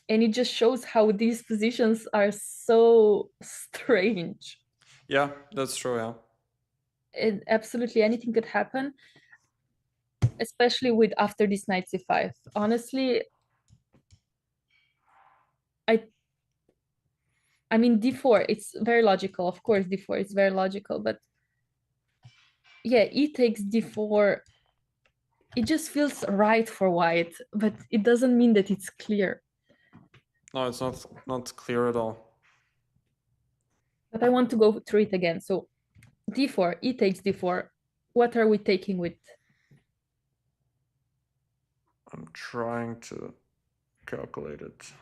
it just shows how these positions are so strange. Yeah, that's true, yeah. And absolutely anything could happen, especially with after this knight c5. Honestly, I mean, d4, it's very logical. Of course, d4 is very logical, but yeah, e takes d4. It just feels right for white, but it doesn't mean that it's clear. No, it's not clear at all. But I want to go through it again. So d4, e takes d4. What are we taking with? I'm trying to calculate it.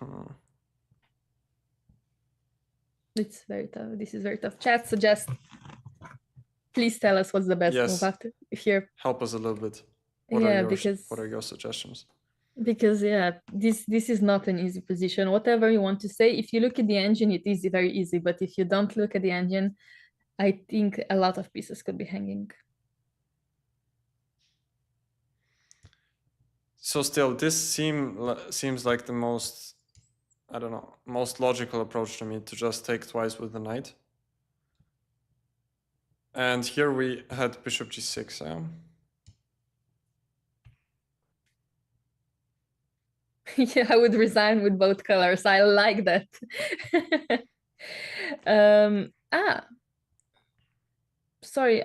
It's very tough. This is very tough. Chat suggests. Please tell us what's the best move after here. Help us a little bit. What are your suggestions? Because yeah, this is not an easy position. Whatever you want to say, if you look at the engine, it is very easy. But if you don't look at the engine, I think a lot of pieces could be hanging. So still, this seems like the most, I don't know, most logical approach to me, to just take twice with the knight. And here we had bishop g6, yeah? Yeah, I would resign with both colors. I like that. Sorry.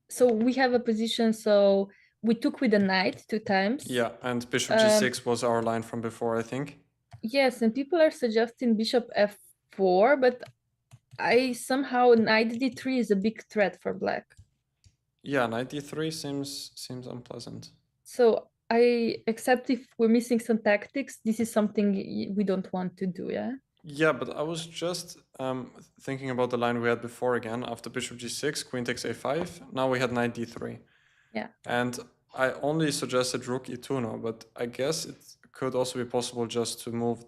So we have a position. So we took with the knight 2 times. Yeah, and bishop g6 was our line from before, I think. Yes, and people are suggesting bishop f4, but I somehow knight d3 is a big threat for black. Yeah, knight d3 seems unpleasant. So I accept if we're missing some tactics, this is something we don't want to do, yeah? Yeah, but I was just thinking about the line we had before again. After bishop g6, queen takes a5. Now we had knight d3. Yeah. And I only suggested rook e2 now, but I guess it could also be possible just to move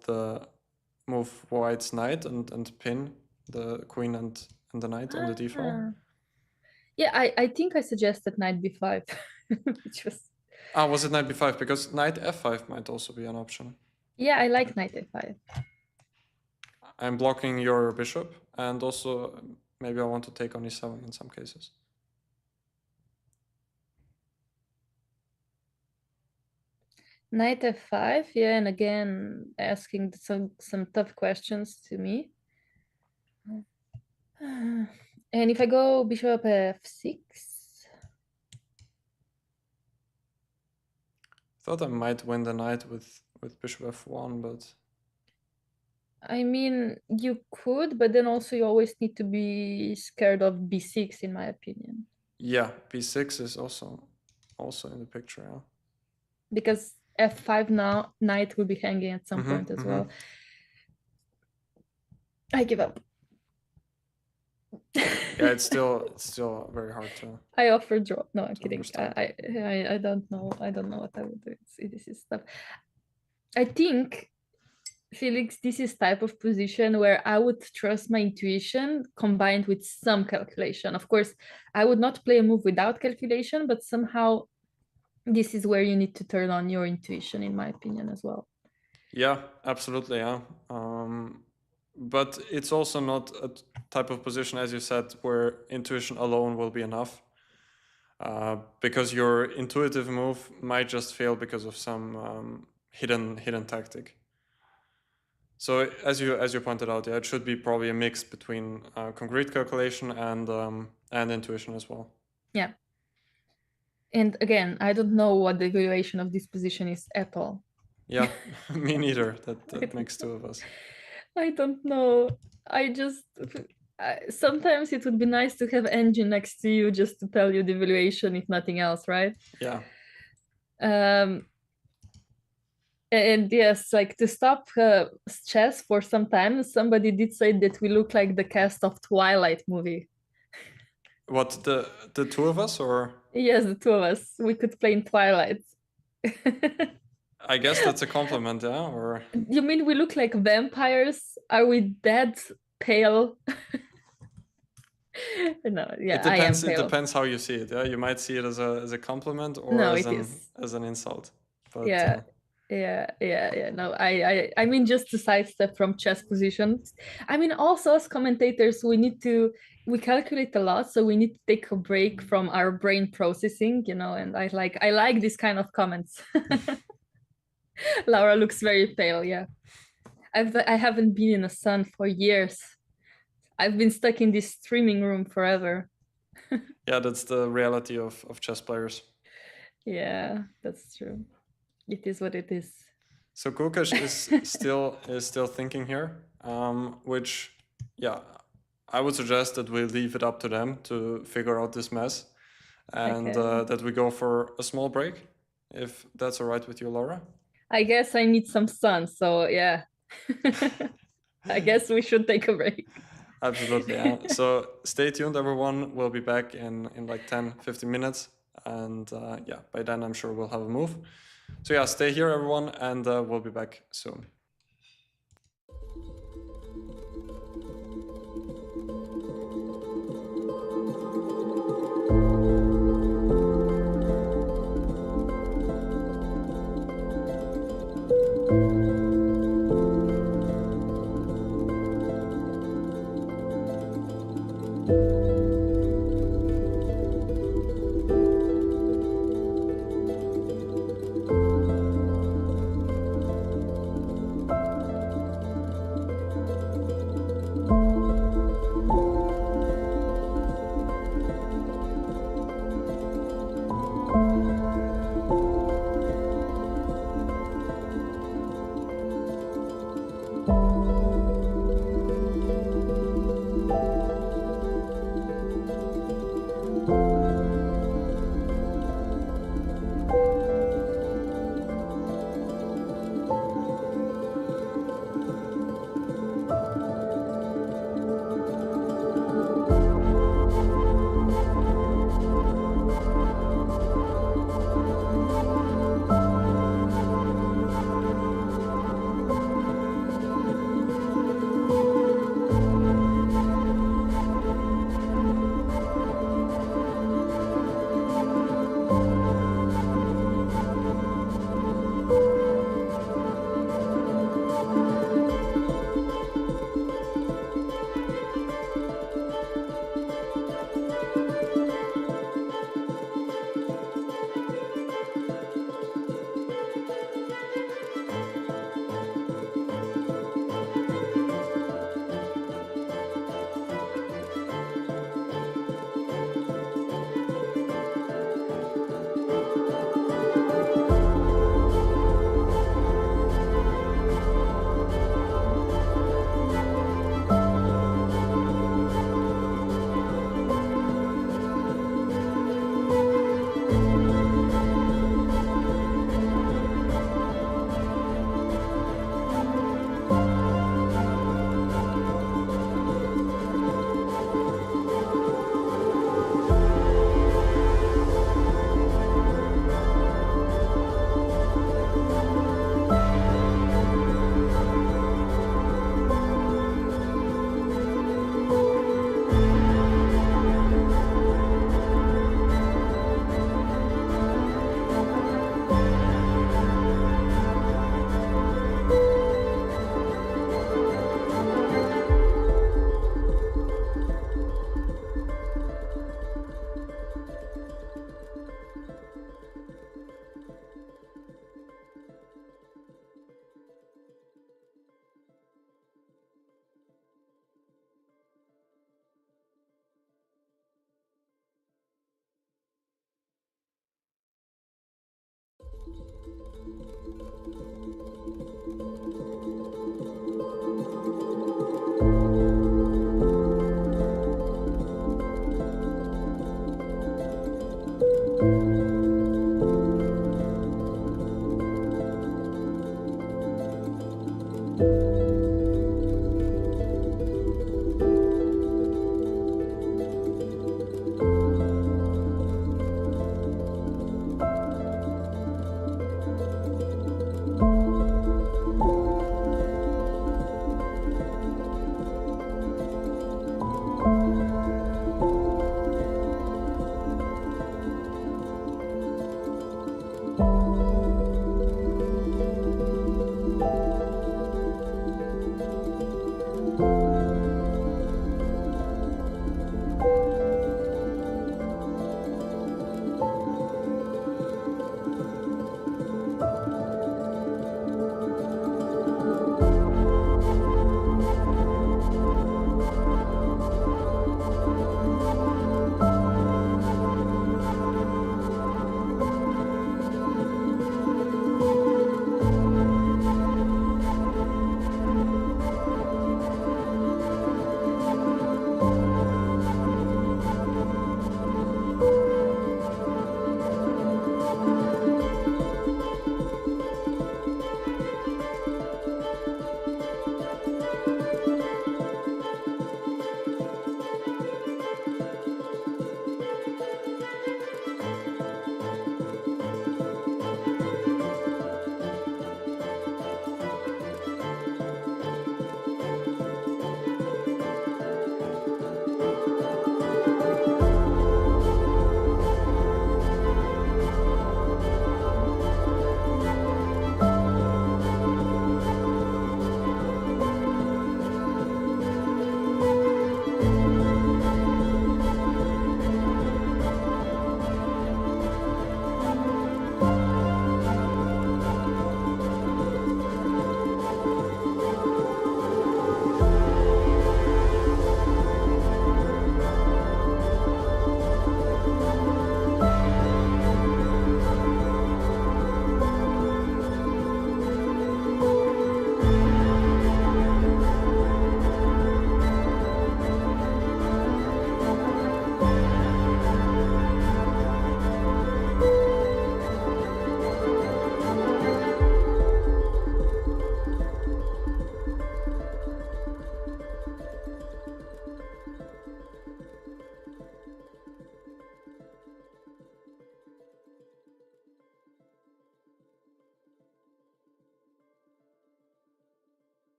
white's knight and pin the queen and the knight on the d file. Yeah, I think I suggested knight b5, which was... Was it knight b5? Because knight f5 might also be an option. Yeah, I like knight f5. I'm blocking your bishop, and also maybe I want to take on e7 in some cases. Knight f5, yeah, and again asking some tough questions to me. And if I go bishop f6, Thought I might win the knight with bishop f1, but I mean, you could, but then also you always need to be scared of b6, in my opinion. yeah, b6 is also in the picture. Yeah. Because f5 now, knight will be hanging at some point as well. I give up. Yeah, it's still very hard to. I offer draw. No, I'm kidding. Understand. I don't know. I don't know what I would do. This is stuff. I think, Felix, this is type of position where I would trust my intuition combined with some calculation. Of course, I would not play a move without calculation, but somehow this is where you need to turn on your intuition, in my opinion, as well. Yeah, absolutely. Yeah. But it's also not a type of position, as you said, where intuition alone will be enough. Because your intuitive move might just fail because of some hidden tactic. So as you pointed out, yeah, it should be probably a mix between concrete calculation and intuition as well. Yeah. And again, I don't know what the evaluation of this position is at all. Yeah, me neither. That makes two of us. I don't know. Sometimes it would be nice to have engine next to you just to tell you the evaluation, if nothing else, right? Yeah. And yes, like to stop chess for some time, somebody did say that we look like the cast of Twilight movie. What, the two of us, or? Yes, the two of us. We could play in Twilight. I guess that's a compliment, yeah? Or you mean we look like vampires? Are we that pale? No, yeah, it depends. I am pale. It depends how you see it. Yeah, you might see it as a compliment or no, as an insult. But, yeah. No, I mean, just to sidestep from chess positions. I mean, also as commentators, we calculate a lot, so we need to take a break from our brain processing, and I like this kind of comments. Laura looks very pale. Yeah, I haven't been in the sun for years. I've been stuck in this streaming room forever. Yeah, that's the reality of chess players. Yeah, that's true. It is what it is. So Kukash is still thinking here, which, yeah, I would suggest that we leave it up to them to figure out this mess, and that we go for a small break, if that's all right with you, Laura. I guess I need some sun, so yeah. I guess we should take a break. Absolutely, yeah. So stay tuned, everyone. We'll be back in like 10-15 minutes, and yeah, by then I'm sure we'll have a move. So yeah, stay here, everyone, and we'll be back soon.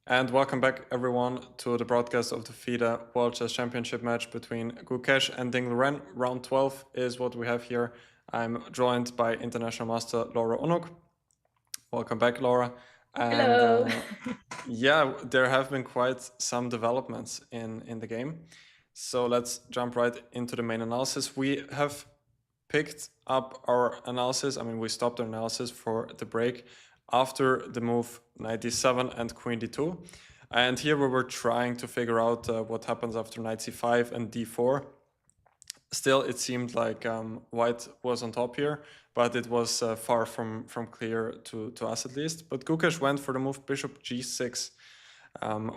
And welcome back, everyone, to the broadcast of the FIDE World Chess Championship match between Gukesh and Ding Liren. Round 12 is what we have here. I'm joined by International Master Laura Unuk. Welcome back, Laura. And Hello. yeah, there have been quite some developments in the game. So let's jump right into the main analysis. We have picked up our analysis. I mean, we stopped our analysis for the break after the move knight d7 and queen d2. And here we were trying to figure out what happens after knight c5 and d4. Still, it seemed like white was on top here, but it was far from clear to us at least. But Gukesh went for the move bishop g6,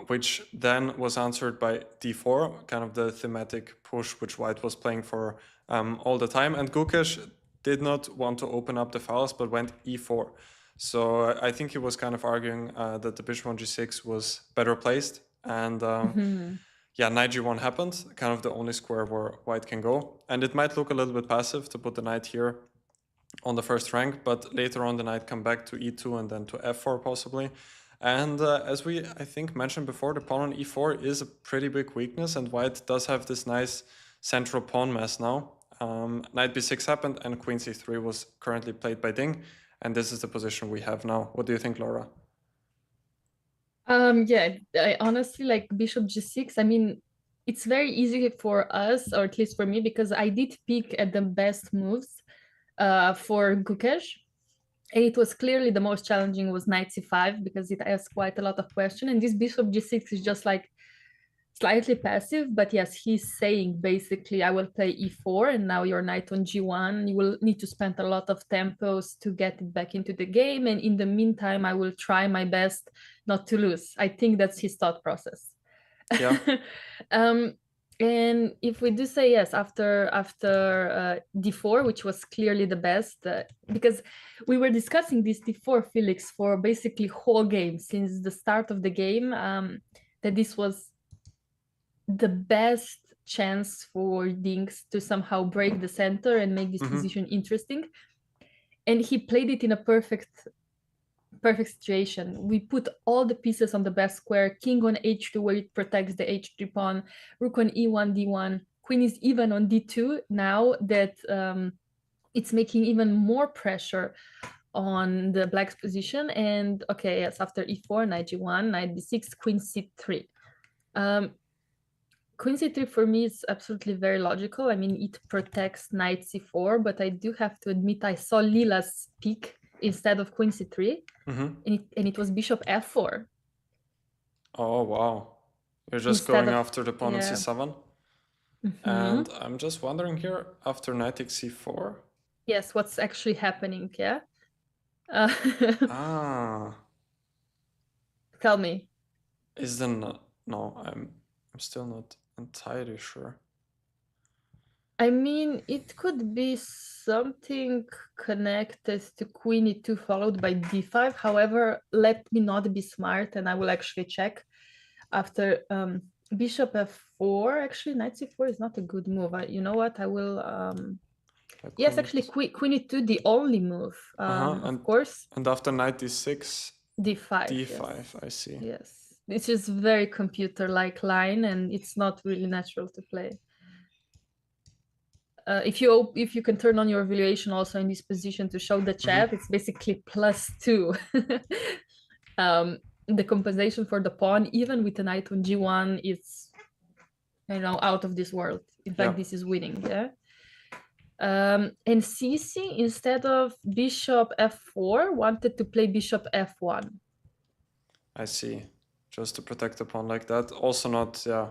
which then was answered by d4, kind of the thematic push which white was playing for all the time. And Gukesh did not want to open up the files, but went e4. So I think he was kind of arguing that the bishop on g6 was better placed. And yeah, knight g1 happened, kind of the only square where white can go. And it might look a little bit passive to put the knight here on the first rank, but later on the knight come back to e2 and then to f4 possibly. And as we, I think, mentioned before, the pawn on e4 is a pretty big weakness, and white does have this nice central pawn mess now. Knight b6 happened, and queen c3 was currently played by Ding, and this is the position we have now. What do you think, Laura? Yeah, I honestly like bishop g6. I mean, it's very easy for us, or at least for me, because I did pick at the best moves for Gukesh. And it was clearly the most challenging was knight c5 because it asks quite a lot of questions. And this bishop g6 is just like slightly passive, but yes, he's saying basically I will play e4 and now your knight on g1. You will need to spend a lot of tempos to get it back into the game. And in the meantime, I will try my best not to lose. I think that's his thought process. Yeah. And if we do say yes, after d4, which was clearly the best, because we were discussing this d4, Felix, for basically whole game since the start of the game, that this was the best chance for Dings to somehow break the center and make this position interesting. And he played it in a perfect situation. We put all the pieces on the best square, king on h2 where it protects the h3 pawn, rook on e1, d1, queen is even on d2 now that it's making even more pressure on the black's position. And okay, yes, after e4, knight g1, knight d6, queen c3. Queen c3 for me is absolutely very logical. I mean, it protects knight c4, but I do have to admit I saw Lila's pick instead of queen c3, and it was bishop f4. Oh, wow. You're just going after the pawn on c7? And I'm just wondering here, after knight takes c4? Yes, what's actually happening, yeah? Tell me. Is there not? No, I'm still not entirely sure. I mean, it could be something connected to queen e2 followed by d5. However, let me not be smart and I will actually check. After bishop f4, actually knight c4 is not a good move. You know what? I will... yes, actually queen e2, the only move, of course. And after knight d6? d5. d5, yes. I see. Yes, it's just very computer-like line and it's not really natural to play. If you can turn on your evaluation also in this position to show the chat, it's basically +2. The compensation for the pawn, even with a knight on g1, it's out of this world. In fact, this is winning, yeah. And Cici, instead of bishop f4, wanted to play bishop f1. I see. Just to protect the pawn like that. Also not, yeah.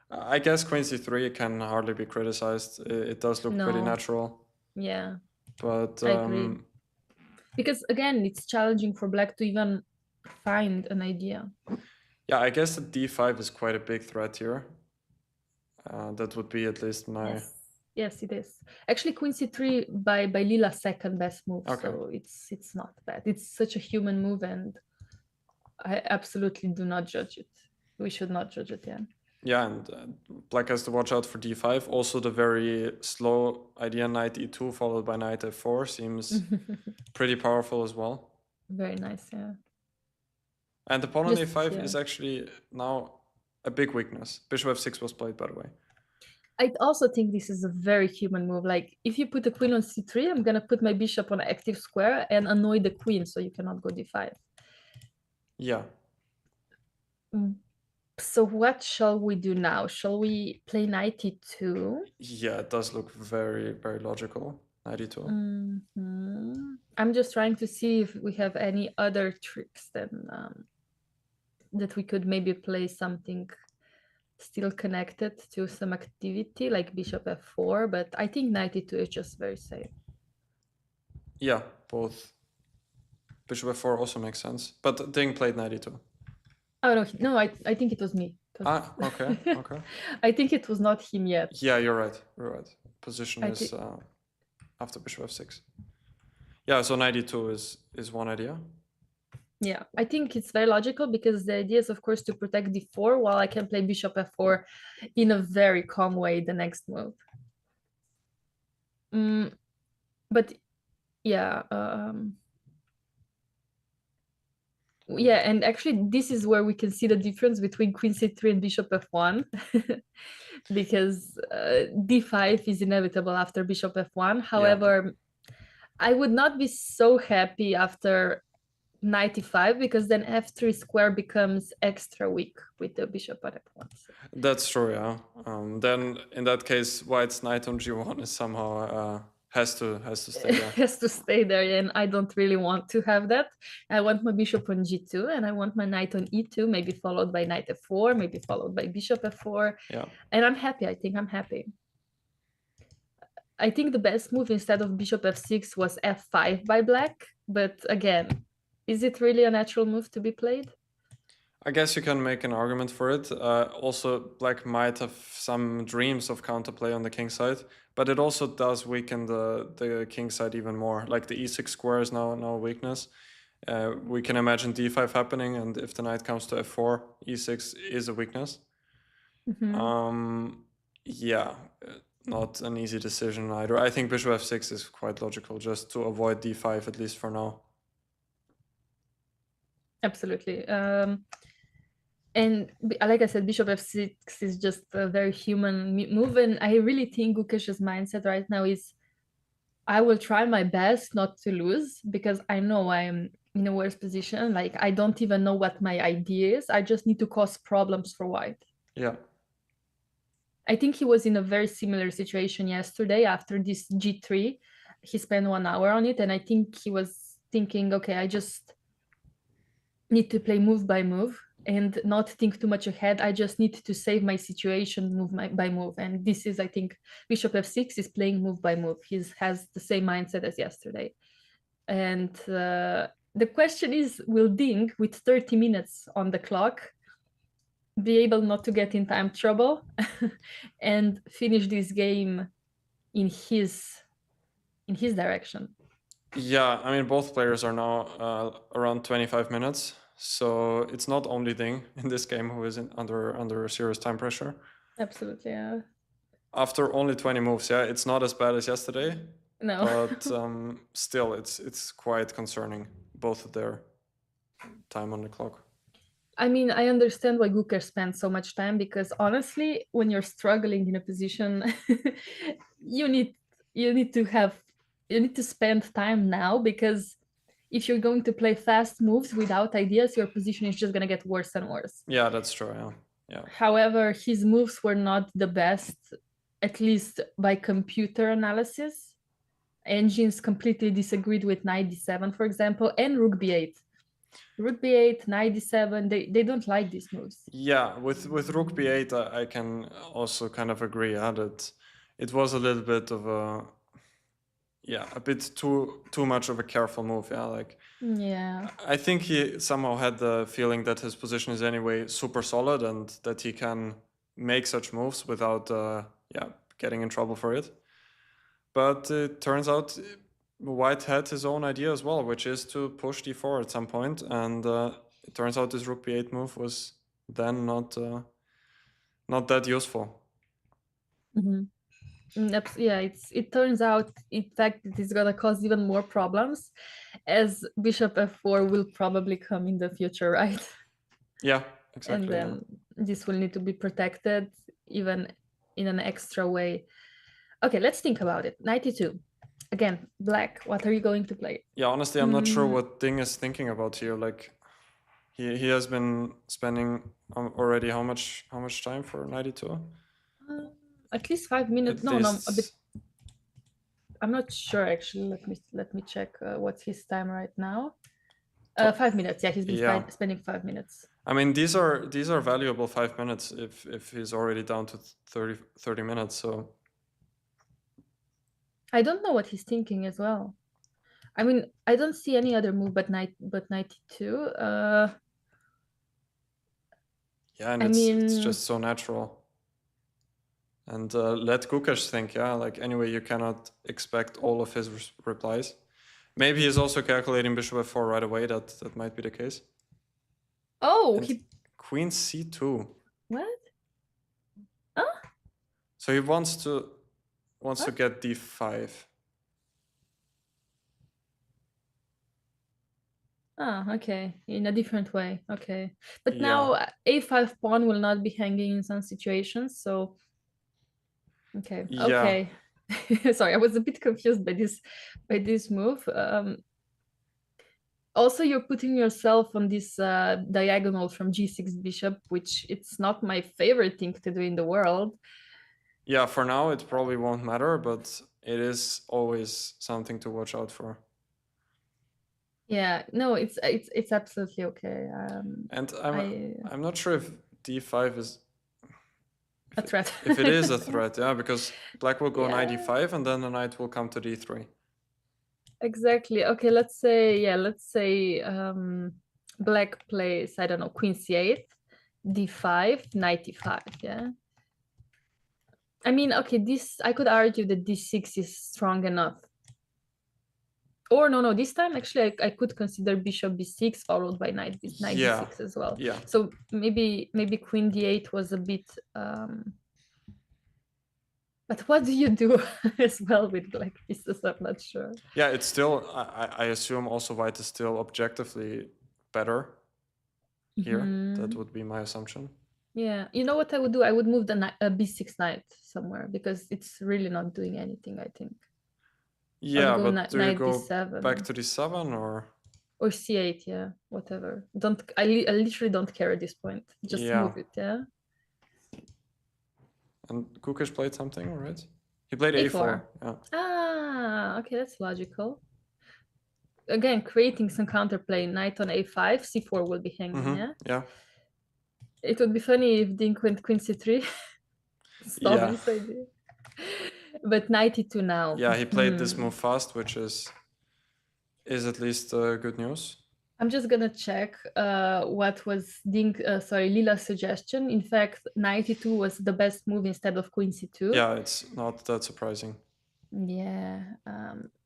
I guess queen c3 can hardly be criticized. It does look pretty natural. Yeah. But I agree. Because again, it's challenging for black to even find an idea. Yeah, I guess that d5 is quite a big threat here. That would be at least my... Yes, it is. Actually, queen c3 by Lila's second best move, so it's not bad. It's such a human move, and I absolutely do not judge it. We should not judge it, yeah. Yeah, and black has to watch out for d5. Also, the very slow idea knight e2 followed by knight f4 seems pretty powerful as well. Very nice, yeah. And the pawn on Just, a5 yeah. is actually now a big weakness. Bishop f6 was played, by the way. I also think this is a very human move. Like, if you put a queen on c3, I'm gonna put my bishop on an active square and annoy the queen, so you cannot go d5. Yeah. So what shall we do now? Shall we play knight e2? Yeah, it does look very, very logical. Knight e2. I'm just trying to see if we have any other tricks than that we could maybe play something still connected to some activity like bishop f4, but I think knight e2 is just very safe. Yeah, both. Bishop f4 also makes sense, but Ding played knight e2. Oh no, I think it was me. Okay, okay. I think it was not him yet. Yeah, you're right. You're right. Position is after bishop f6. Yeah, so knight e2 is one idea. Yeah, I think it's very logical because the idea is, of course, to protect d4 while I can play bishop f4 in a very calm way the next move. But yeah, yeah, and actually this is where we can see the difference between queen c3 and bishop f1 because d5 is inevitable after bishop f1. However, I would not be so happy after knight e5 because then f3 square becomes extra weak with the bishop at f1. So. That's true, yeah. Then in that case, white's knight on g1 is somehow has to stay there. Has to stay there, and I don't really want to have that. I want my bishop on g2, and I want my knight on e2, maybe followed by knight f4, maybe followed by bishop f4. Yeah. And I'm happy. I think I'm happy. I think the best move instead of bishop f6 was f5 by black, but again, is it really a natural move to be played? I guess you can make an argument for it. Also, black might have some dreams of counterplay on the king side, but it also does weaken the king side even more. Like the e6 square is now a weakness. We can imagine d5 happening, and if the knight comes to f4, e6 is a weakness. Yeah, not an easy decision either. I think bishop f6 is quite logical, just to avoid d5 at least for now. Absolutely. And like I said, bishop f6 is just a very human move, and I really think Gukesh's mindset right now is, I will try my best not to lose because I know I'm in a worse position. Like, I don't even know what my idea is. I just need to cause problems for white. Yeah. I think he was in a very similar situation yesterday after this g3. He spent 1 hour on it, and I think he was thinking, okay, I just need to play move by move and not think too much ahead. I just need to save my situation move by move. And this is, I think, bishop f6 is playing move by move. He has the same mindset as yesterday. And the question is, will Ding, with 30 minutes on the clock, be able not to get in time trouble and finish this game in his direction? Yeah, I mean, both players are now around 25 minutes. So it's not only Ding in this game who is under serious time pressure. Absolutely, yeah. After only 20 moves, yeah, it's not as bad as yesterday. No. But still, it's quite concerning, both of their time on the clock. I mean, I understand why Gukesh spends so much time, because honestly, when you're struggling in a position, you need to spend time now, because if you're going to play fast moves without ideas, your position is just going to get worse and worse. Yeah, that's true. Yeah. However, his moves were not the best, at least by computer analysis. Engines completely disagreed with knight d7, for example, and rook b8. Rook b8, knight d7, they don't like these moves. Yeah, with rook b8, I can also kind of agree that it was a little bit of a bit too much of a careful move. Yeah, I think he somehow had the feeling that his position is anyway super solid and that he can make such moves without getting in trouble for it. But it turns out White had his own idea as well, which is to push d4 at some point, and it turns out this rook b8 move was then not that useful. Yeah, it turns out, in fact, it is gonna cause even more problems, as bishop f4 will probably come in the future, right? Yeah, And exactly. then this will need to be protected even in an extra way. Okay, let's think about it. 92. Again, black. What are you going to play? Yeah, honestly, I'm not sure what Ding is thinking about here. Like, he has been spending already how much time for 92? At least 5 minutes. At No, no, a bit. least. I'm not sure actually. Let me check what's his time right now. 5 minutes. Yeah, he's been spending 5 minutes. I mean, these are valuable 5 minutes if he's already down to 30 minutes. So I don't know what he's thinking as well. I mean, I don't see any other move but 92. yeah, and I it's mean, just so natural. And let Gukesh think, yeah, like anyway, you cannot expect all of his replies. Maybe he's also calculating bishop f4 right away. That might be the case. oh, And queen c2. What? Huh? So he wants to get d5. Ah, okay, in a different way. Okay, but now a5 pawn will not be hanging in some situations, so okay. Okay. Sorry, I was a bit confused by this move. Also, you're putting yourself on this diagonal from g6 bishop, which it's not my favorite thing to do in the world. Yeah, for now it probably won't matter, but it is always something to watch out for. Yeah, no, it's absolutely okay. And I'm not sure if d5 is a threat. If it is a threat, yeah, because black will go knight e5 and then the knight will come to d3. Exactly. Okay, let's say black plays, I don't know, queen c8, d5, knight e5, yeah. I mean, okay, this, I could argue that d6 is strong enough. Or no, this time actually I could consider bishop b6 followed by knight d6 as well. Yeah. So maybe queen d8 was a bit but what do you do as well with black pieces? I'm not sure. Yeah, it's still, I assume also white is still objectively better here. That would be my assumption. Yeah, you know what I would do? I would move the b6 knight somewhere because it's really not doing anything, I think. Yeah, but do you go back to d7 or c8? Yeah, whatever. I literally don't care at this point. Just move it. Yeah. And Kukish played something, right? He played a4. Yeah. Ah, okay, that's logical. Again, creating some counterplay. Knight on a5, c4 will be hanging. Yeah. Yeah. It would be funny if Dink went queen c3. Stop this idea. But knight e2 now. Yeah, he played this move fast, which is at least good news. I'm just gonna check what was Lila's suggestion. In fact, knight e2 was the best move instead of queen c2. Yeah, it's not that surprising. Yeah,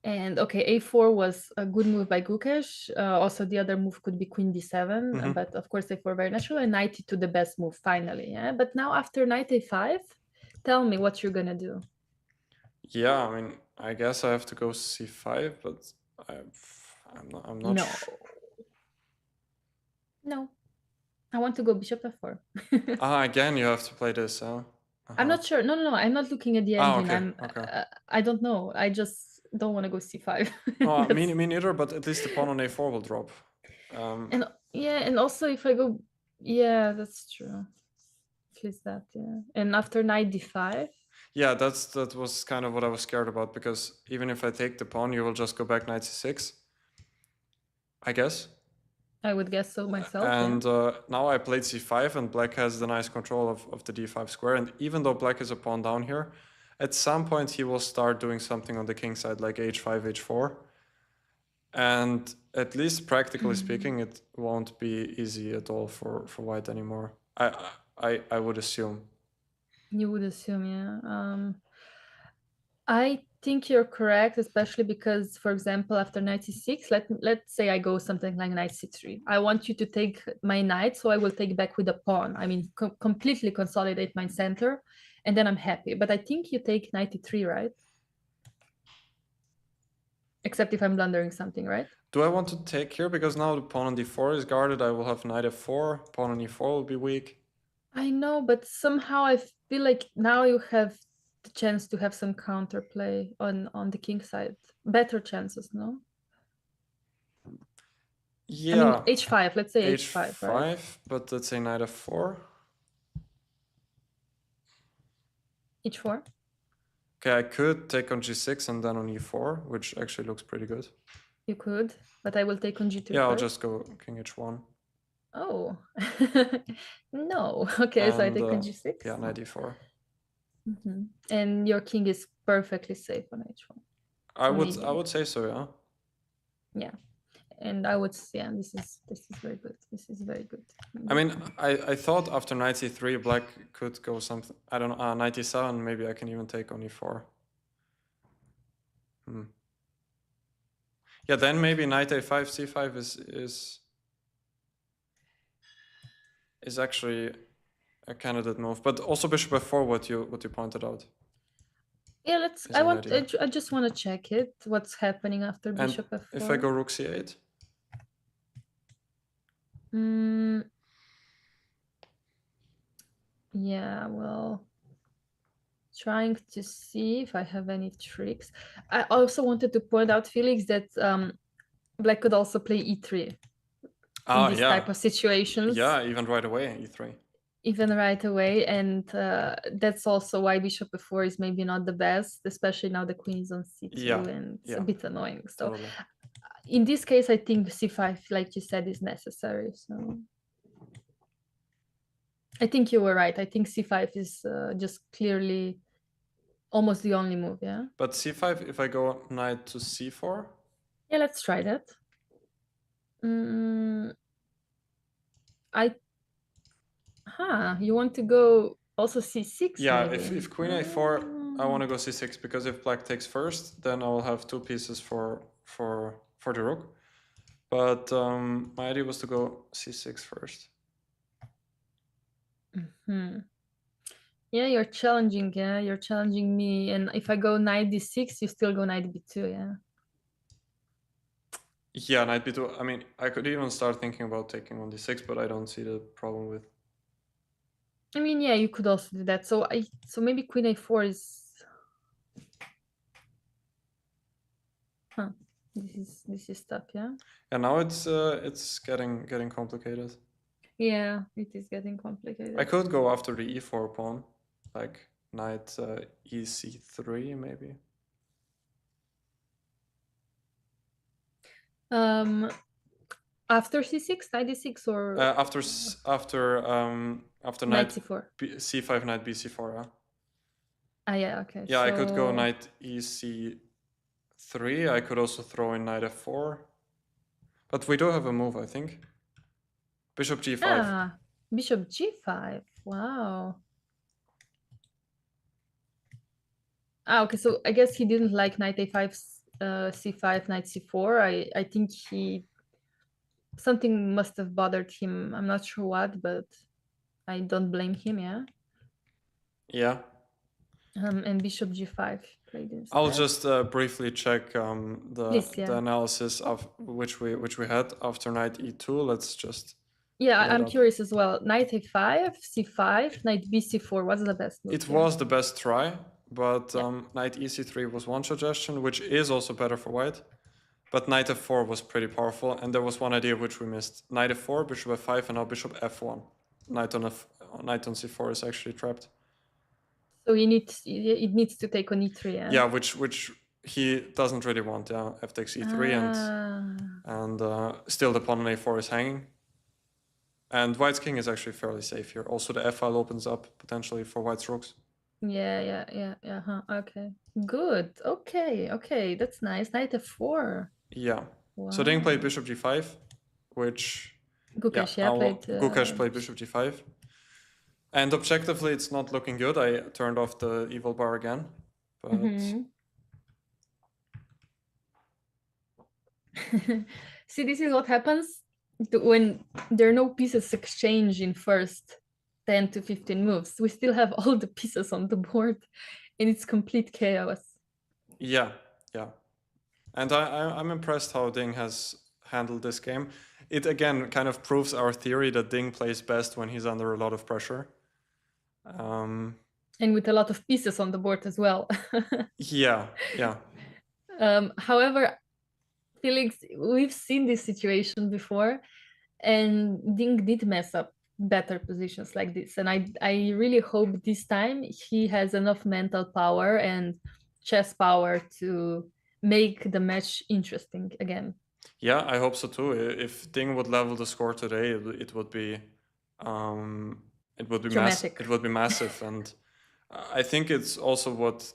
and okay, a4 was a good move by Gukesh. Also, the other move could be queen d7, but of course a4 very natural, and knight e2 the best move finally. Yeah, but now after knight a5, tell me what you're gonna do. Yeah, I mean, I guess I have to go c5, but I'm not sure. No, I want to go bishop f4. Again, you have to play this, huh? I'm not sure. No, I'm not looking at the engine. Okay. I don't know. I just don't want to go c5. No, me neither, but at least the pawn on a4 will drop. And also if I go, yeah, that's true. At least that, yeah. And after knight d5. Yeah, that was kind of what I was scared about, because even if I take the pawn, you will just go back knight c6, I guess. I would guess so myself. And now I played c5, and black has the nice control of the d5 square. And even though black is a pawn down here, at some point he will start doing something on the king side, like h5, h4. And at least practically speaking, it won't be easy at all for white anymore. I would assume. You would assume, yeah. I think you're correct, especially because, for example, after knight c6, let's say I go something like knight c3. I want you to take my knight, so I will take back with a pawn. I mean, completely consolidate my center, and then I'm happy. But I think you take knight e3, right? Except if I'm blundering something, right? Do I want to take here? Because now the pawn on d4 is guarded. I will have knight f4. Pawn on e4 will be weak. I know, but somehow I feel like now you have the chance to have some counterplay on the king side. Better chances, no? Yeah. I mean, h5. Let's say h5, right? But let's say knight f4. h4. Okay, I could take on g6 and then on e4, which actually looks pretty good. You could, but I will take on g2 Yeah, I'll first. just go king h1. Oh, no. Okay, so I take on g6. Yeah, knight e4. And your king is perfectly safe on h1. I would say so, yeah. Yeah, and I would, yeah, this is very good. This is very good. I mean, I thought after knight c3, black could go something. I don't know, knight e7. Maybe I can even take on e4. Yeah, then maybe knight a5, c5 is actually a candidate move. But also bishop f4, what you pointed out. Yeah, let's. I just want to check it. What's happening after bishop f4? If I go rook c8. Yeah, well, trying to see if I have any tricks. I also wanted to point out, Felix, that black could also play e3 in this type of situations. Yeah, even right away, e3. Even right away, and that's also why bishop f4 is maybe not the best, especially now the queen is on c2, and it's a bit annoying. So totally. In this case, I think c5, like you said, is necessary. So I think you were right. I think c5 is just clearly almost the only move, yeah? But c5, if I go knight to c4? Yeah, let's try that. You want to go also c6? Yeah, maybe? if queen a4, I want to go c6, because if black takes first, then I'll have two pieces for the rook. But my idea was to go c6 first. Yeah, you're challenging, yeah? You're challenging me. And if I go knight d6, you still go knight b2, yeah? Yeah, knight b2. I mean, I could even start thinking about taking on d6, but I don't see the problem with... I mean, yeah, you could also do that. So maybe queen a4 is... Huh. This is tough, yeah? And now it's getting complicated. Yeah, it is getting complicated. I could go after the e4 pawn, like knight ec3 maybe. After c6, knight d6, or after knight c4, c5, knight bc4. Yeah, okay. Yeah, so... I could go knight ec3. I could also throw in knight f4, but we do have a move, I think. Bishop g5. Bishop g5. Wow. Okay, so I guess he didn't like knight a5, c5, knight c4. I think something must have bothered him. I'm not sure what, but I don't blame him, yeah? Yeah. And bishop g5 played instead. I'll just briefly check the analysis of which we had after knight e2. Let's just... Yeah, I'm curious as well. Knight a5, c5, knight bc4. What's the best move? It was the best try, but knight ec3 was one suggestion, which is also better for white. But knight f4 was pretty powerful, and there was one idea which we missed. Knight f4, bishop f5, and now bishop f1. Knight on c4 is actually trapped. So it needs to take on e3, yeah? Yeah, which he doesn't really want, yeah. F takes e3, and still the pawn on a4 is hanging. And white's king is actually fairly safe here. Also, the f-file opens up potentially for white's rooks. Yeah. Okay, good. Okay, that's nice. Knight f4. Yeah. Wow. So Ding played bishop g5, which... Gukesh, Gukesh played bishop g5. And objectively, it's not looking good. I turned off the evil bar again, but... See, this is what happens when there are no pieces exchanged in first. 10 to 15 moves. We still have all the pieces on the board, and it's complete chaos. Yeah, yeah. And I'm impressed how Ding has handled this game. It again kind of proves our theory that Ding plays best when he's under a lot of pressure. And with a lot of pieces on the board as well. Yeah, yeah. However, Felix, we've seen this situation before, and Ding did mess up better positions like this. And I really hope this time he has enough mental power and chess power to make the match interesting again. Yeah, I hope so too. If Ding would level the score today, it would be Dramatic. it would be massive, and I think it's also what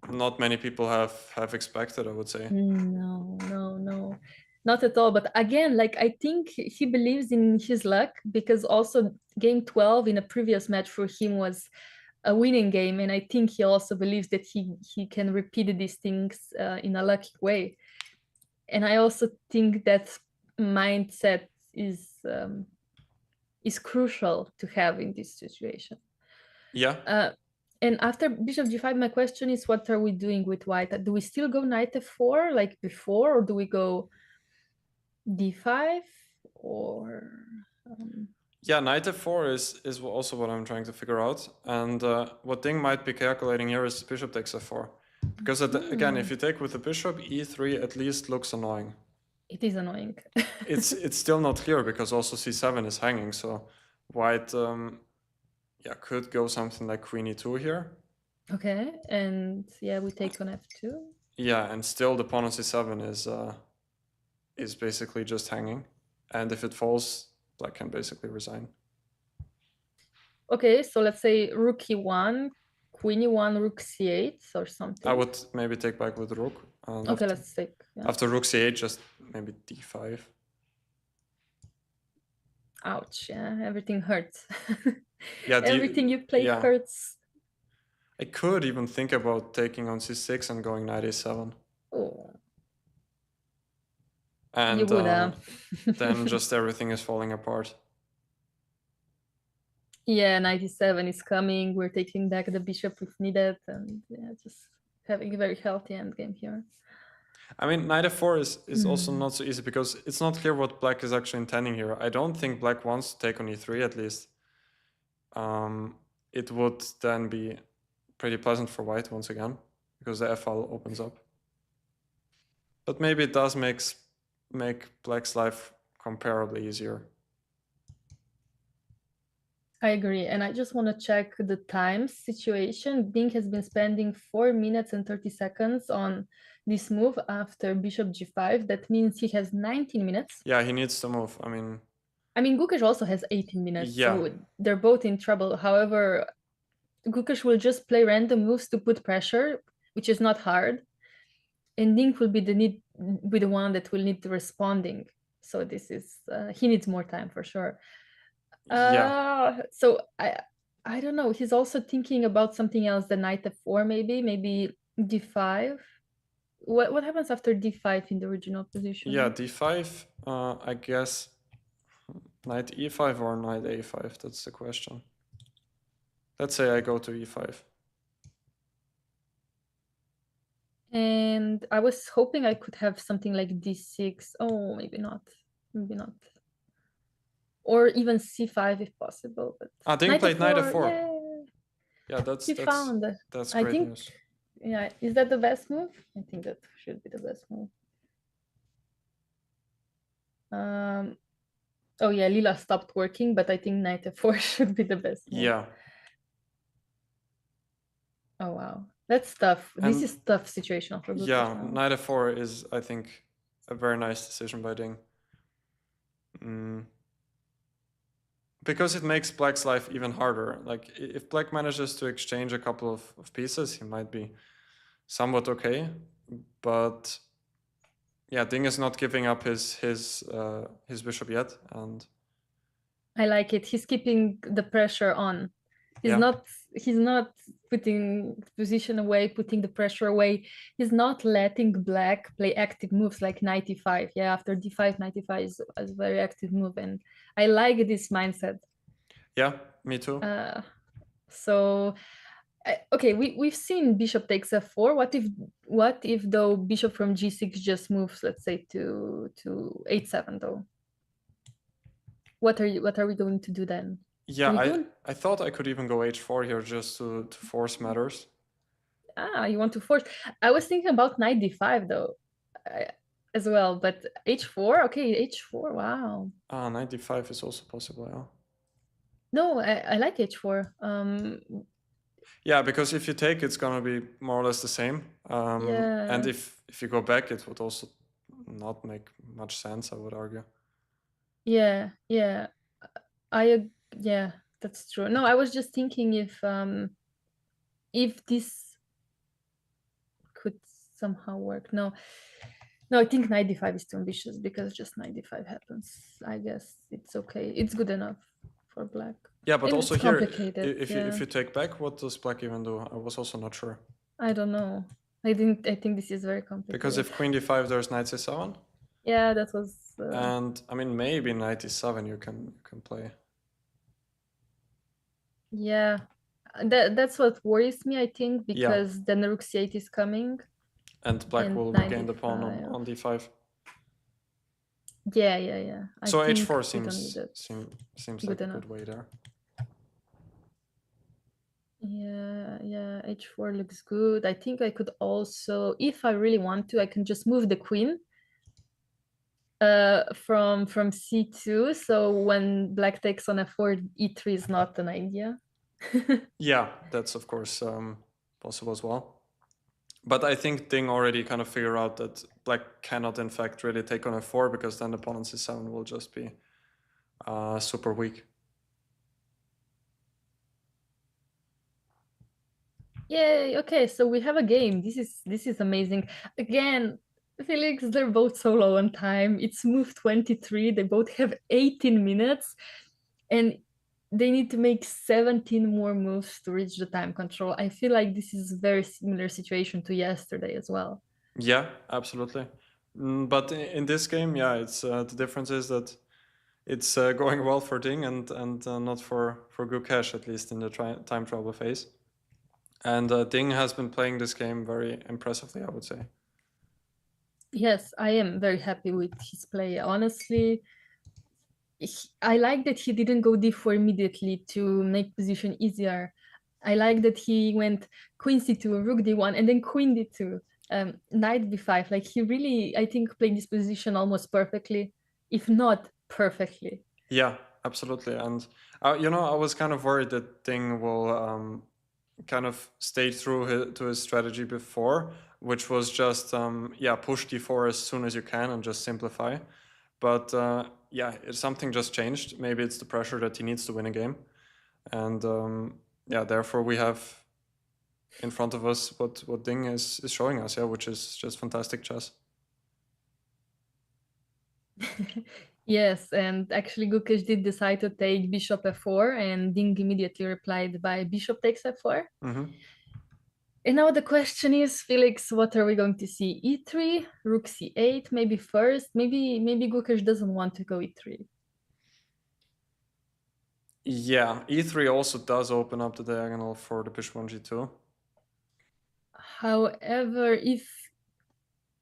not many people have expected, I would say. No, not at all. But again, like I think he believes in his luck, because also game 12 in a previous match for him was a winning game, and I think he also believes that he can repeat these things in a lucky way. And I also think that mindset is crucial to have in this situation. Yeah. And after bishop g5, my question is, what are we doing with white? Do we still go knight f4 like before, or do we go d5 or Yeah, knight f4 is also what I'm trying to figure out. And what Ding might be calculating here is bishop takes f4. Because again, if you take with the bishop, e3 at least looks annoying. It is annoying. It's still not clear because also c7 is hanging. So white yeah, could go something like queen e2 here. Okay, and yeah, we take on f2. Yeah, and still the pawn on c7 is basically just hanging. And if it falls, black can basically resign. Okay, so let's say rook e1, queen e1, rook c8 or something. I would maybe take back with the rook. Okay, let's take. Yeah. After rook c8, just maybe d5. Ouch, yeah, everything hurts. Yeah, everything you play hurts. I could even think about taking on c6 and going knight a7. Oh. And you would, then just everything is falling apart. Yeah, knight e7 is coming. We're taking back the bishop if needed, and yeah, just having a very healthy endgame here. I mean, knight f4 is also not so easy because it's not clear what black is actually intending here. I don't think black wants to take on e3 at least. It would then be pretty pleasant for white once again because the f-file opens up. But maybe it does make black's life comparably easier. I agree, and I just want to check the time situation. Ding has been spending 4 minutes and 30 seconds on this move after bishop g5. That means he has 19 minutes. Yeah, he needs to move. I mean, Gukesh also has 18 minutes, yeah. so they're both in trouble. However, Gukesh will just play random moves to put pressure, which is not hard, and Ding will be the one that will need responding. So this is he needs more time for sure. So I don't know. He's also thinking about something else. The knight f4, maybe d5. What happens after d5 in the original position? Yeah, d5. I guess knight e5 or knight a5. That's the question. Let's say I go to e5. And I was hoping I could have something like d6. Oh, maybe not. Maybe not. Or even c5 if possible. But Ding played knight f4. Yay. Yeah, that's great news. Yeah, is that the best move? I think that should be the best move. Oh yeah, Lila stopped working, but I think knight f4 should be the best move. Yeah. Oh wow, that's tough. This is tough situation for Gukesh. Yeah, knight f4 is, I think, a very nice decision by Ding. Because it makes black's life even harder. Like, if black manages to exchange a couple of pieces, he might be somewhat okay. But yeah, Ding is not giving up his bishop yet, and I like it. He's keeping the pressure on. He's not putting position away, putting the pressure away. He's not letting black play active moves like knight e5. Yeah, after d5, knight e5 is a very active move, and I like this mindset. Yeah, me too. So okay, we've seen bishop takes f4. What if though bishop from g6 just moves, let's say, to h7 though? What are we going to do then? Yeah, I thought I could even go h4 here just to force matters. You want to force? I was thinking about knight d5 though, as well, but h4. Okay, h4. Wow. Knight d5 is also possible. Yeah. No, I like h4. Yeah, because if you take, it's gonna be more or less the same. Yeah. And if you go back, it would also not make much sense, I would argue. Yeah, yeah. Yeah, that's true. No, I was just thinking if this could somehow work. No, I think knight d5 is too ambitious because just knight d5 happens. I guess it's okay. It's good enough for black. Yeah, but Maybe also it's here, complicated. if you take back, what does black even do? I was also not sure. I don't know. I think this is very complicated. Because if queen d5, there's knight c7. Yeah, that was. And I mean, maybe knight e7 you can play. Yeah, that's what worries me. I think because then rook c8 is coming. And black will regain the pawn on d5. Yeah. So h4 seems like a good way there. Yeah, h4 looks good. I think I could also, if I really want to, I can just move the queen from c2. So when black takes on f4, e3 is not an idea. Yeah, that's of course possible as well. But I think Ding already kind of figured out that black cannot in fact really take on f4 because then the pawn on c7 will just be super weak. Yay, okay, so we have a game. This is amazing. Again, Felix, they're both so low on time. It's move 23. They both have 18 minutes and they need to make 17 more moves to reach the time control. I feel like this is a very similar situation to yesterday as well. Yeah, absolutely. But in this game, yeah, it's the difference is that it's going well for Ding and not for Gukesh, at least in the time trouble phase. And Ding has been playing this game very impressively, I would say. Yes, I am very happy with his play. Honestly, I like that he didn't go d4 immediately to make position easier. I like that he went queen c2, rook d1, and then queen d2, knight b5. Like he really, I think, played this position almost perfectly, if not perfectly. Yeah, absolutely. And you know, I was kind of worried that Ding will kind of stay true to his strategy before, which was just push d4 as soon as you can and just simplify. But yeah, something just changed. Maybe it's the pressure that he needs to win a game, and yeah, therefore we have in front of us what Ding is showing us, yeah, which is just fantastic chess. Yes, and actually Gukesh did decide to take bishop f4, and Ding immediately replied by bishop takes f4. And now the question is, Felix, what are we going to see? E3, rook c8, maybe first. Maybe Gukesh doesn't want to go e3. Yeah, e3 also does open up the diagonal for the bishop on g2. However, if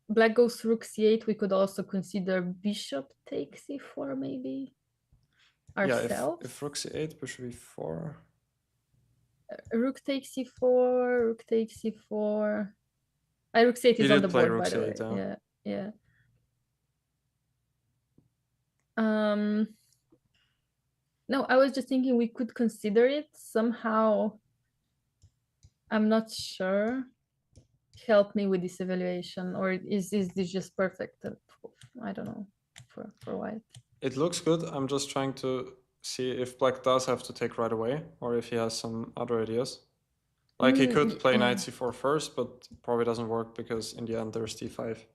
black goes rook c8, we could also consider bishop takes e4, maybe. Ourselves. Yeah, if rook c8, bishop e4. Rook takes e4, rook takes e4. Rook c8 is on the board, by the way. Yeah. No, I was just thinking we could consider it somehow. I'm not sure. Help me with this evaluation, or is this just perfect? I don't know, for white. It looks good. I'm just trying to see if black does have to take right away, or if he has some other ideas. Like he could play knight c4 first, but probably doesn't work because in the end there's d5.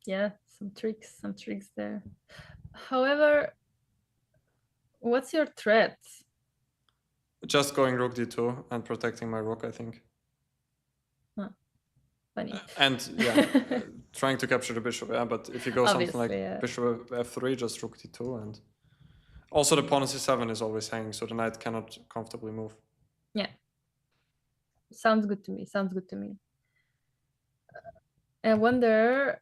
Yeah, some tricks there. However, what's your threat? Just going rook d2 and protecting my rook, I think. funny. And yeah, trying to capture the bishop, yeah, but if you go something like Obviously, yeah. bishop f3, just rook d2, and also the pawn on c7 is always hanging, so the knight cannot comfortably move. Yeah. Sounds good to me. Sounds good to me. I wonder.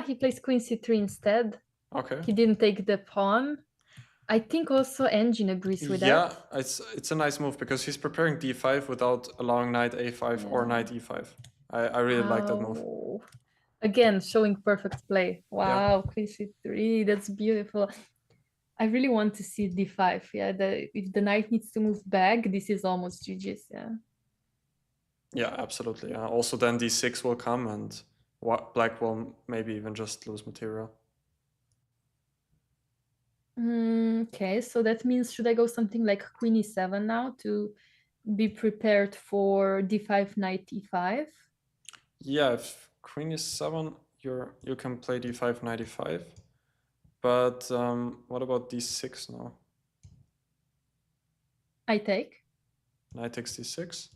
He plays queen c3 instead. Okay. He didn't take the pawn. I think also Engine agrees with Yeah, that. it's a nice move because he's preparing d5 without allowing knight a5 or knight e5. I really like that move. Wow. Again, showing perfect play. Wow, queen c3, that's beautiful. I really want to see d5. Yeah, if the knight needs to move back, this is almost GG's. Yeah. Yeah, absolutely. Yeah. Also, then d6 will come, and black will maybe even just lose material. Okay, so that means should I go something like queen e7 now to be prepared for d5, knight e5? Yeah, if queen e7, you can play d5, knight e5. But what about d6 now? I take. Knight takes d6.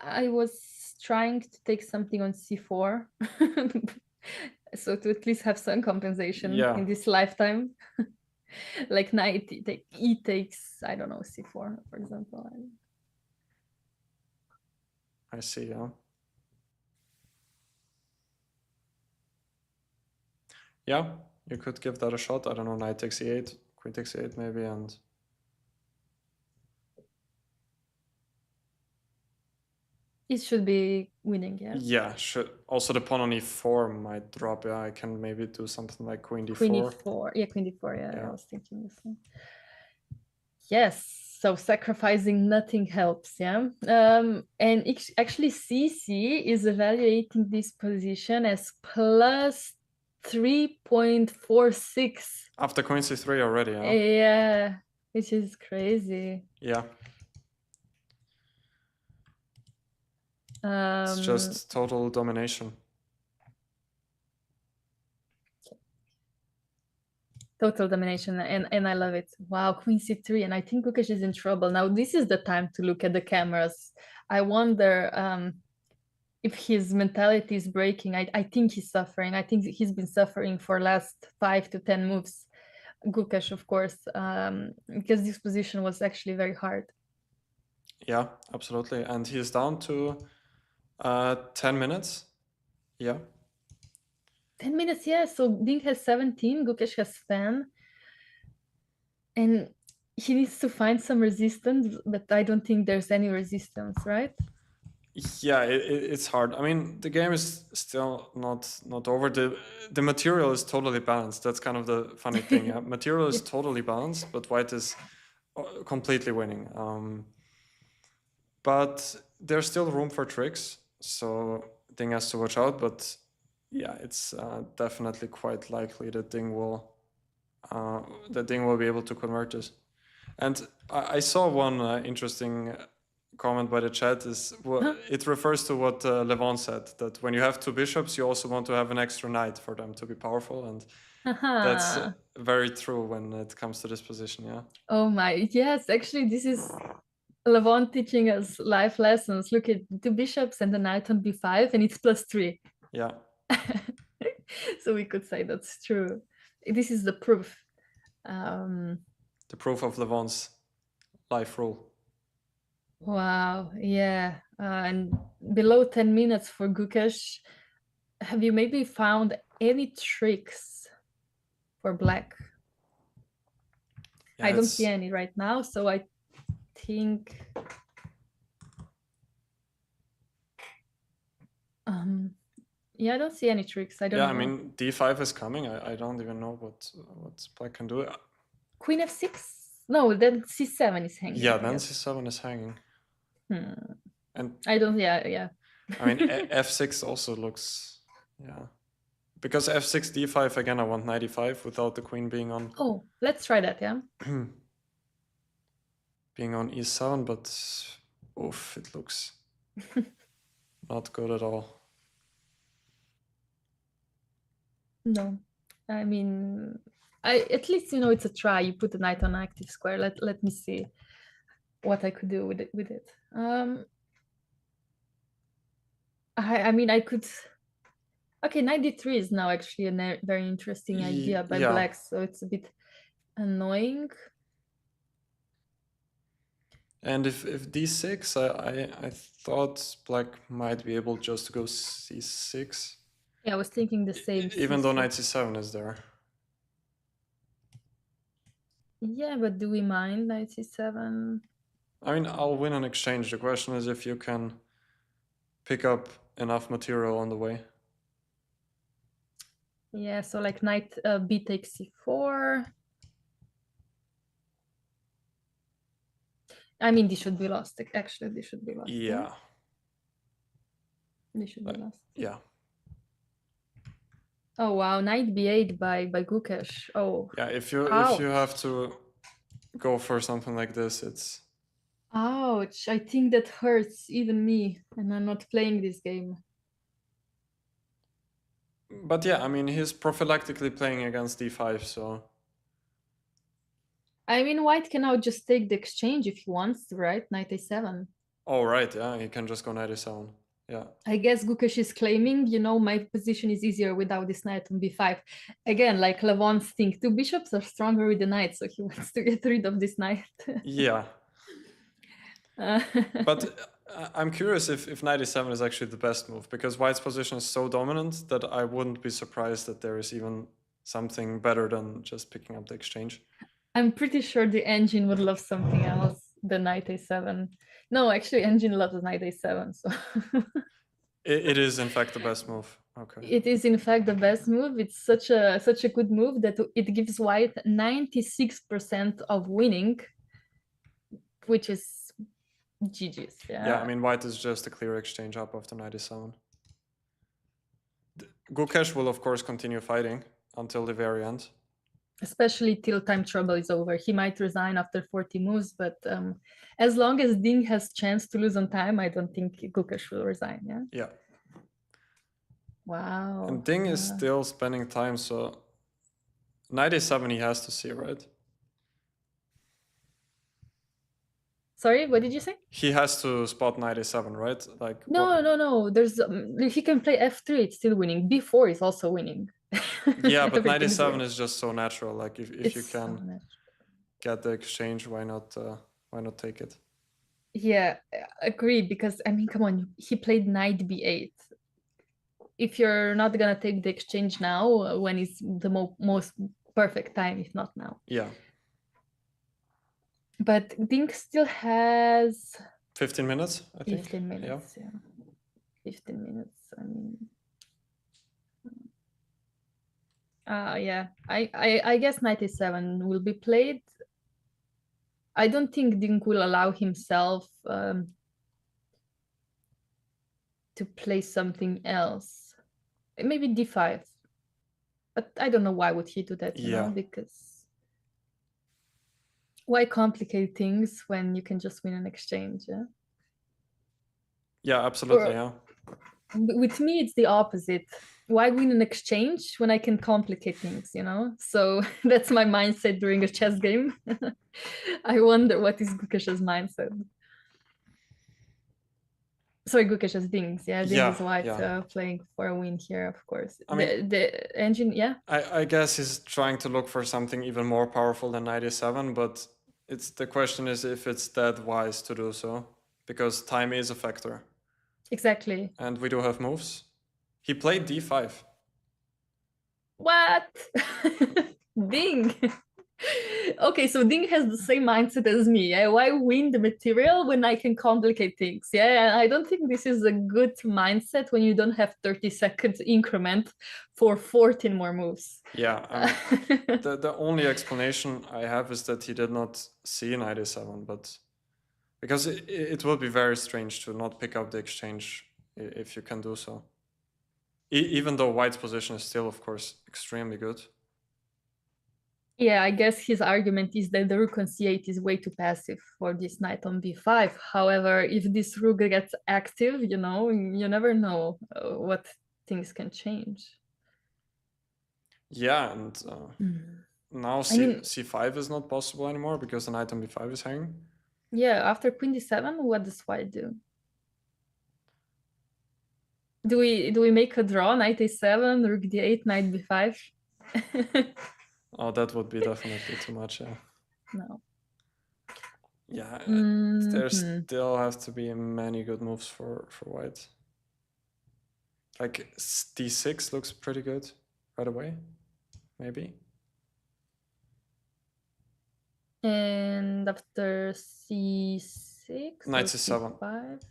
I was trying to take something on c4. So to at least have some compensation in this lifetime. Like knight e takes, I don't know, c4, for example. I see, yeah. Yeah, you could give that a shot. I don't know, knight takes e8, queen takes e8 maybe, and... It should be winning, yeah. Yeah, should. Also the pawn on e4 might drop, yeah. I can maybe do something like queen d4. Queen e4, yeah, queen d4, yeah. I was thinking the same. Yes, so sacrificing nothing helps, yeah. And actually CC is evaluating this position as plus 3.46. After queen c3 already, yeah? Yeah, which is crazy. Yeah. It's just total domination. Total domination, and I love it. Wow, queen c3, and I think Lukasz is in trouble. Now this is the time to look at the cameras. I wonder if his mentality is breaking. I think he's suffering. I think he's been suffering for last 5 to 10 moves. Lukasz, of course, because this position was actually very hard. Yeah, absolutely. And he is down to 10 minutes. Yeah. 10 minutes, yeah. So Ding has 17, Lukasz has 10. And he needs to find some resistance, but I don't think there's any resistance, right? Yeah, it's hard. I mean, the game is still not over. The material is totally balanced. That's kind of the funny thing. Yeah, material is totally balanced, but white is completely winning. But there's still room for tricks, so Ding has to watch out. But yeah, it's definitely quite likely that Ding will be able to convert this. And I saw one interesting comment by the chat is it refers to what Levon said, that when you have two bishops, you also want to have an extra knight for them to be powerful, and that's very true when it comes to this position. Yeah. Oh my, yes, actually this is Levon teaching us life lessons. Look at two bishops and the knight on b5, and it's +3. Yeah. So we could say that's true. This is the proof. The proof of Levon's life rule. Wow, yeah. And below 10 minutes for Lukasz. Have you maybe found any tricks for black? Yeah, I don't see any right now, so I think yeah, I don't see any tricks. I don't know. I mean, d5 is coming. I don't even know what black can do. Queen f6? No, then c7 is hanging. Yeah, then c7 is hanging. And I don't, yeah. I mean, f6 also looks, yeah. Because f6, d5, again, I want knight e5 without the queen being on. Oh, let's try that, yeah. Being on e7, but oof, it looks not good at all. No, I mean, at least it's a try. You put the knight on active square. Let me see what I could do with it. I mean, I could. Okay, knight d3 is now actually a very interesting idea by Yeah. black, so it's a bit annoying. And if d6, I thought black might be able just to go c6. Yeah, I was thinking the same. Even though c6. knight c7 is there. Yeah, but do we mind knight c7? I mean, I'll win an exchange. The question is if you can pick up enough material on the way. Yeah, so like knight b takes c4. I mean, this should be lost. Actually, this should be lost. Yeah. This should be lost. Yeah. Oh wow, knight b8 by Gukesh. Oh. Yeah, if you have to go for something like this, it's. Ouch! I think that hurts even me, and I'm not playing this game. But yeah, I mean, he's prophylactically playing against d5, so. I mean, white can now just take the exchange if he wants to, right? Knight a7. Oh, right, yeah, he can just go knight a7. Yeah. I guess Gukesh is claiming, my position is easier without this knight on b5. Again, like Levon's think, two bishops are stronger with the knight, so he wants to get rid of this knight. Yeah. But I'm curious if knight e7 is actually the best move, because white's position is so dominant that I wouldn't be surprised that there is even something better than just picking up the exchange. I'm pretty sure the engine would love something else than knight a7. No, actually, engine loves knight a7. So it is in fact the best move. Okay. It is in fact the best move. It's such a good move that it gives white 96% of winning, which is GG's. Yeah, I mean, white is just a clear exchange up after knight e7. Gukesh will of course continue fighting until the very end. Especially till time trouble is over. He might resign after 40 moves, but as long as Ding has chance to lose on time, I don't think Gukesh will resign. Yeah. Yeah. Wow. And Ding is still spending time, so knight a7 he has to see, right? Sorry, what did you say? He has to spot knight a7, right? Like no. There's he can play f3. It's still winning. b4 is also winning. Yeah, but knight a7 is just so natural. Like if you can so get the exchange, why not take it? Yeah, agreed. Because I mean, come on, he played knight b8. If you're not gonna take the exchange now, when is the most perfect time, if not now? Yeah. But Dink still has 15 minutes, I think. 15 minutes, yeah. 15 minutes. I mean, yeah. I guess knight a7 will be played. I don't think Dink will allow himself to play something else. Maybe d5. But I don't know why would he do that, you know, because why complicate things when you can just win an exchange, yeah? Yeah, absolutely, yeah. With me, it's the opposite. Why win an exchange when I can complicate things, you know? So that's my mindset during a chess game. I wonder what is Gukesh's mindset. Sorry, Gukesh's Dings. Yeah, Ding is white playing for a win here, of course. I mean, the engine, yeah? I guess he's trying to look for something even more powerful than knight a7, but the question is if it's that wise to do so, because time is a factor. Exactly. And we do have moves. He played d5. What? Ding. Okay, so Ding has the same mindset as me. Yeah? Why win the material when I can complicate things? Yeah, and I don't think this is a good mindset when you don't have 30 seconds increment for 14 more moves. Yeah, the only explanation I have is that he did not see knight a7, but because it would be very strange to not pick up the exchange if you can do so. Even though white's position is still, of course, extremely good. Yeah, I guess his argument is that the rook on c8 is way too passive for this knight on b5. However, if this rook gets active, you know, you never know what things can change. Yeah, and now c5 is not possible anymore because the knight on b5 is hanging. Yeah, after queen d7, what does white do? Do we make a draw? Knight a7, rook d8, knight b5. Oh, that would be definitely too much. Yeah. No. Yeah. Mhm. There still have to be many good moves for white. Like d6 looks pretty good right away. Maybe. And after c6, Knight or c7. c5,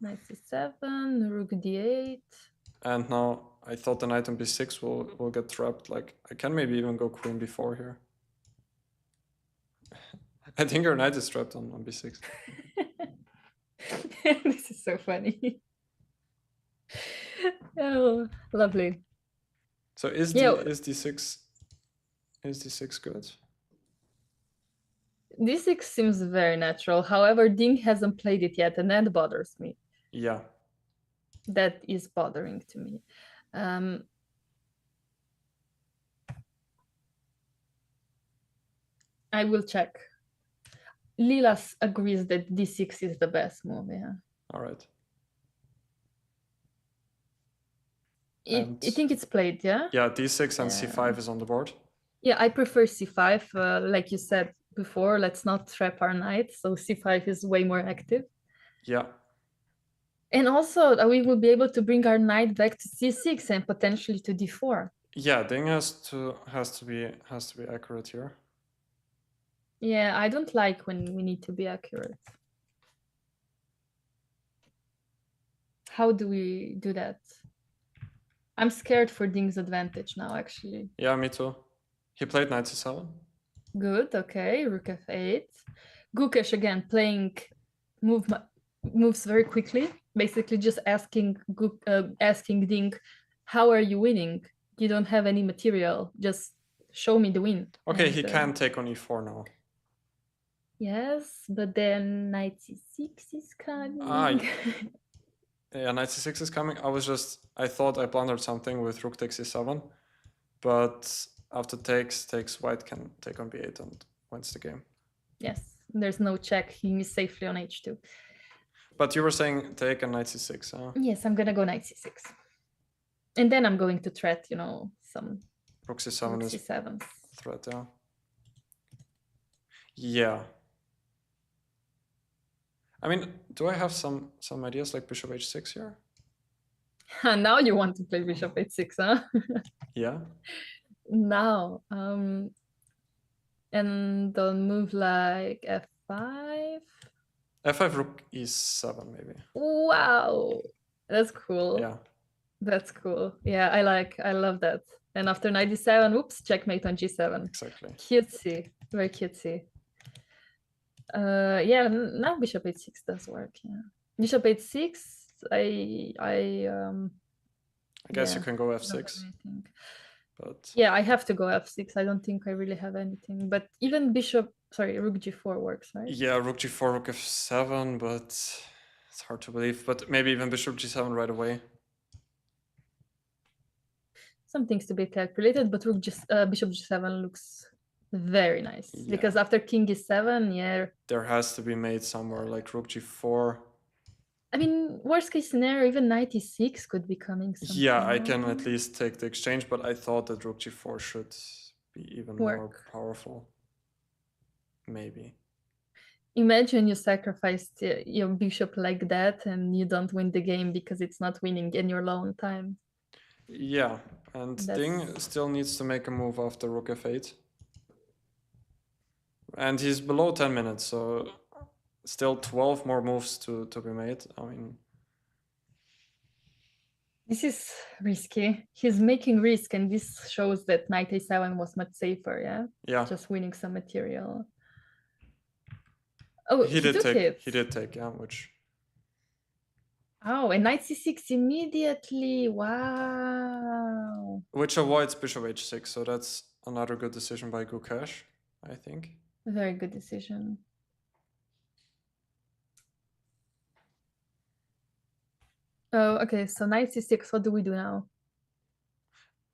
knight c7, rook d8. And now I thought the knight on b6 will get trapped. Like I can maybe even go queen b4 here. I think your knight is trapped on b6. This is so funny. Oh, lovely. So is Yeah. d6 good? D6 seems very natural. However, Ding hasn't played it yet, and that bothers me. Yeah. That is bothering to me. I will check. Lilas agrees that d6 is the best move, yeah. All right. I think it's played, yeah? Yeah, d6 and c5 is on the board. Yeah, I prefer c5. Like you said before, let's not trap our knight. So c5 is way more active. Yeah. And also, we will be able to bring our knight back to c6 and potentially to d4. Yeah, Ding has to be accurate here. Yeah, I don't like when we need to be accurate. How do we do that? I'm scared for Ding's advantage now, actually. Yeah, me too. He played knight c7. Good, okay, rook f8. Gukesh again playing moves very quickly, basically just asking Ding, how are you winning? You don't have any material, just show me the win. Okay, and he can take on e4 now. Yes, but then knight c6 is coming. Yeah, knight c6 is coming. I thought I blundered something with rook takes c7, but after takes, white can take on b8 and wins the game. Yes, there's no check. He is safely on h2. But you were saying take and knight c6, huh? Yes, I'm gonna go knight c6. And then I'm going to threat, some rook c7 is c7. Threat, yeah. Yeah. I mean, do I have some ideas like bishop h6 here? Now you want to play bishop h6, huh? Yeah. Now, and don't move like f5. f5 rook e7 maybe. Wow, that's cool. Yeah. That's cool. Yeah, I love that. And after knight d7, oops, checkmate on g7. Exactly. Cutesy, very cutesy. Yeah, now bishop h6 does work. Yeah, bishop h6. I guess you can go f6. But yeah, I have to go f6. I don't think I really have anything. But even rook g4 works, right? Yeah, rook g4, rook f7, but it's hard to believe. But maybe even bishop g7 right away. Some things to be calculated, but bishop g7 looks very nice. Yeah. Because after king e7, yeah. There has to be mate somewhere, like rook g4. I mean, worst case scenario, even knight e6 could be coming. Yeah, I can at least take the exchange, but I thought that rook g4 should be even more powerful. Maybe. Imagine you sacrificed your bishop like that and you don't win the game because it's not winning in your own time. Yeah, and Ding still needs to make a move after rook f8. And he's below 10 minutes, so still 12 more moves to be made. I mean, this is risky. He's making risk, and this shows that knight a7 was much safer, yeah? Yeah. Just winning some material. Oh, he did take, yeah, which... Oh, and knight c6 immediately. Wow. Which avoids bishop h6, so that's another good decision by Gukesh, I think. Very good decision. Oh, okay, so knight c6, what do we do now?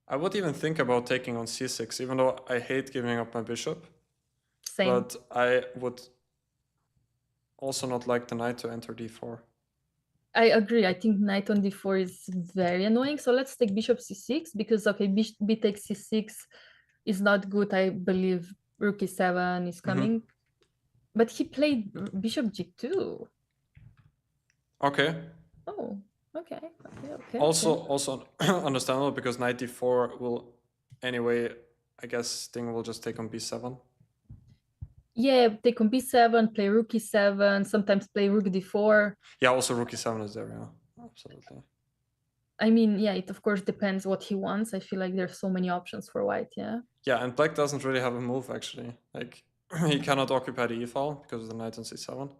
I would even think about taking on c6, even though I hate giving up my bishop. Same. But I would also not like the knight to enter d4. I agree. I think knight on d4 is very annoying. So let's take bishop c6 because, okay, b takes c6 is not good. I believe rook e7 is coming. But he played bishop g2. Okay. Oh, okay. Also understandable because knight d4 will anyway, I guess Ding will just take on b7. Yeah, take on b7, play rook e7, sometimes play rook d4. Yeah, also rook e7 is there, yeah. Absolutely. I mean, yeah, it of course depends what he wants. I feel like there's so many options for white, yeah. Yeah, and black doesn't really have a move actually. Like he cannot occupy the e-file because of the knight on c7.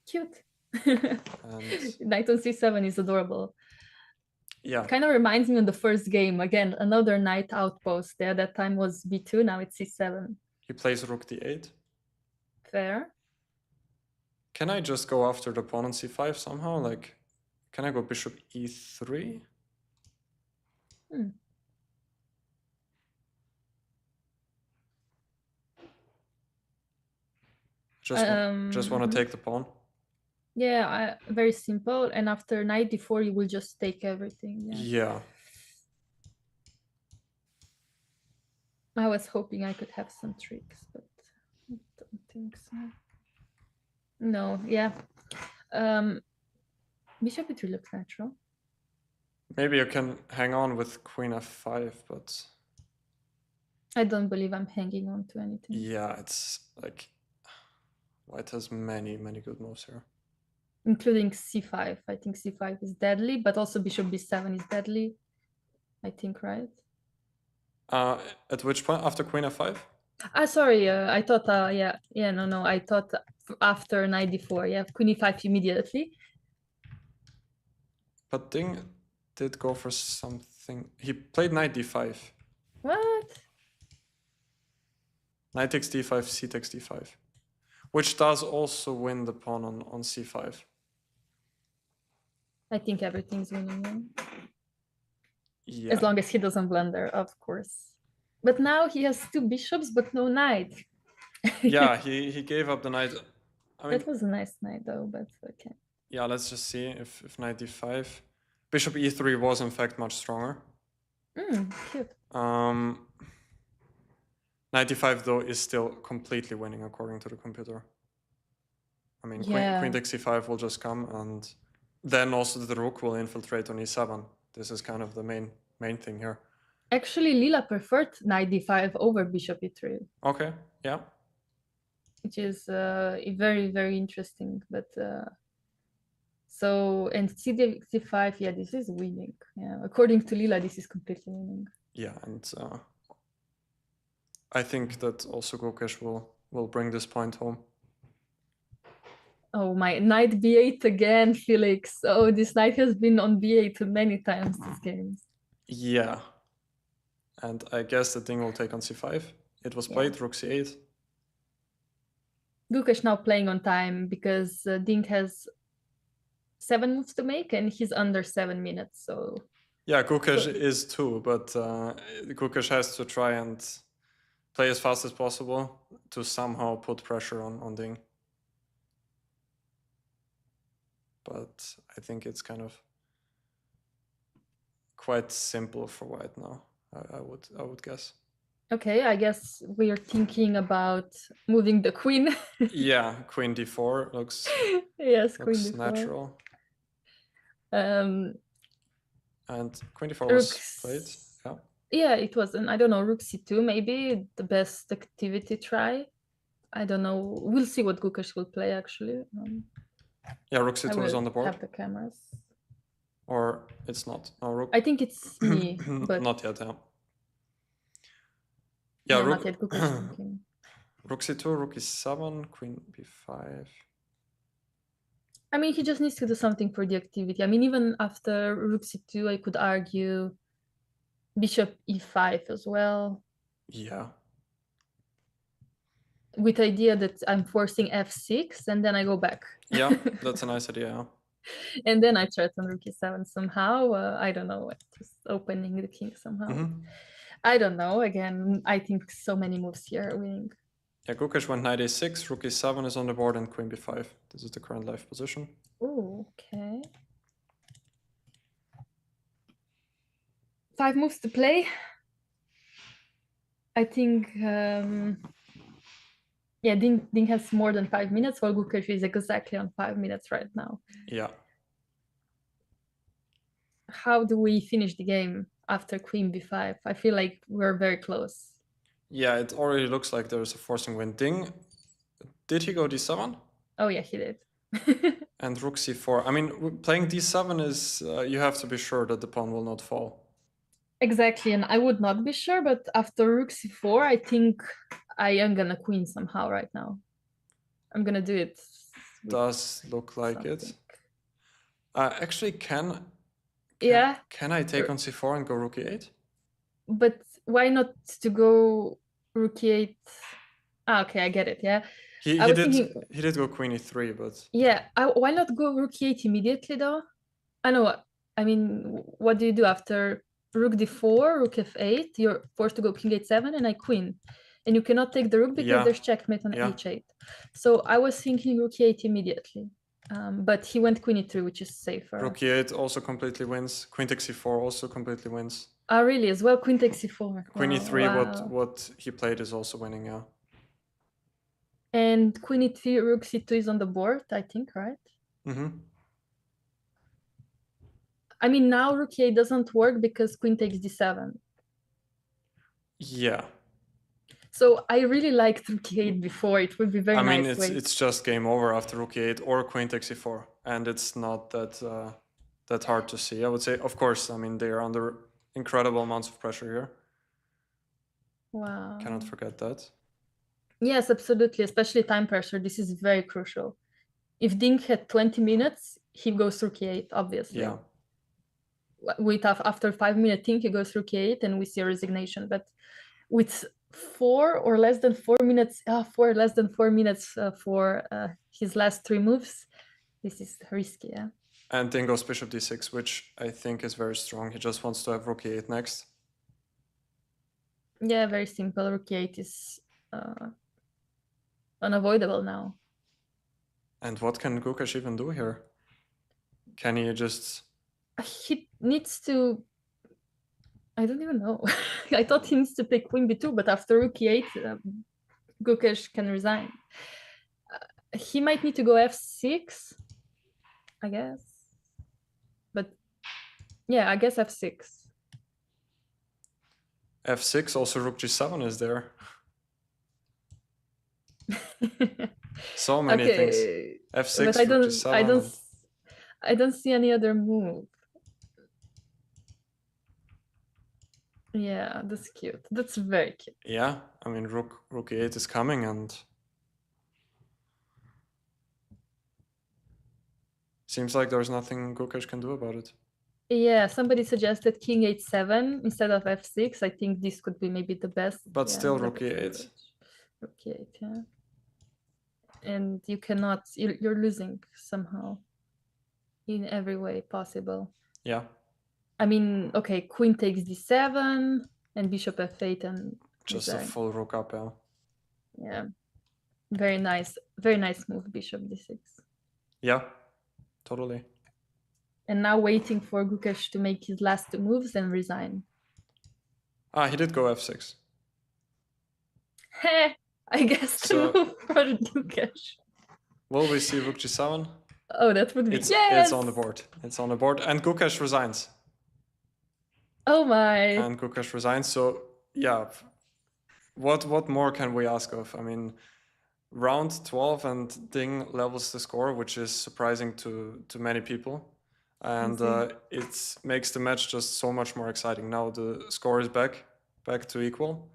Cute. And knight on c7 is adorable. yeah. Kind of reminds me of the first game. Again, another knight outpost there. That time was b2, now it's c7. He plays rook d8. Fair. Can I just go after the pawn on c5 somehow? Like, can I go bishop e3? Just want to take the pawn. Yeah, very simple. And after knight d4, you will just take everything. Yeah. I was hoping I could have some tricks, but I don't think so. No, yeah. Bishop e3 looks natural. Maybe you can hang on with queen f5, but I don't believe I'm hanging on to anything. Yeah, it's like white has many good moves here. Including c5. I think c5 is deadly, but also bishop b7 is deadly. I think, right? At which point? After queen f5? Sorry, I thought, no, I thought after knight d4, yeah, queen e5 immediately. But Ding did go for something. He played knight d5. What? Knight takes d5, c takes d5. Which does also win the pawn on c5. I think everything's winning. Yeah. As long as he doesn't blunder, of course. But now he has two bishops, but no knight. Yeah, he gave up the knight. I mean, that was a nice knight though, but okay. Yeah, let's just see if knight d5. Bishop e3 was in fact much stronger. Cute. Knight d5 though is still completely winning according to the computer. I mean, queen takes e5 will just come, and then also the rook will infiltrate on e7. This is kind of the main thing here. Actually, Lila preferred knight d5 over bishop e3. Okay, yeah. Which is very interesting, but so, and c5, yeah, this is winning. Yeah, according to Lila, this is completely winning. Yeah, and I think that also Gukesh will bring this point home. Oh, my knight b8 again, Felix. Oh, this knight has been on b8 many times this game. Yeah. And I guess the Ding will take on c5. It was played, rook c8. Gukesh now playing on time because Ding has 7 moves to make and he's under 7 minutes, so... Yeah, Gukesh is too, but Gukesh has to try and play as fast as possible to somehow put pressure on Ding. But I think it's kind of quite simple for white now, I would guess. Okay, I guess we are thinking about moving the queen. Yeah, queen d4 looks queen d4. Natural. And queen d4 was played. Yeah, it was, and I don't know, rook c2 maybe the best activity try. I don't know. We'll see what Gukesh will play actually. Yeah, rook c2 is on the board. Have the cameras. Or it's not. No, rook. I think it's me, but not yet. Yeah. Yeah, rook. Not yet. Gukesh rook c2, rook e7, queen b5. I mean, he just needs to do something for the activity. I mean, even after rook c2, I could argue bishop e5 as well. Yeah. With the idea that I'm forcing f6 and then I go back. Yeah, that's a nice idea. And then I threaten rook e7 somehow. I don't know, just opening the king somehow. I don't know. Again, I think so many moves here are winning. Yeah, Gukesh went knight a6, rook e7 is on the board, and queen b5. This is the current live position. Oh, okay. 5 moves to play. I think, yeah, Ding has more than 5 minutes, while Gukesh is exactly on 5 minutes right now. Yeah. How do we finish the game after Queen b5? I feel like we're very close. Yeah, it already looks like there's a forcing win. Ding, did he go d7? Oh yeah, he did. And rook c4. I mean, playing d7 is, you have to be sure that the pawn will not fall. Exactly, and I would not be sure, but after rook c4, I think I am gonna queen somehow right now. I'm gonna do it. Does look like something. it. Actually, can I take on c4 and go rook e8? But why not to go rook e8? Ah, okay, I get it. Yeah, He did go queen e3, but yeah, why not go rook e8 immediately though? I know. I mean, what do you do after rook d4, rook f8? You're forced to go king h7, and I queen, and you cannot take the rook because there's checkmate on h8. So I was thinking rook e8 immediately, but he went queen e3, which is safer. Rook e8 also completely wins. Queen takes c4 also completely wins. Ah, really? As well, queen takes c4. Queen wow, e3, wow. what he played is also winning, yeah. And queen e3, rook c2 is on the board, I think, right? Mm-hmm. I mean, now rook e8 doesn't work because queen takes d7. Yeah. So I really liked rook e8 before. It would be very nice. I mean, it's just game over after rook e8 or queen takes e4, and it's not that hard to see. I would say, of course, I mean, they are under incredible amounts of pressure here. Wow. Cannot forget that. Yes, absolutely, especially time pressure. This is very crucial. If Ding had 20 minutes, he goes rook e8, obviously. Yeah. After 5 minute thing, he goes rook e8 and we see a resignation. But with 4 or less than 4 minutes, for his last 3 moves, this is risky, yeah. And then goes bishop d6, which I think is very strong. He just wants to have rook e8 next. Yeah, very simple. Rook e8 is unavoidable now. And what can Gukesh even do here? Can he just... He needs to... I don't even know. I thought he needs to play queen b2, but after rook e8, Gukesh can resign. He might need to go f6, I guess. But yeah, I guess f6. f6, also rook g7 is there. So many things. f6, but rook g7. I don't see any other move. Yeah, that's cute. That's very cute. Yeah, I mean, rook e8 is coming, and seems like there's nothing Gukesh can do about it. Yeah, somebody suggested king h7 instead of f6. I think this could be maybe the best. But still rook e8. Rook e8, yeah. And you cannot, you're losing somehow in every way possible. Yeah. I mean, okay, queen takes d7 and bishop f8 and just a full rook up, yeah. Yeah, very nice move, bishop d6. Yeah, totally. And now waiting for Gukesh to make his last 2 moves and resign. Ah, he did go f6. Heh, I guess the move for Gukesh. Will we see rook g7? Oh, that would be... It's on the board. It's on the board. And Gukesh resigns. Oh my. And Gukesh resigns. So, yeah. What more can we ask of? I mean, round 12 and Ding levels the score, which is surprising to many people. And it makes the match just so much more exciting. Now the score is back to equal.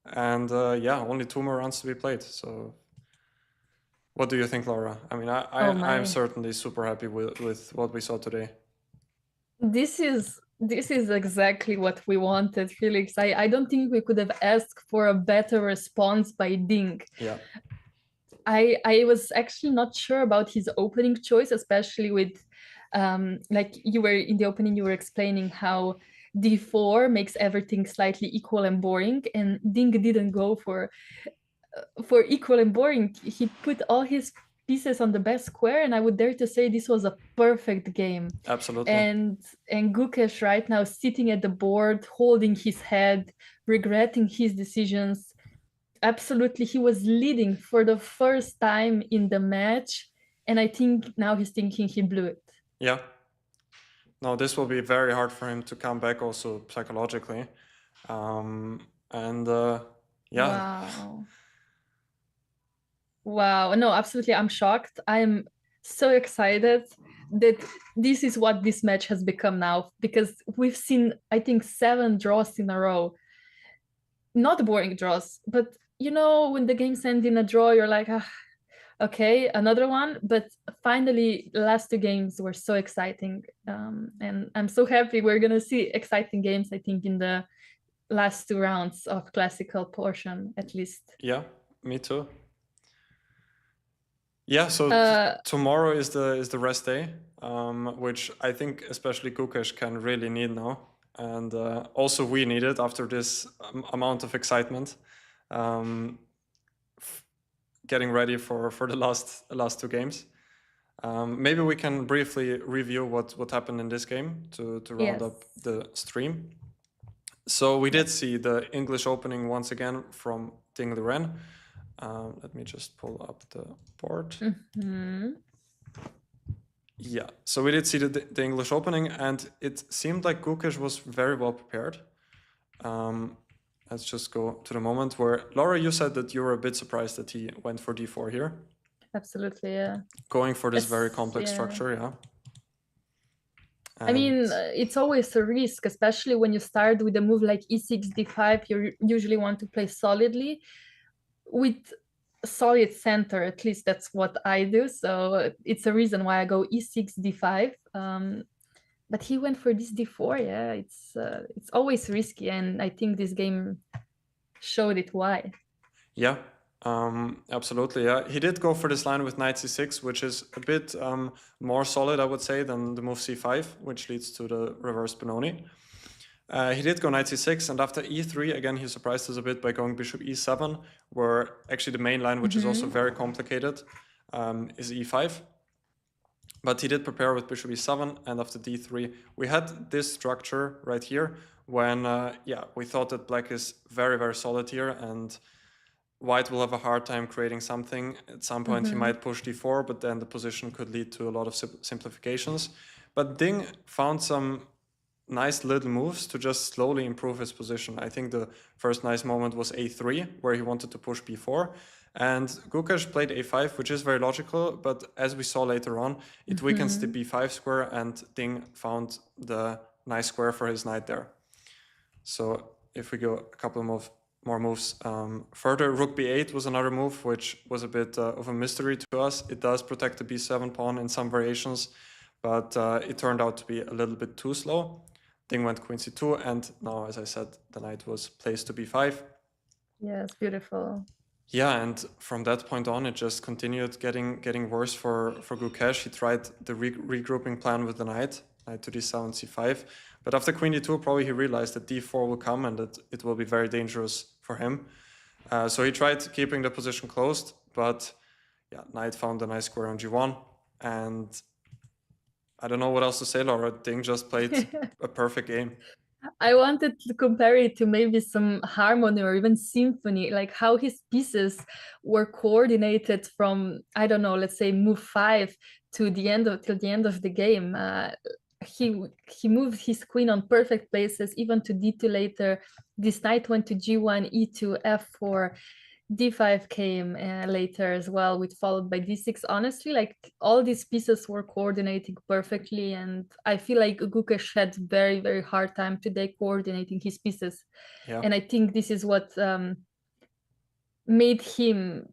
And yeah, only 2 more rounds to be played. So what do you think, Laura? I mean, I'm certainly super happy with what we saw today. This is exactly what we wanted, Felix. I don't think we could have asked for a better response by Ding. Yeah. I was actually not sure about his opening choice, especially with like you were in the opening, you were explaining how d4 makes everything slightly equal and boring, and Ding didn't go for equal and boring. He put all his pieces on the best square, and I would dare to say this was a perfect game. Absolutely. And Gukesh right now sitting at the board, holding his head, regretting his decisions. Absolutely, he was leading for the first time in the match, and I think now he's thinking he blew it. Yeah. No, this will be very hard for him to come back also psychologically. Yeah. Wow. No, absolutely. I'm shocked. I'm so excited that this is what this match has become now, because we've seen, I think, 7 draws in a row. Not boring draws, but you know, when the games end in a draw, you're like, okay, another one. But finally, last 2 games were so exciting. And I'm so happy we're going to see exciting games, I think, in the last 2 rounds of classical portion, at least. Yeah, me too. Yeah, so tomorrow is the rest day, which I think especially Gukesh can really need now. And also we need it after this amount of excitement. Getting ready for the last 2 games. Maybe we can briefly review what happened in this game to round up the stream. So we did see the English opening once again from Ding Liren. Let me just pull up the board. Yeah, so we did see the English opening, and it seemed like Gukesh was very well prepared. Let's just go to the moment where, Laura, you said that you were a bit surprised that he went for d4 here. Absolutely, yeah. Going for this very complex structure, yeah. And I mean, it's always a risk, especially when you start with a move like e6, d5, you usually want to play solidly. With solid center, at least that's what I do. So it's a reason why I go e6, d5. But he went for this d4. Yeah, it's always risky, and I think this game showed it why. Yeah, absolutely. Yeah, he did go for this line with knight c6, which is a bit more solid, I would say, than the move c5, which leads to the reverse Benoni. He did go knight c6, and after e3, again, he surprised us a bit by going bishop e7, where actually the main line, which is also very complicated, is e5. But he did prepare with bishop e7, and after d3, we had this structure right here when, we thought that black is very, very solid here, and white will have a hard time creating something. At some point, he might push d4, but then the position could lead to a lot of simplifications. But Ding found some nice little moves to just slowly improve his position. I think the first nice moment was a3, where he wanted to push b4. And Gukesh played a5, which is very logical, but as we saw later on, it weakens the b5 square, and Ding found the nice square for his knight there. So if we go a couple of more moves further, rook b8 was another move, which was a bit of a mystery to us. It does protect the b7 pawn in some variations, but it turned out to be a little bit too slow. Ding went queen c2, and now, as I said, the knight was placed to b5. Yeah, it's beautiful. Yeah, and from that point on, it just continued getting worse for Gukesh. He tried the regrouping plan with the knight to d7, c5. But after queen d2, probably he realized that d4 will come and that it will be very dangerous for him. So he tried keeping the position closed, but yeah, knight found a nice square on g1. And I don't know what else to say, Laura. Ding just played a perfect game. I wanted to compare it to maybe some harmony or even symphony, like how his pieces were coordinated from, I don't know, let's say move 5 to the end of the game. He moved his queen on perfect places, even to d2 later. This knight went to g1, e2, f4. d5 came later as well, with followed by d6. Honestly, like all these pieces were coordinating perfectly, and I feel like Gukesh had very, very hard time today coordinating his pieces. Yeah. And I think this is what made him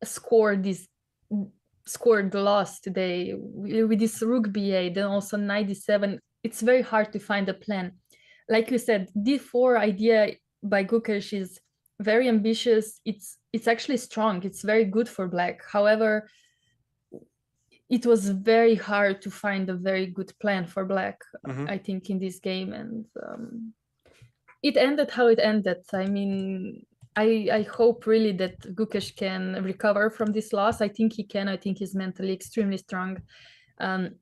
score the loss today with this rook b8, then also knight d7. It's very hard to find a plan. Like you said, d4 idea by Gukesh is very ambitious. It's actually strong. It's very good for black. However, it was very hard to find a very good plan for black, I think, in this game. And it ended how it ended. I mean, I hope really that Gukesh can recover from this loss. I think he can. I think he's mentally extremely strong. And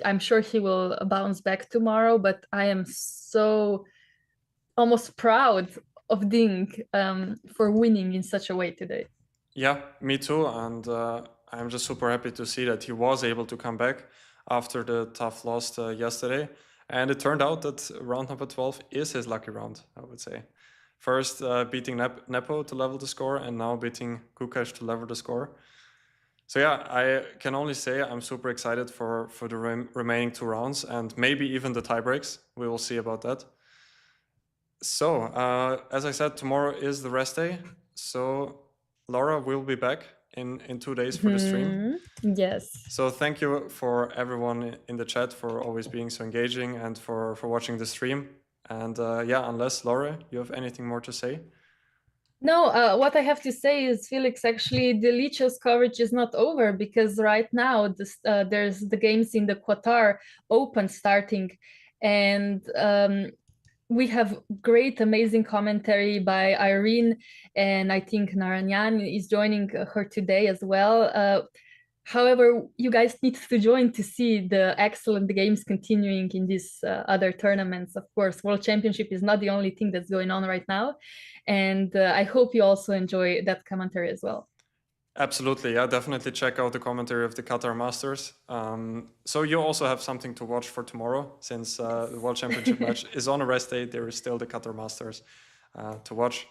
I'm sure he will bounce back tomorrow, but I am so almost proud of Ding for winning in such a way today. Yeah, me too. And I'm just super happy to see that he was able to come back after the tough loss yesterday. And it turned out that round number 12 is his lucky round, I would say. First beating Nepo to level the score, and now beating Gukesh to level the score. So yeah, I can only say I'm super excited for the remaining 2 rounds, and maybe even the tie breaks. We will see about that. So, as I said, tomorrow is the rest day. So Laura will be back in 2 days for the stream. Yes. So thank you for everyone in the chat for always being so engaging and for watching the stream. And yeah, unless Laura, you have anything more to say? No, what I have to say is, Felix, actually, the Lichess coverage is not over, because right now there's the games in the Qatar Open starting, and we have great, amazing commentary by Irene, and I think Naranyan is joining her today as well. However, you guys need to join to see the excellent games continuing in these other tournaments. Of course, World Championship is not the only thing that's going on right now. And I hope you also enjoy that commentary as well. Absolutely, yeah, definitely check out the commentary of the Qatar Masters. So you also have something to watch for tomorrow, since the World Championship match is on a rest day. There is still the Qatar Masters to watch.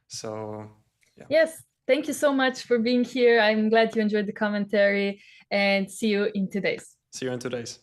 So yeah. Yes, thank you so much for being here. I'm glad you enjoyed the commentary, and see you in 2 days. See you in 2 days.